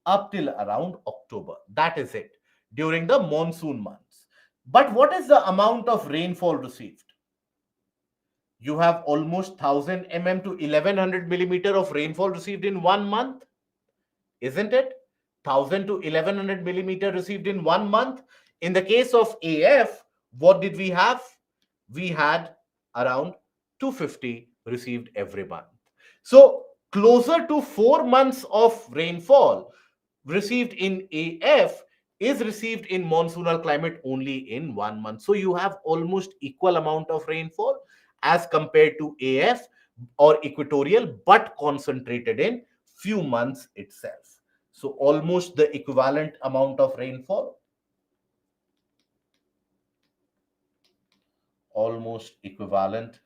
up till around October. That is it during the monsoon months. But what is the amount of rainfall received? You have almost 1000 mm to 1100 millimeter of rainfall received in 1 month, isn't it? 1000 to 1100 millimeter received in 1 month. In the case of AF, what did we have? We had around 250 received every month. So closer to 4 months of rainfall received in AF is received in monsoonal climate only in 1 month. So you have almost equal amount of rainfall as compared to AF or equatorial, but concentrated in few months itself. So almost the equivalent amount of rainfall, almost equivalent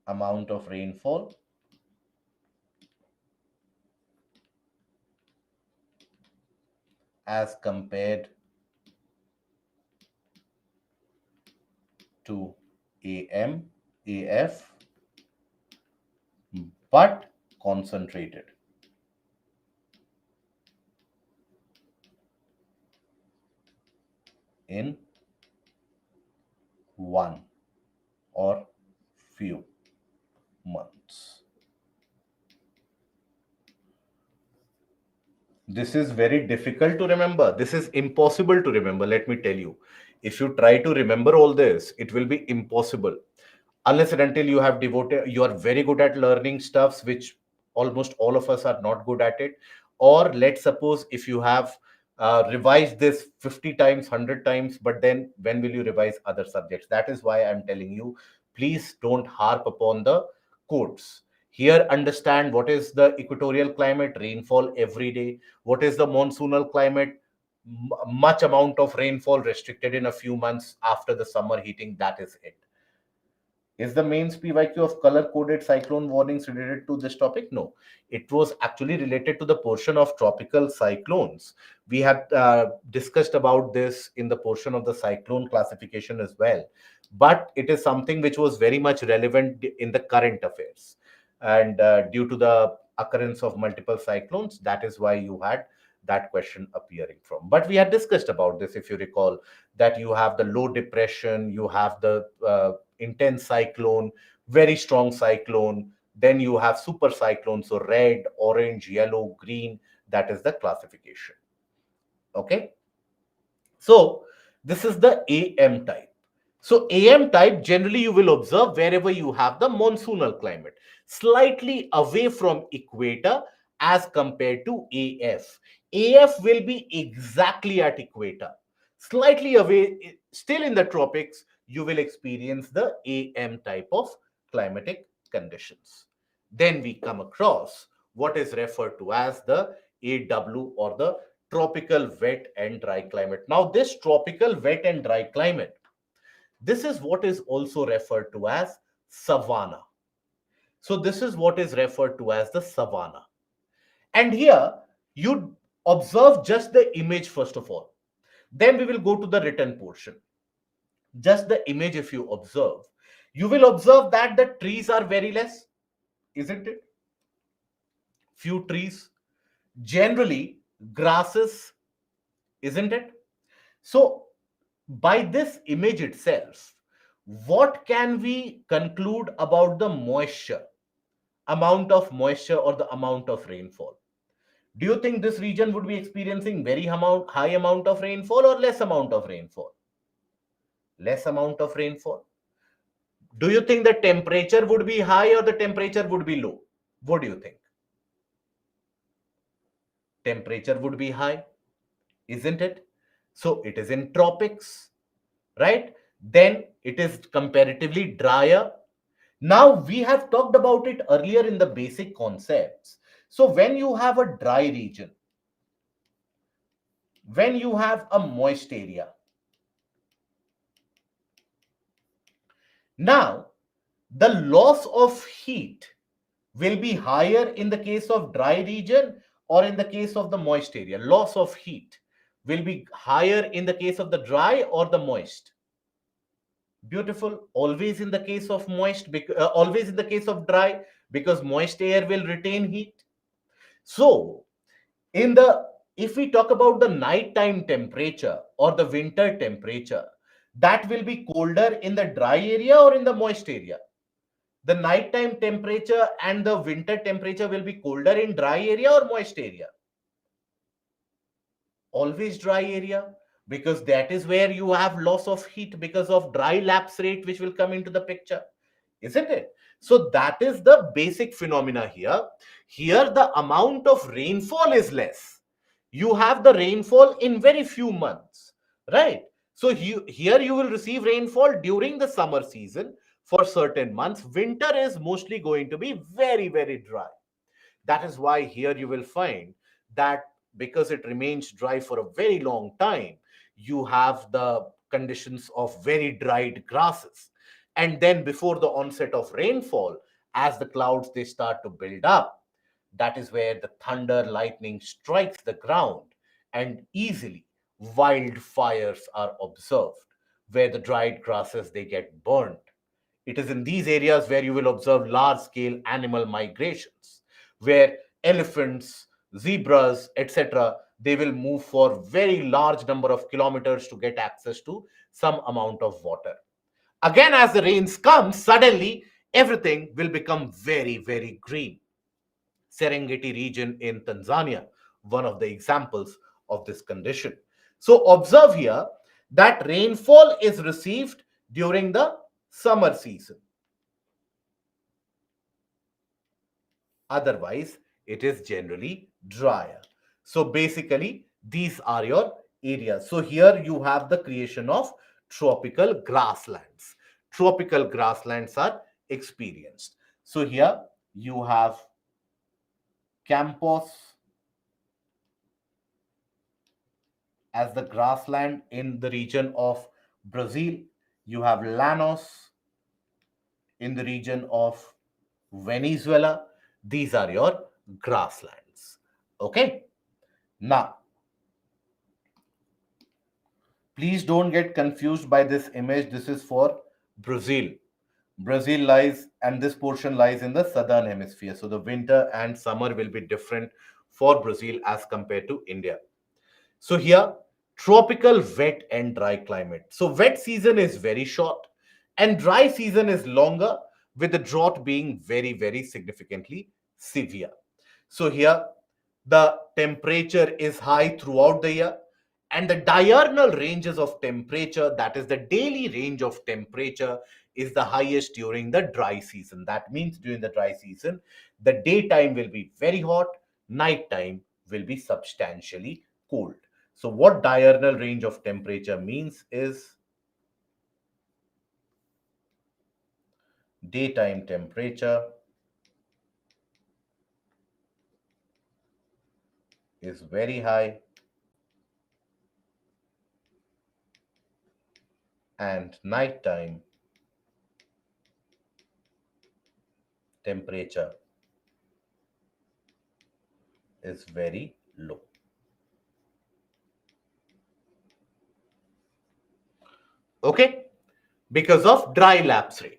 amount of rainfall as compared to AF, but concentrated in one or few months. This is very difficult to remember. This is impossible to remember. Let me tell you. If you try to remember all this, it will be impossible. Unless and until you have devoted, you are very good at learning stuffs, which almost all of us are not good at it. Or let's suppose if you have revised this 50 times, 100 times, but then when will you revise other subjects? That is why I'm telling you, please don't harp upon the quotes. Here, understand what is the equatorial climate, rainfall every day. What is the monsoonal climate? Much amount of rainfall restricted in a few months after the summer heating. That is it. Is the mains PYQ of color coded cyclone warnings related to this topic? No, it was actually related to the portion of tropical cyclones. We had discussed about this in the portion of the cyclone classification as well, but it is something which was very much relevant in the current affairs. And due to the occurrence of multiple cyclones, that is why you had that question appearing from. But we had discussed about this, if you recall, that you have the low depression, you have the intense cyclone, very strong cyclone, then you have super cyclone, so red, orange, yellow, green. That is the classification. Okay, so this is the AM type. So AM type, generally you will observe wherever you have the monsoonal climate, slightly away from equator as compared to AF. AF will be exactly at equator. Slightly away, still in the tropics, you will experience the AM type of climatic conditions. Then we come across what is referred to as the AW, or the tropical wet and dry climate. Now, this tropical wet and dry climate, this is what is also referred to as savanna. So this is what is referred to as the savanna. And here you observe just the image first of all. Then we will go to the written portion. Just the image, if you observe, you will observe that the trees are very less, isn't it? Few trees. Generally, grasses, isn't it? So, by this image itself, what can we conclude about the moisture, amount of moisture, or the amount of rainfall? Do you think this region would be experiencing high amount of rainfall or less amount of rainfall? Less amount of rainfall. Do you think the temperature would be high or the temperature would be low? What do you think? Temperature would be high, isn't it? So it is in tropics, right? Then it is comparatively drier. Now we have talked about it earlier in the basic concepts. So when you have a dry region, when you have a moist area, now the loss of heat will be higher in the case of dry region or in the case of the moist area. Loss of heat will be higher in the case of the dry or the moist. Beautiful. Always in the case of always in the case of dry, because moist air will retain heat. So in the, if we talk about the nighttime temperature or the winter temperature, that will be colder in the dry area or in the moist area. The nighttime temperature and the winter temperature will be colder in dry area or moist area. Always dry area, because that is where you have loss of heat because of dry lapse rate, which will come into the picture, isn't it? So that is the basic phenomena here. Here the amount of rainfall is less. You have the rainfall in very few months, right? So here you will receive rainfall during the summer season for certain months. Winter is mostly going to be very, very dry. That is why here you will find that because it remains dry for a very long time, you have the conditions of very dried grasses. And then before the onset of rainfall, as the clouds they start to build up, that is where the thunder, lightning strikes the ground, and easily wildfires are observed, where the dried grasses they get burnt. It is in these areas where you will observe large scale animal migrations, where elephants, zebras, etc., they will move for very large number of kilometers to get access to some amount of water. Again, as the rains come, suddenly everything will become very, very green. Serengeti region in Tanzania, one of the examples of this condition. So observe here that rainfall is received during the summer season. Otherwise, it is generally drier. So basically, these are your areas. So here you have the creation of tropical grasslands. Tropical grasslands are experienced. So here you have Campos as the grassland in the region of Brazil. You have Llanos in the region of Venezuela. These are your grasslands. Okay. Now, please don't get confused by this image. This is for Brazil. Brazil lies, and this portion lies in the southern hemisphere. So the winter and summer will be different for Brazil as compared to India. So here, tropical wet and dry climate. So wet season is very short and dry season is longer, with the drought being very, very significantly severe. So here, the temperature is high throughout the year, and the diurnal ranges of temperature, that is the daily range of temperature, is the highest during the dry season. That means during the dry season, the daytime will be very hot, nighttime will be substantially cold. So what diurnal range of temperature means is daytime temperature is very high and nighttime temperature is very low. Okay, because of dry lapse rate.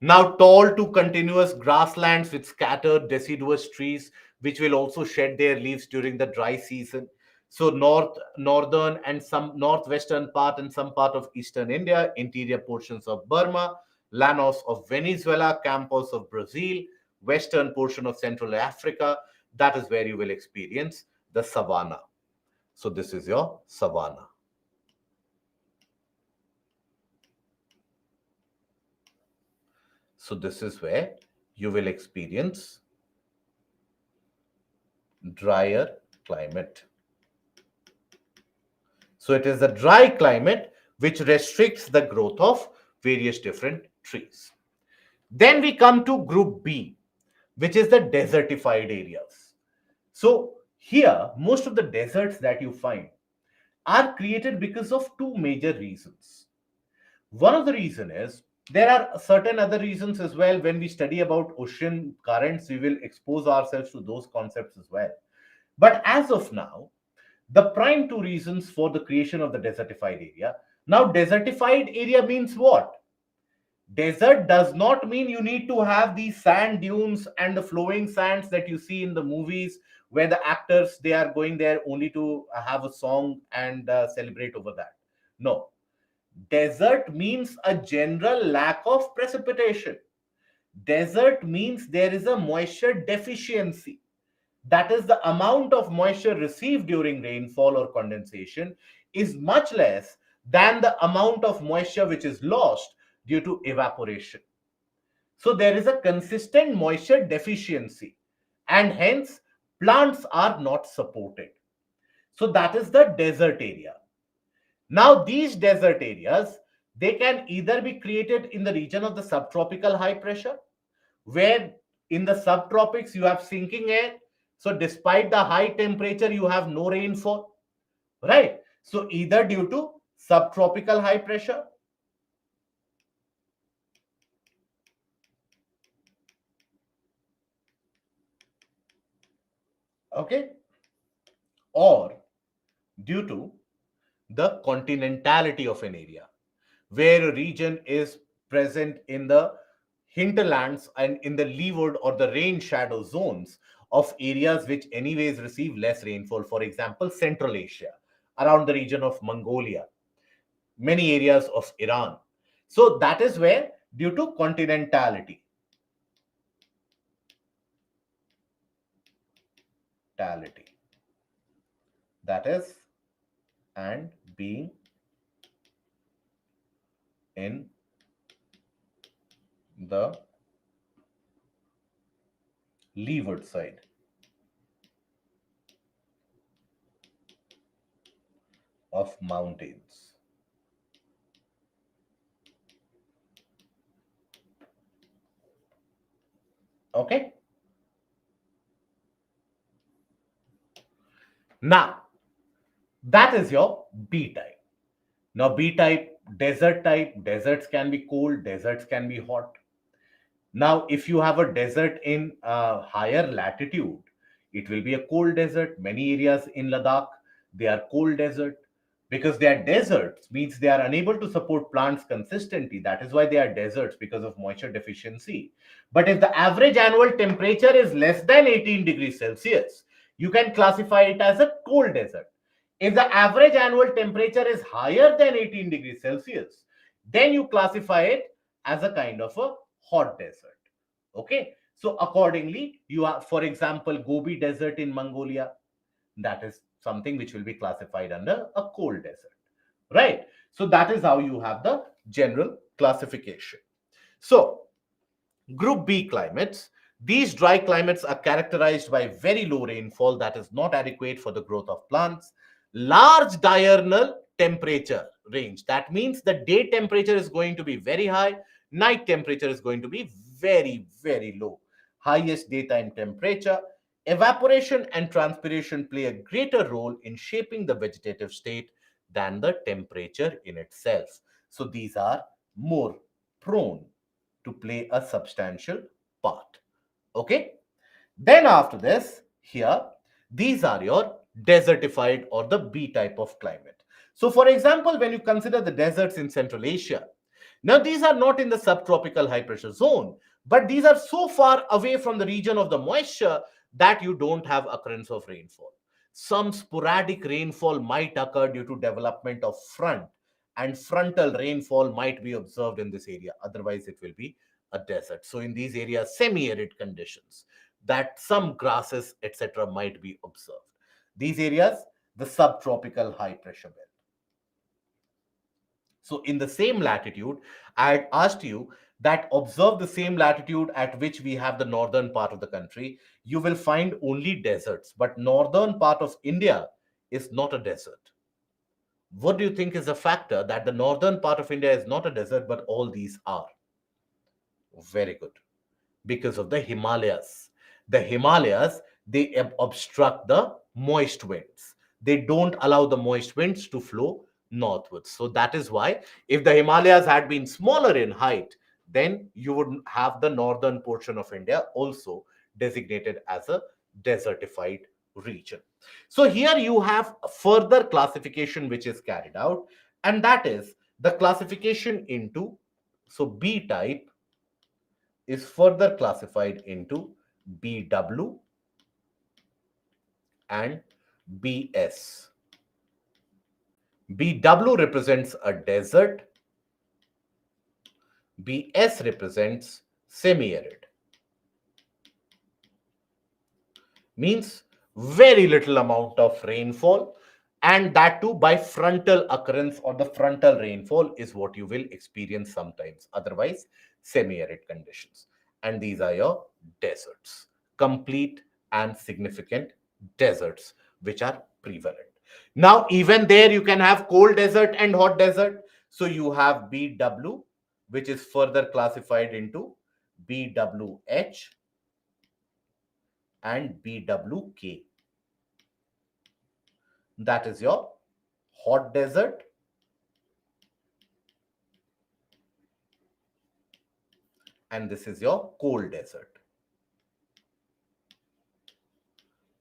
Now, tall to continuous grasslands with scattered deciduous trees, which will also shed their leaves during the dry season. So, northern and some northwestern part and some part of eastern India, interior portions of Burma, Llanos of Venezuela, Campos of Brazil, western portion of Central Africa. That is where you will experience the savanna. So, this is your savanna. So this is where you will experience drier climate. So it is the dry climate which restricts the growth of various different trees. Then we come to group B, which is the desertified areas. So here, most of the deserts that you find are created because of two major reasons. One of the reason is there are certain other reasons as well. When we study about ocean currents, we will expose ourselves to those concepts as well. But as of now, the prime two reasons for the creation of the desertified area. Now, desertified area means what? Desert does not mean you need to have these sand dunes and the flowing sands that you see in the movies where the actors they are going there only to have a song and celebrate over that. No, desert means a general lack of precipitation. Desert means there is a moisture deficiency. That is, the amount of moisture received during rainfall or condensation is much less than the amount of moisture which is lost due to evaporation. So there is a consistent moisture deficiency, and hence plants are not supported. So that is the desert area. Now, these desert areas, they can either be created in the region of the subtropical high pressure, where in the subtropics you have sinking air. So despite the high temperature, you have no rainfall, right? So either due to subtropical high pressure, okay, or due to the continentality of an area, where a region is present in the hinterlands and in the leeward or the rain shadow zones of areas which anyways receive less rainfall. For example, Central Asia, around the region of Mongolia, many areas of Iran. So that is where, due to continentality, that is, and being in the leeward side of mountains. Okay. Now, that is your B type. Now, B type, desert type, deserts can be cold, deserts can be hot. Now, if you have a desert in higher latitude, it will be a cold desert. Many areas in Ladakh, they are cold desert. Because they are deserts means they are unable to support plants consistently. That is why they are deserts, because of moisture deficiency. But if the average annual temperature is less than 18 degrees Celsius, you can classify it as a cold desert. If the average annual temperature is higher than 18 degrees Celsius, then you classify it as a kind of a hot desert. Okay. So accordingly, you have, for example, Gobi Desert in Mongolia. That is something which will be classified under a cold desert. Right. So that is how you have the general classification. So Group B climates. These dry climates are characterized by very low rainfall that is not adequate for the growth of plants, large diurnal temperature range. That means the day temperature is going to be very high, night temperature is going to be very, very low. Highest daytime temperature, evaporation and transpiration play a greater role in shaping the vegetative state than the temperature in itself. So these are more prone to play a substantial part. Okay. Then after this, here, these are your desertified or the B type of climate. So for example, when you consider the deserts in Central Asia, now these are not in the subtropical high pressure zone, but these are so far away from the region of the moisture that you don't have occurrence of rainfall. Some sporadic rainfall might occur due to development of front, and frontal rainfall might be observed in this area. Otherwise, it will be a desert. So in these areas, semi-arid conditions, that some grasses, etc., might be observed. These areas, the subtropical high pressure belt. So in the same latitude, I had asked you that observe the same latitude at which we have the northern part of the country, you will find only deserts, but northern part of India is not a desert. What do you think is a factor that the northern part of India is not a desert, but all these are? Very good. Because of the Himalayas. The Himalayas, they obstruct the moist winds. They don't allow the moist winds to flow northwards. So that is why if the Himalayas had been smaller in height, then you would have the northern portion of India also designated as a desertified region. So here you have further classification which is carried out, and that is the classification into, so B type is further classified into BW and BS. BW represents a desert, BS represents semi-arid. Means very little amount of rainfall, and that too by frontal occurrence, or the frontal rainfall is what you will experience sometimes. Otherwise, semi-arid conditions. And these are your deserts, complete and significant deserts which are prevalent. Now even there you can have cold desert and hot desert. So you have BW, which is further classified into BWH and BWK. That is your hot desert and this is your cold desert,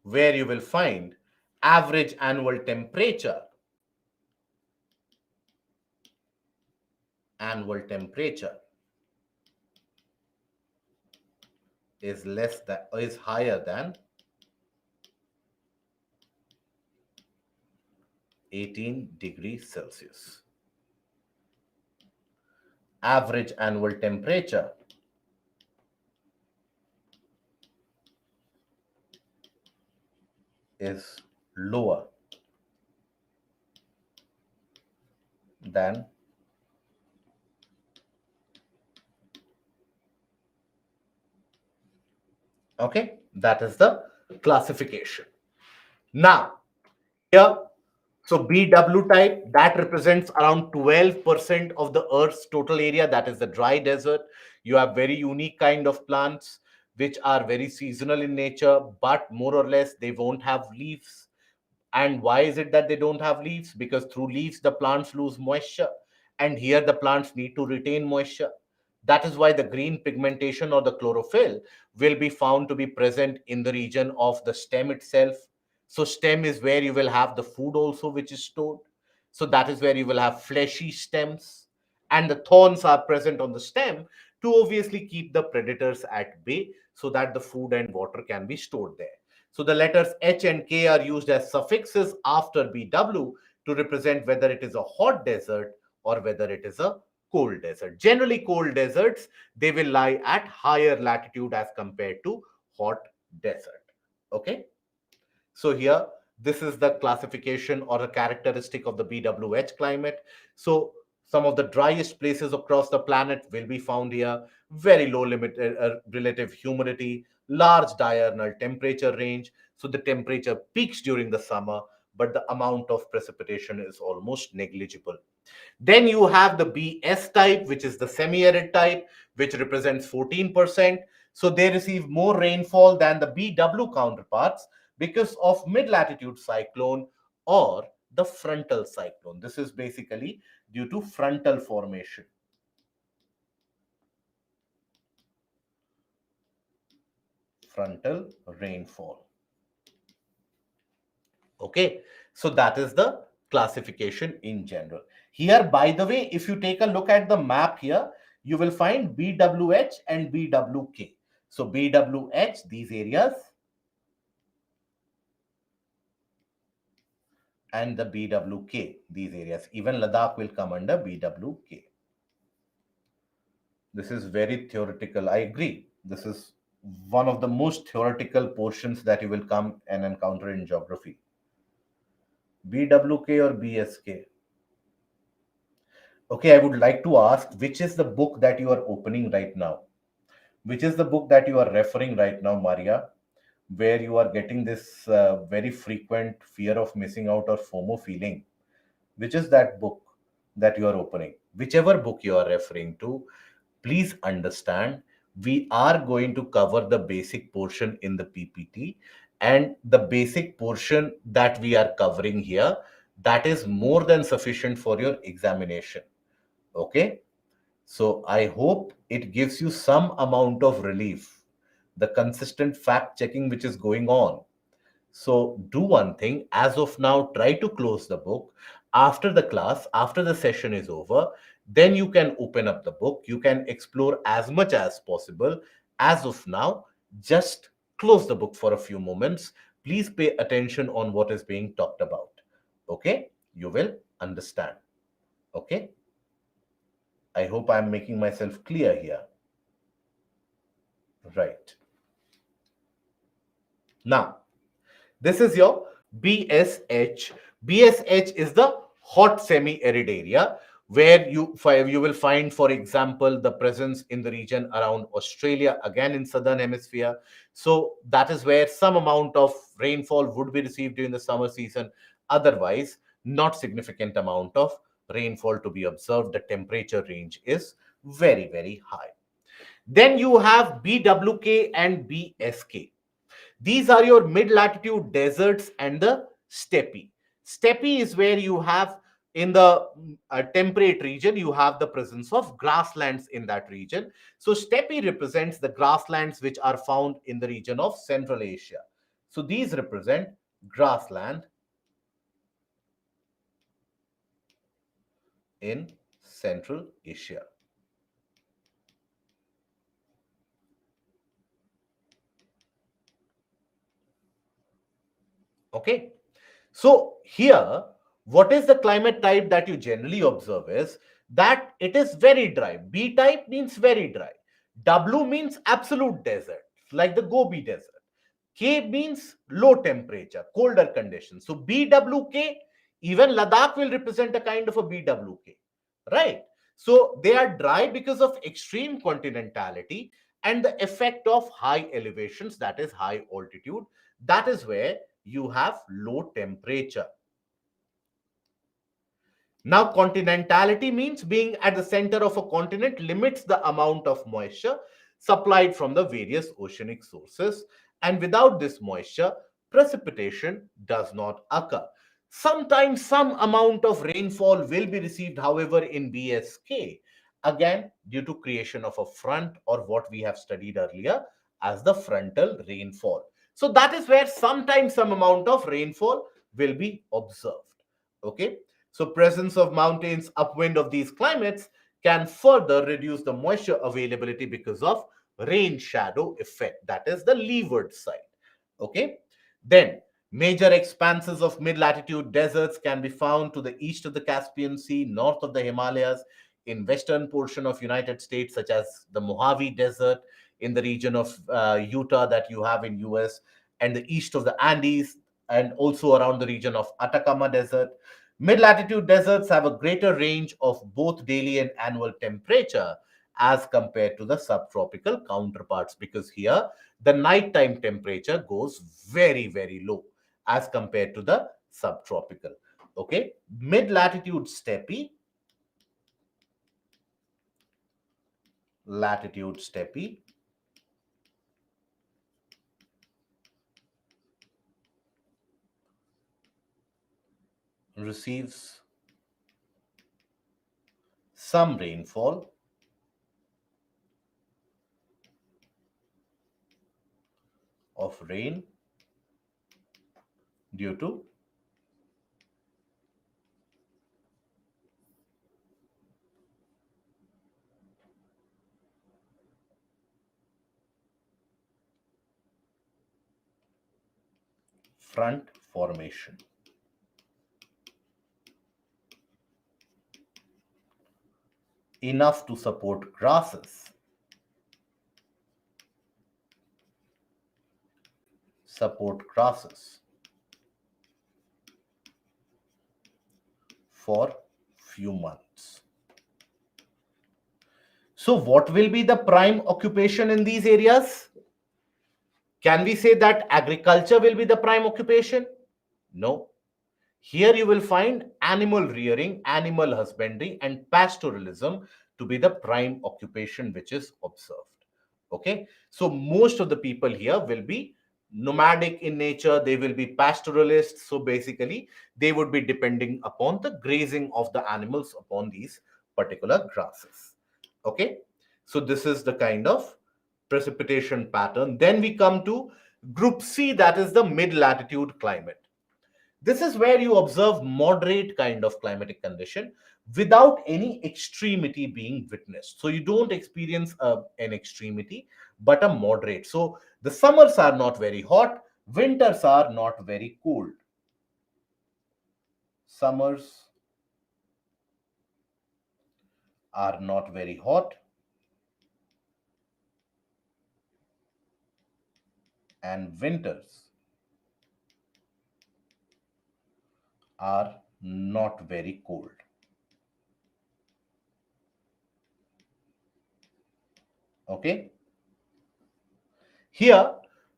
where you will find average annual temperature is higher than 18 degrees Celsius. Average annual temperature is lower than 18. Okay, that is the classification. Now here, so BW type, that represents around 12% of the Earth's total area. That is the dry desert. You have very unique kind of plants which are very seasonal in nature, but more or less they won't have leaves. And why is it that they don't have leaves? Because through leaves, the plants lose moisture. And here the plants need to retain moisture. That is why the green pigmentation or the chlorophyll will be found to be present in the region of the stem itself. So stem is where you will have the food also which is stored. So that is where you will have fleshy stems, and the thorns are present on the stem to obviously keep the predators at bay so that the food and water can be stored there. So the letters H and K are used as suffixes after BW to represent whether it is a hot desert or whether it is a cold desert. Generally, cold deserts, they will lie at higher latitude as compared to hot desert. Okay. So here, this is the classification or a characteristic of the BWH climate. So some of the driest places across the planet will be found here. Very low relative humidity, large diurnal temperature range. So the temperature peaks during the summer, but the amount of precipitation is almost negligible. Then you have the BS type, which is the semi-arid type, which represents 14%. So they receive more rainfall than the BW counterparts because of mid-latitude cyclone or the frontal cyclone. This is basically due to frontal formation. Frontal rainfall. Okay, so that is the classification in general. Here, by the way, if you take a look at the map here, you will find BWH and BWK. So BWH, these areas, and the BWK, these areas. Even Ladakh will come under BWK. This is very theoretical. I agree. This is one of the most theoretical portions that you will come and encounter in geography. BWK or BSK? Okay, I would like to ask, which is the book that you are opening right now? Which is the book that you are referring right now, Maria, where you are getting this very frequent fear of missing out or FOMO feeling? Which is that book that you are opening? Whichever book you are referring to, please understand, we are going to cover the basic portion in the PPT, and the basic portion that we are covering here, that is more than sufficient for your examination. Okay, so I hope it gives you some amount of relief, the consistent fact checking which is going on. So do one thing, as of now, try to close the book. After the class, after the session is over, then you can open up the book. You can explore as much as possible. As of now, just close the book for a few moments. Please pay attention on what is being talked about. Okay, you will understand. Okay, I hope I'm making myself clear here. Right. Now, this is your BSH. BSH is the hot semi-arid area where you will find, for example, the presence in the region around Australia, again in southern hemisphere. So that is where some amount of rainfall would be received during the summer season. Otherwise, not significant amount of rainfall to be observed. The temperature range is very, very high. Then you have BWK and BSK. These are your mid-latitude deserts and the steppe. Steppe is where you have, in the temperate region, you have the presence of grasslands in that region. So steppe represents the grasslands which are found in the region of Central Asia. So these represent grassland in Central Asia. Okay. So here, what is the climate type that you generally observe is that it is very dry. B type means very dry. W means absolute desert, like the Gobi Desert. K means low temperature, colder conditions. So BWK, even Ladakh will represent a kind of a BWK, right? So they are dry because of extreme continentality and the effect of high elevations, that is high altitude. That is where you have low temperature. Now, continentality means being at the center of a continent limits the amount of moisture supplied from the various oceanic sources. And without this moisture, precipitation does not occur. Sometimes some amount of rainfall will be received, however, in BSK. Again, due to creation of a front, or what we have studied earlier as the frontal rainfall. So that is where sometimes some amount of rainfall will be observed. Okay. So presence of mountains upwind of these climates can further reduce the moisture availability because of rain shadow effect. That is the leeward side. Okay. Then major expanses of mid-latitude deserts can be found to the east of the Caspian Sea, north of the Himalayas, in western portion of United States, such as the Mojave Desert, in the region of Utah that you have in US, and the east of the Andes, and also around the region of Atacama Desert. Mid-latitude deserts have a greater range of both daily and annual temperature as compared to the subtropical counterparts, because here the nighttime temperature goes very, very low as compared to the subtropical. Okay, mid-latitude steppe, latitude steppe, receives some rainfall of rain due to front formation. Enough to support grasses, for few months. So what will be the prime occupation in these areas? Can we say that agriculture will be the prime occupation? No. Here you will find animal rearing, animal husbandry, and pastoralism to be the prime occupation which is observed. Okay. So most of the people here will be nomadic in nature. They will be pastoralists. So basically, they would be depending upon the grazing of the animals upon these particular grasses. Okay. So this is the kind of precipitation pattern. Then we come to group C, that is the mid-latitude climate. This is where you observe moderate kind of climatic condition without any extremity being witnessed. So you don't experience an extremity, but a moderate. So the summers are not very hot, winters are not very cold. Summers are not very hot and winters are not very cold. Okay. Here,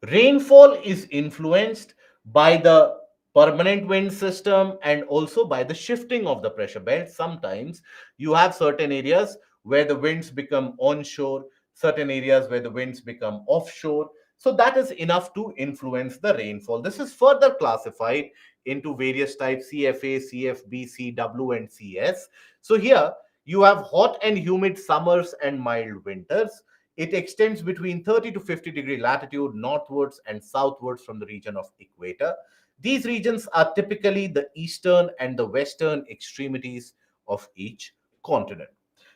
rainfall is influenced by the permanent wind system and also by the shifting of the pressure belt. Sometimes you have certain areas where the winds become onshore, certain areas where the winds become offshore. So that is enough to influence the rainfall. This is further classified into various types: CFA, CFB, CW, and CS. So here you have hot and humid summers and mild winters. It extends between 30 to 50-degree latitude northwards and southwards from the region of equator. These regions are typically the eastern and the western extremities of each continent.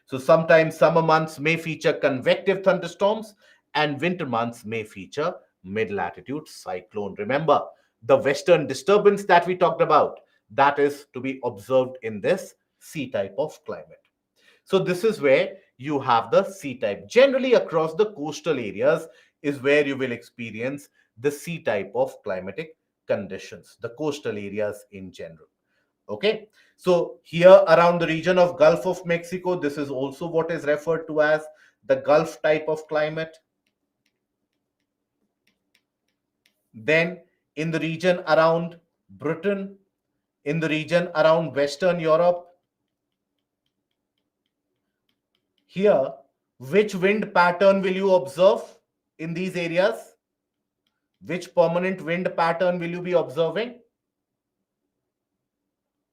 So sometimes summer months may feature convective thunderstorms and winter months may feature mid-latitude cyclone. Remember, the western disturbance that we talked about, that is to be observed in this C type of climate. So this is where you have the C type. Generally across the coastal areas is where you will experience the C type of climatic conditions, the coastal areas in general. Okay. So here around the region of Gulf of Mexico, this is also what is referred to as the Gulf type of climate. Then in the region around Britain, in the region around Western Europe, here, which wind pattern will you observe in these areas? Which permanent wind pattern will you be observing?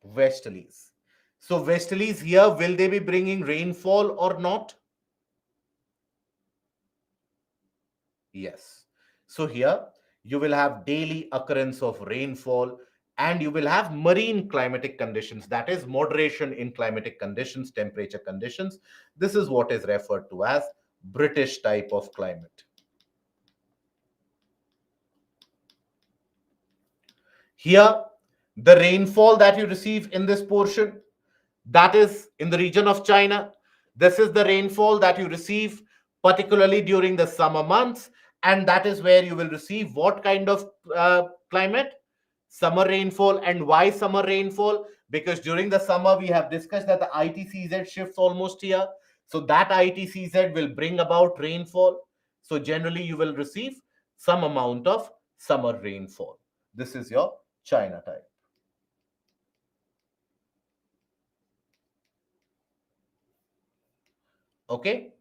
Westerlies. So westerlies here, will they be bringing rainfall or not? Yes. So here you will have daily occurrence of rainfall, and you will have marine climatic conditions, that is moderation in climatic conditions, temperature conditions. This is what is referred to as British type of climate. Here, the rainfall that you receive in this portion, that is in the region of China. This is the rainfall that you receive, particularly during the summer months, and that is where you will receive what kind of climate? Summer rainfall. And why summer rainfall? Because during the summer, we have discussed that the ITCZ shifts almost here. So that ITCZ will bring about rainfall. So generally, you will receive some amount of summer rainfall. This is your China type. Okay.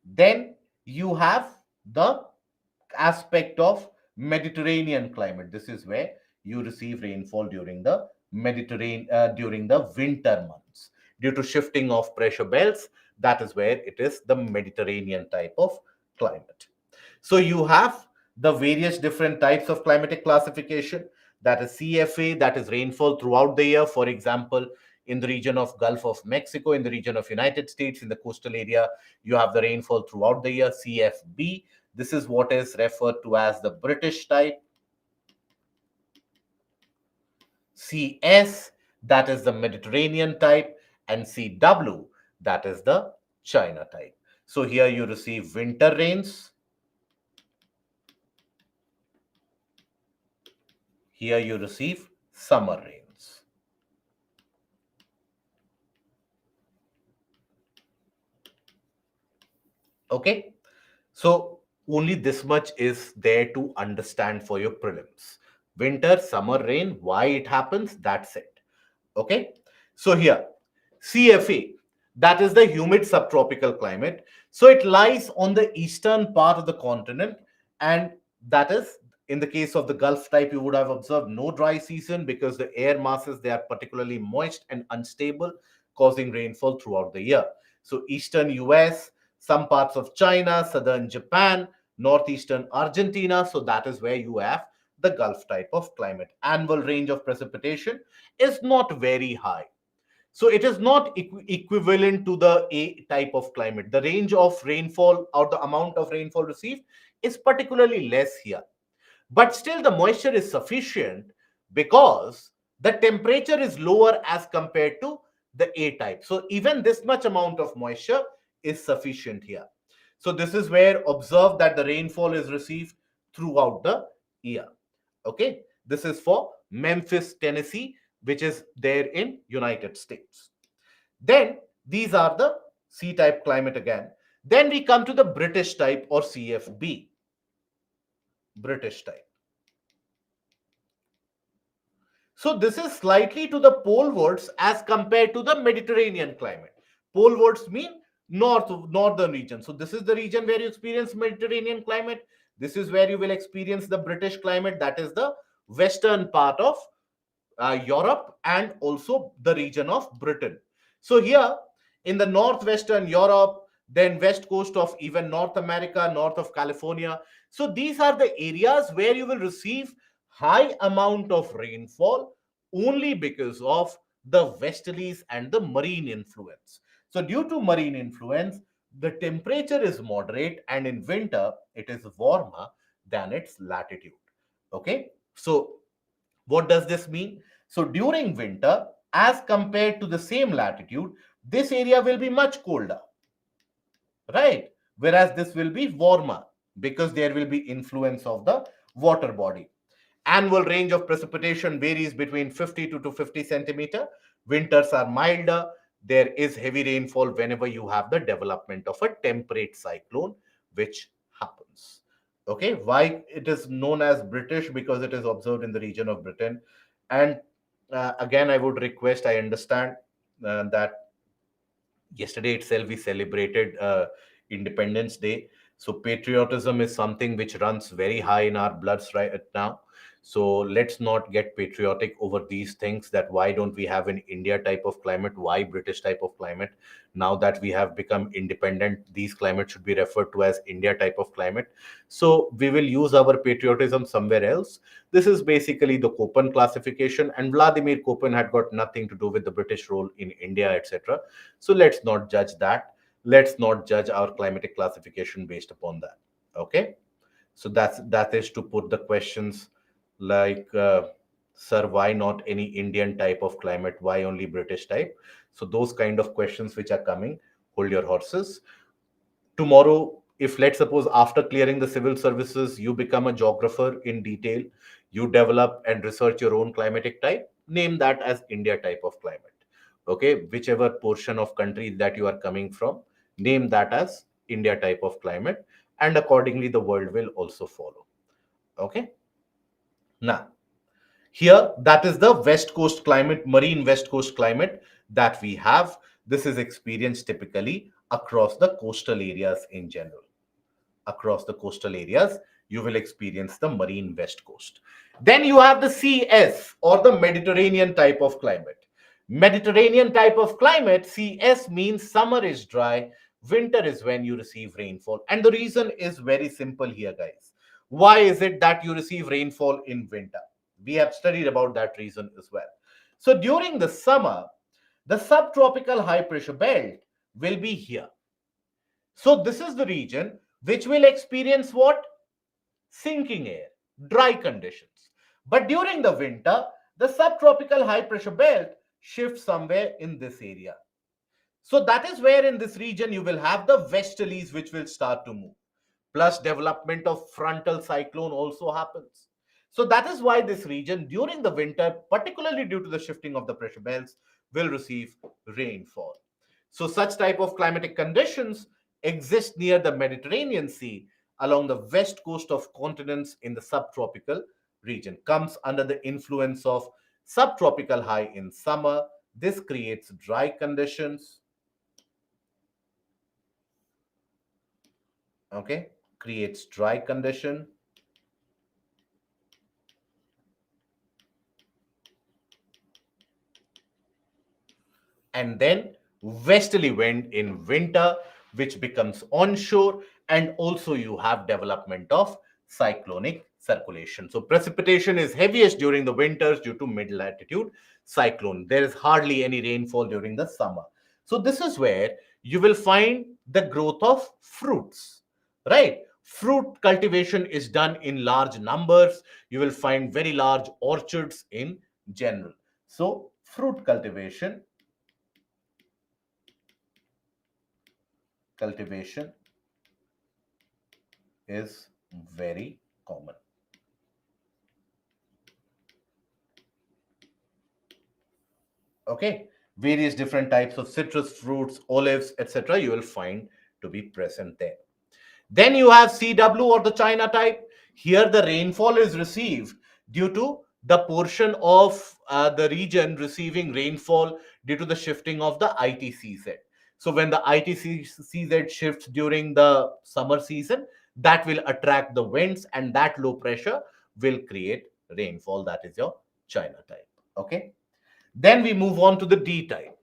Then you have the aspect of Mediterranean climate. This is where you receive rainfall during the Mediterranean during the winter months due to shifting of pressure belts. That is where it is the Mediterranean type of climate. So you have the various different types of climatic classification. That is CFA, that is rainfall throughout the year. For example, in the region of Gulf of Mexico, in the region of United States, in the coastal area, you have the rainfall throughout the year. CFB, this is what is referred to as the British type. CS, that is the Mediterranean type, and CW, that is the China type. So here you receive winter rains. Here you receive summer rains. Okay. So only this much is there to understand for your prelims. Winter, summer rain, why it happens, that's it. Okay. So here, CFA, that is the humid subtropical climate. So it lies on the eastern part of the continent, and that is in the case of the Gulf type, you would have observed no dry season because the air masses, they are particularly moist and unstable, causing rainfall throughout the year. So eastern US, some parts of China, southern Japan, northeastern Argentina. So that is where you have the Gulf type of climate. Annual range of precipitation is not very high. So it is not equivalent to the A type of climate. The range of rainfall or the amount of rainfall received is particularly less here. But still, the moisture is sufficient because the temperature is lower as compared to the A type. So even this much amount of moisture is sufficient here. So this is where observe that the rainfall is received throughout the year. Okay, this is for Memphis, Tennessee, which is there in United States. Then these are the C type climate again. Then we come to the British type or CFB, British type. So this is slightly to the polewards as compared to the Mediterranean climate. Polewards mean northern region. So this is the region where you experience Mediterranean climate. This is where you will experience the British climate, that is the western part of Europe and also the region of Britain. So here in the northwestern Europe, then west coast of even North America, north of California. So these are the areas where you will receive high amount of rainfall only because of the westerlies and the marine influence. So due to marine influence, the temperature is moderate and in winter it is warmer than its latitude. Okay. So what does this mean? So during winter, as compared to the same latitude, this area will be much colder, right? Whereas this will be warmer because there will be influence of the water body. Annual range of precipitation varies between 50 to 50 centimeter. Winters are milder. There is heavy rainfall whenever you have the development of a temperate cyclone, which happens. Okay, why it is known as British? Because it is observed in the region of Britain. And again, I would request, I understand that yesterday itself we celebrated Independence Day. So patriotism is something which runs very high in our bloods right now. So let's not get patriotic over these things, that why don't we have an India type of climate? Why British type of climate? Now that we have become independent, these climates should be referred to as India type of climate. So we will use our patriotism somewhere else. This is basically the Koppen classification, and Vladimir Koppen had got nothing to do with the British role in India, etc. So let's not judge that. Let's not judge our climatic classification based upon that. Okay, so that is to put the questions like, sir, why not any Indian type of climate? Why only British type? So those kind of questions which are coming, hold your horses. Tomorrow, if let's suppose after clearing the civil services, you become a geographer in detail, you develop and research your own climatic type, name that as India type of climate. Okay, whichever portion of country that you are coming from, name that as India type of climate, and accordingly the world will also follow. Okay, now here, that is the west coast climate, marine west coast climate that we have. This is experienced typically across the coastal areas in general. Across the coastal areas, you will experience the marine west coast. Then you have the CS, or the Mediterranean type of climate. Mediterranean type of climate, CS, means summer is dry, winter is when you receive rainfall. And the reason is very simple here, guys. Why is it that you receive rainfall in winter? We have studied about that reason as well. So during the summer, the subtropical high pressure belt will be here. So this is the region which will experience what? Sinking air, dry conditions. But during the winter, the subtropical high pressure belt shifts somewhere in this area. So that is where in this region you will have the westerlies which will start to move. Plus development of frontal cyclone also happens. So that is why this region during the winter, particularly due to the shifting of the pressure belts, will receive rainfall. So such type of climatic conditions exist near the Mediterranean Sea along the west coast of continents in the subtropical region. Comes under the influence of subtropical high in summer. This creates dry conditions. Okay, creates dry condition. And then westerly wind in winter, which becomes onshore, and also you have development of cyclonic circulation. So precipitation is heaviest during the winters due to mid-latitude cyclone. There is hardly any rainfall during the summer. So this is where you will find the growth of fruits, right? Fruit cultivation is done in large numbers. You will find very large orchards in general. So fruit cultivation is very common. Okay, various different types of citrus fruits, olives, etc. you will find to be present there. Then you have CW, or the China type. Here the rainfall is received due to the portion of the region receiving rainfall due to the shifting of the ITCZ. So when the ITCZ shifts during the summer season, that will attract the winds, and that low pressure will create rainfall. That is your China type. Okay. Then we move on to the D type.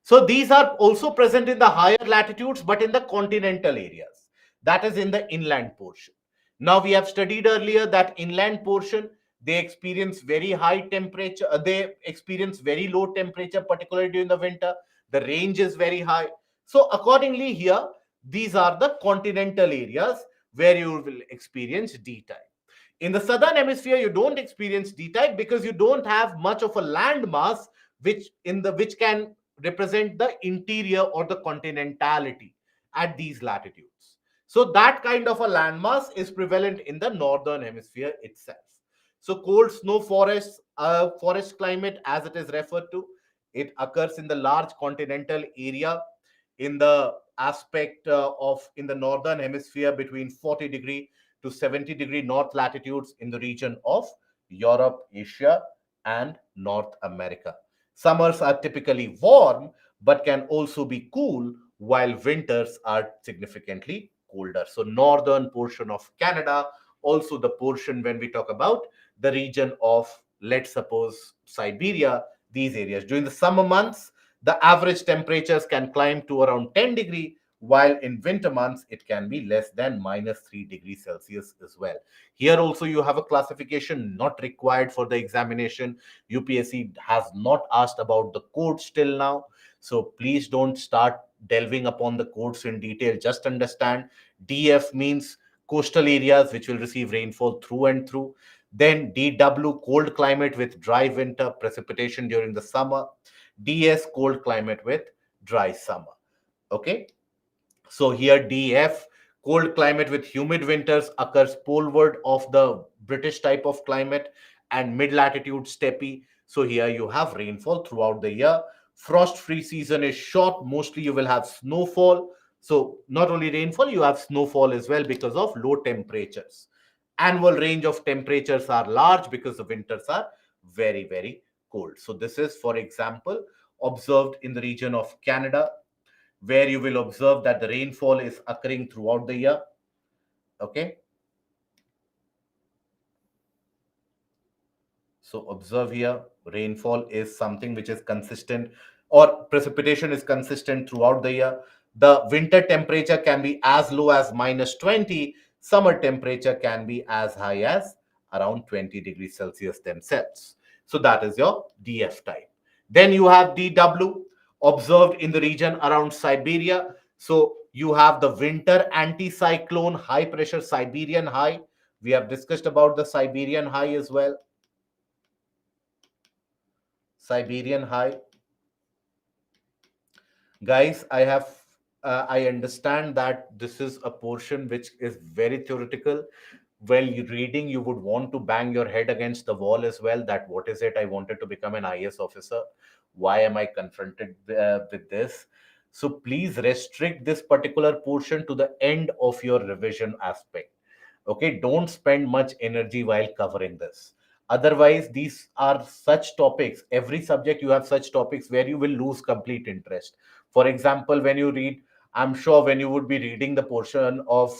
So these are also present in the higher latitudes, but in the continental areas, that is in the inland portion. Now we have studied earlier that inland portion, they experience very high temperature, they experience very low temperature, particularly during the winter. The range is very high. So accordingly here, these are the continental areas where you will experience D type. In the southern hemisphere, you don't experience D type because you don't have much of a land mass which can represent the interior or the continentality at these latitudes. So that kind of a landmass is prevalent in the northern hemisphere itself. So cold snow forests, forest climate as it is referred to, it occurs in the large continental area in the aspect of in the northern hemisphere between 40° to 70° north latitudes in the region of Europe, Asia, and North America. Summers are typically warm but can also be cool, while winters are significantly colder. So northern portion of Canada, also the portion when we talk about the region of, let's suppose, Siberia, these areas. During the summer months, the average temperatures can climb to around 10 degree, while in winter months it can be less than minus 3 degrees Celsius as well. Here also you have a classification not required for the examination. UPSC has not asked about the codes till now, so please don't start delving upon the codes in detail. Just understand DF means coastal areas which will receive rainfall through and through. Then DW, cold climate with dry winter, precipitation during the summer. DS, cold climate with dry summer. Okay. So here DF, cold climate with humid winters, occurs poleward of the British type of climate, and mid-latitude steppe. So here you have rainfall throughout the year. Frost-free season is short. Mostly you will have snowfall. So not only rainfall, you have snowfall as well because of low temperatures. Annual range of temperatures are large because the winters are very, very cold. So this is, for example, observed in the region of Canada, where you will observe that the rainfall is occurring throughout the year. Okay. So observe here, rainfall is something which is consistent, or precipitation is consistent throughout the year. The winter temperature can be as low as minus 20. Summer temperature can be as high as around 20 degrees Celsius themselves. So that is your DF type. Then you have DW, observed in the region around Siberia. So you have the winter anticyclone high pressure Siberian high. We have discussed about the Siberian high as well. Siberian high. Guys, I understand that this is a portion which is very theoretical. While you reading, you would want to bang your head against the wall as well, that what is it? I wanted to become an IS officer. Why am I confronted with this? So please restrict this particular portion to the end of your revision aspect. Okay, don't spend much energy while covering this. Otherwise, these are such topics. Every subject you have such topics where you will lose complete interest. For example, when you read, I'm sure when you would be reading the portion of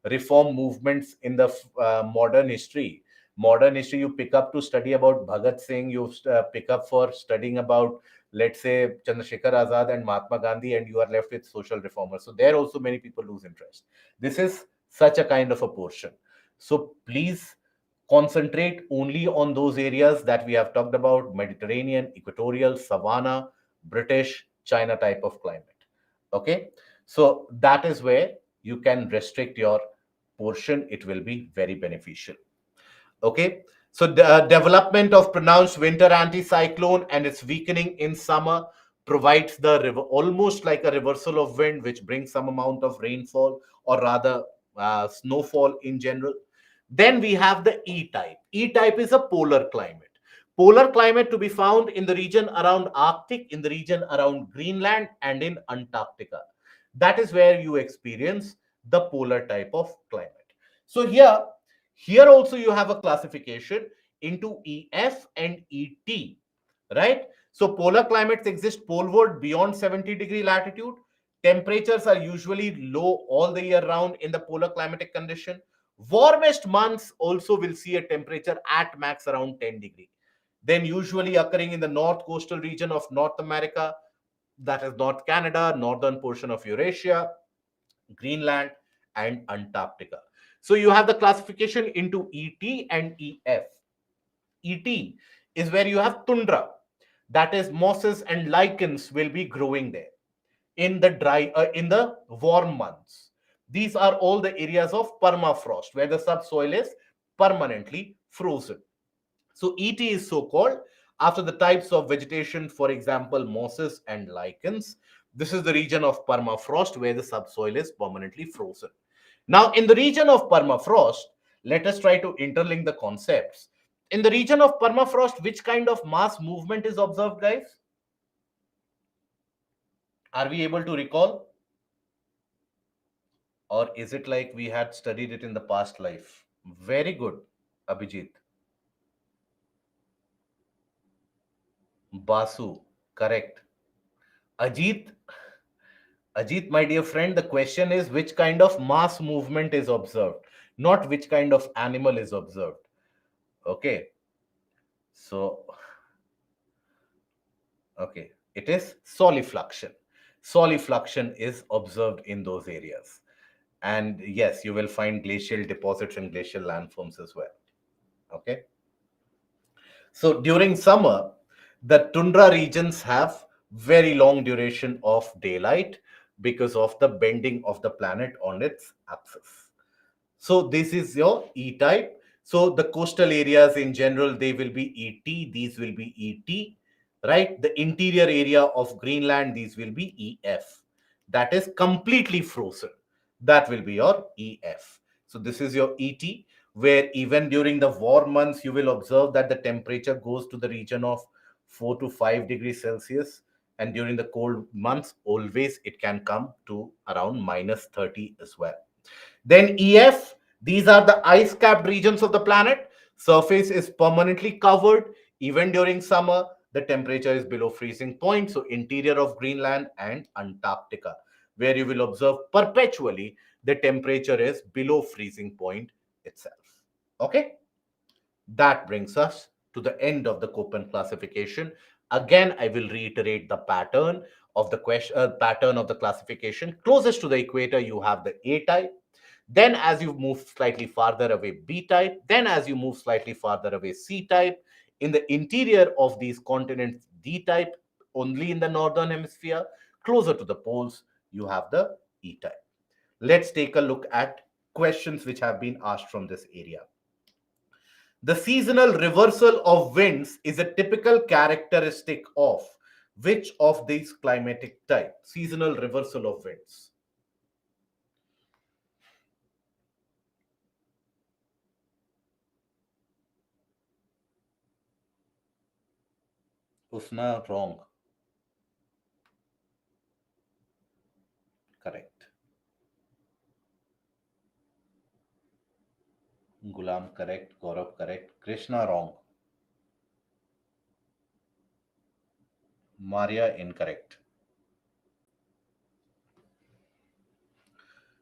reform movements in the modern history, you pick up to study about Bhagat Singh, you pick up for studying about, let's say, Chandrasekhar Azad and Mahatma Gandhi, and you are left with social reformers. So there also many people lose interest. This is such a kind of a portion. So please concentrate only on those areas that we have talked about: Mediterranean, equatorial, savanna, British, China type of climate. Okay. So that is where you can restrict your portion. It will be very beneficial. Okay. So the development of pronounced winter anticyclone and its weakening in summer provides the almost like a reversal of wind, which brings some amount of rainfall, or rather snowfall in general. Then we have the E type. E type is a polar climate. Polar climate to be found in the region around Arctic, in the region around Greenland, and in Antarctica. That is where you experience the polar type of climate. So here also you have a classification into EF and ET, right? So polar climates exist poleward beyond 70-degree latitude. Temperatures are usually low all the year round in the polar climatic condition. Warmest months also will see a temperature at max around 10 degree. Then usually occurring in the north coastal region of North America, that is North Canada, northern portion of Eurasia, Greenland, and Antarctica. So you have the classification into ET and EF. ET is where you have tundra, that is mosses and lichens will be growing there in the in the warm months. These are all the areas of permafrost where the subsoil is permanently frozen. So ET is so called after the types of vegetation, for example, mosses and lichens. This is the region of permafrost where the subsoil is permanently frozen. Now, in the region of permafrost, let us try to interlink the concepts. In the region of permafrost, which kind of mass movement is observed, guys? Are we able to recall? Or is it like we had studied it in the past life? Very good, Abhijit. Basu, correct. Ajit, Ajit, my dear friend, the question is which kind of mass movement is observed, not which kind of animal is observed. Okay. So, okay, it is solifluction. Solifluction is observed in those areas. And yes, you will find glacial deposits and glacial landforms as well. Okay. So during summer, the tundra regions have very long duration of daylight because of the bending of the planet on its axis. So this is your E type. So the coastal areas in general, they will be ET, these will be ET, right? The interior area of Greenland, these will be EF. That is completely frozen. That will be your EF. So this is your ET, where even during the warm months, you will observe that the temperature goes to the region of 4 to 5 degrees Celsius. And during the cold months, always it can come to around minus 30 as well. Then EF, these are the ice capped regions of the planet. Surface is permanently covered. Even during summer, the temperature is below freezing point. So, interior of Greenland and Antarctica, where you will observe perpetually the temperature is below freezing point itself. Okay, that brings us to the end of the Koppen classification. Again, I will reiterate the pattern of the question, pattern of the classification. Closest to the equator, you have the A type. Then, as you move slightly farther away, B type. Then, as you move slightly farther away, C type. In the interior of these continents, D type. Only in the northern hemisphere, closer to the poles, you have the E type. Let's take a look at questions which have been asked from this area. The seasonal reversal of winds is a typical characteristic of which of these climatic types? Seasonal reversal of winds. Usna wrong. Correct. Gulam correct. Gaurav correct. Krishna wrong. Maria incorrect.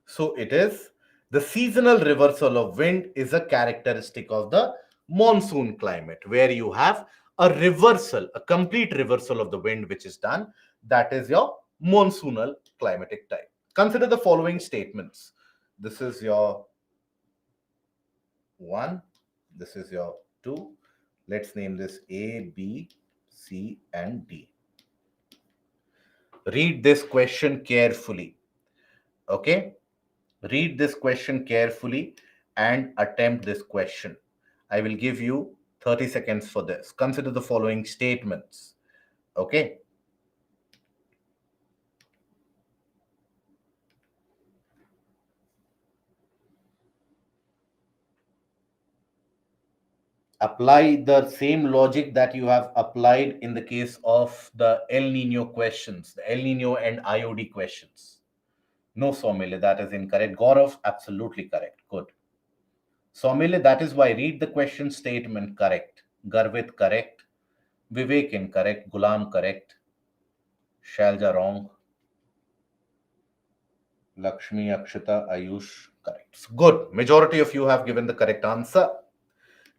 So it is the seasonal reversal of wind is a characteristic of the monsoon climate where you have a reversal, a complete reversal of the wind which is done. That is your monsoonal climatic type. Consider the following statements. This is your 1. This is your 2. Let's name this A, B, C, and D. Read this question carefully. Okay? Read this question carefully and attempt this question. I will give you 30 seconds for this. Consider the following statements. Okay? Apply the same logic that you have applied in the case of the El Nino questions, the El Nino and IOD questions. No, Somile, that is incorrect. Gaurav, absolutely correct. Good. Somile, that is why read the question statement correct. Garvit correct. Vivek incorrect. Gulam correct. Shalja wrong. Lakshmi, Akshita, Ayush correct. Good. Majority of you have given the correct answer.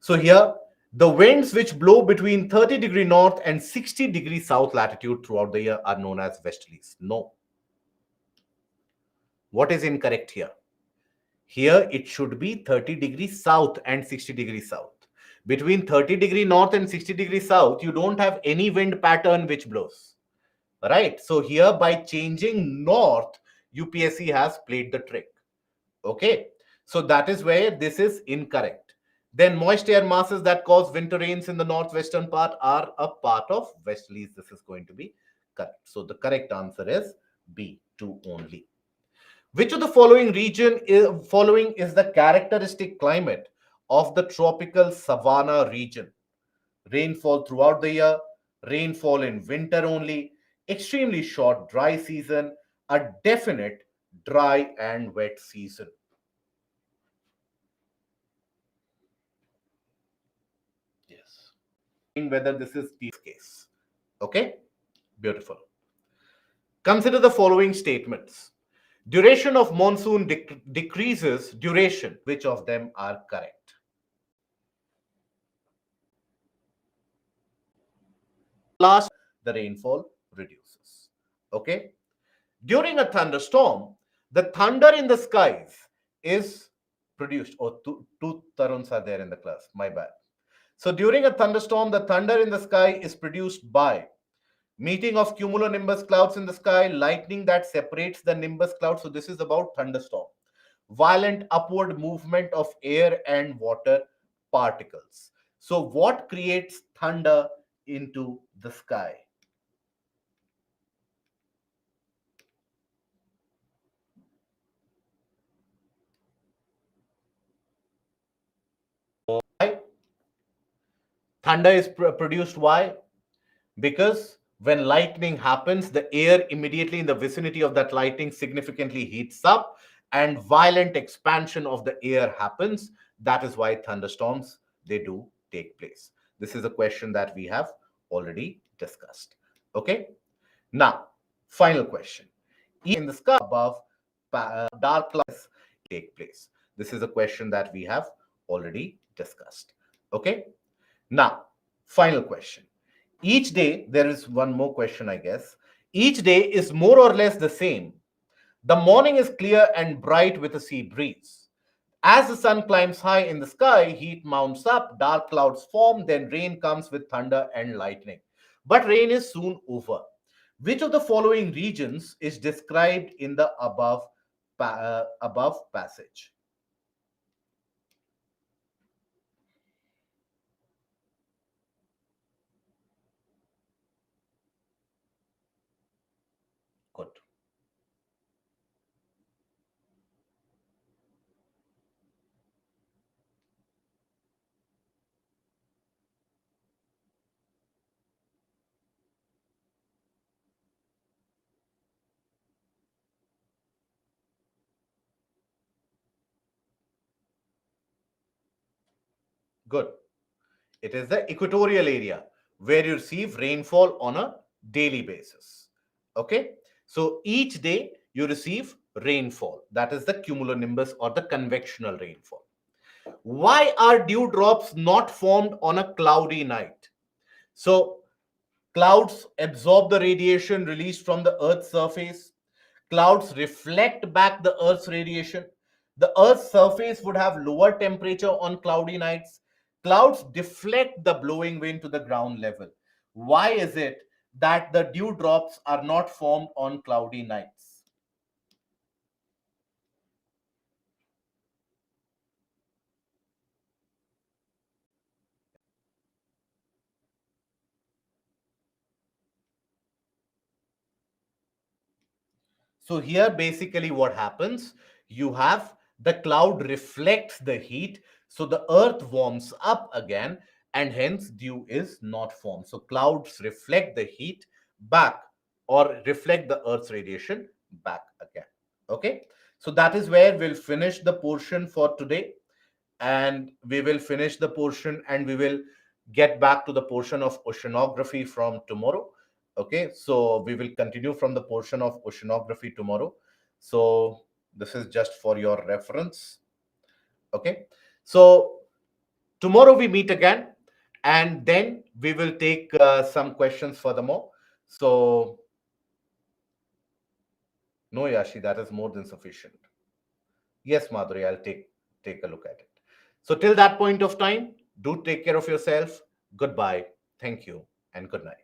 So here, the winds which blow between 30-degree north and 60-degree south latitude throughout the year are known as westerlies. No. What is incorrect here? Here it should be 30 degrees south and 60 degrees south. Between 30-degree north and 60-degree south, you don't have any wind pattern which blows. Right? So here by changing north, UPSC has played the trick. Okay? So that is where this is incorrect. Then moist air masses that cause winter rains in the northwestern part are a part of westerlies. This is going to be correct. So the correct answer is B, 2 only. Which of the following is the characteristic climate of the tropical savanna region? Rainfall throughout the year, rainfall in winter only, extremely short dry season, a definite dry and wet season. Yes. Whether this is the case. Okay, beautiful. Consider the following statements. Duration of monsoon decreases duration. Which of them are correct? Last, the rainfall reduces. Okay. During a thunderstorm, the thunder in the skies is produced. Oh, two Taruns are there in the class. My bad. So during a thunderstorm, the thunder in the sky is produced by meeting of cumulonimbus clouds in the sky, lightning that separates the nimbus cloud. So this is about thunderstorm. Violent upward movement of air and water particles. So what creates thunder into the sky? Why? Thunder is produced why? Because when lightning happens, the air immediately in the vicinity of that lightning significantly heats up and violent expansion of the air happens. That is why thunderstorms, they do take place. This is a question that we have already discussed. Okay. Now, final question. In the sky above, dark clouds take place. This is a question that we have already discussed. Okay. Now, final question. Each day, there is one more question, I guess. Each day is more or less the same. The morning is clear and bright with a sea breeze. As the sun climbs high in the sky, heat mounts up, dark clouds form, then rain comes with thunder and lightning. But rain is soon over. Which of the following regions is described in the above passage? Good. Good. It is the equatorial area where you receive rainfall on a daily basis. Okay. So each day you receive rainfall. That is the cumulonimbus or the convectional rainfall. Why are dewdrops not formed on a cloudy night? So clouds absorb the radiation released from the Earth's surface. Clouds reflect back the Earth's radiation. The Earth's surface would have lower temperature on cloudy nights. Clouds deflect the blowing wind to the ground level. Why is it that the dewdrops are not formed on cloudy nights? So here basically what happens, you have the cloud reflects the heat, so the earth warms up again and hence dew is not formed. So clouds reflect the heat back or reflect the earth's radiation back again. Okay, so that is where we'll finish the portion for today, and we will finish the portion and we will get back to the portion of oceanography from tomorrow. Okay, so we will continue from the portion of oceanography tomorrow. So this is just for your reference. Okay, so tomorrow we meet again and then we will take some questions furthermore. So no, Yashi, that is more than sufficient. Yes, Madhuri, I'll take a look at it. So till that point of time, do take care of yourself. Goodbye. Thank you and good night.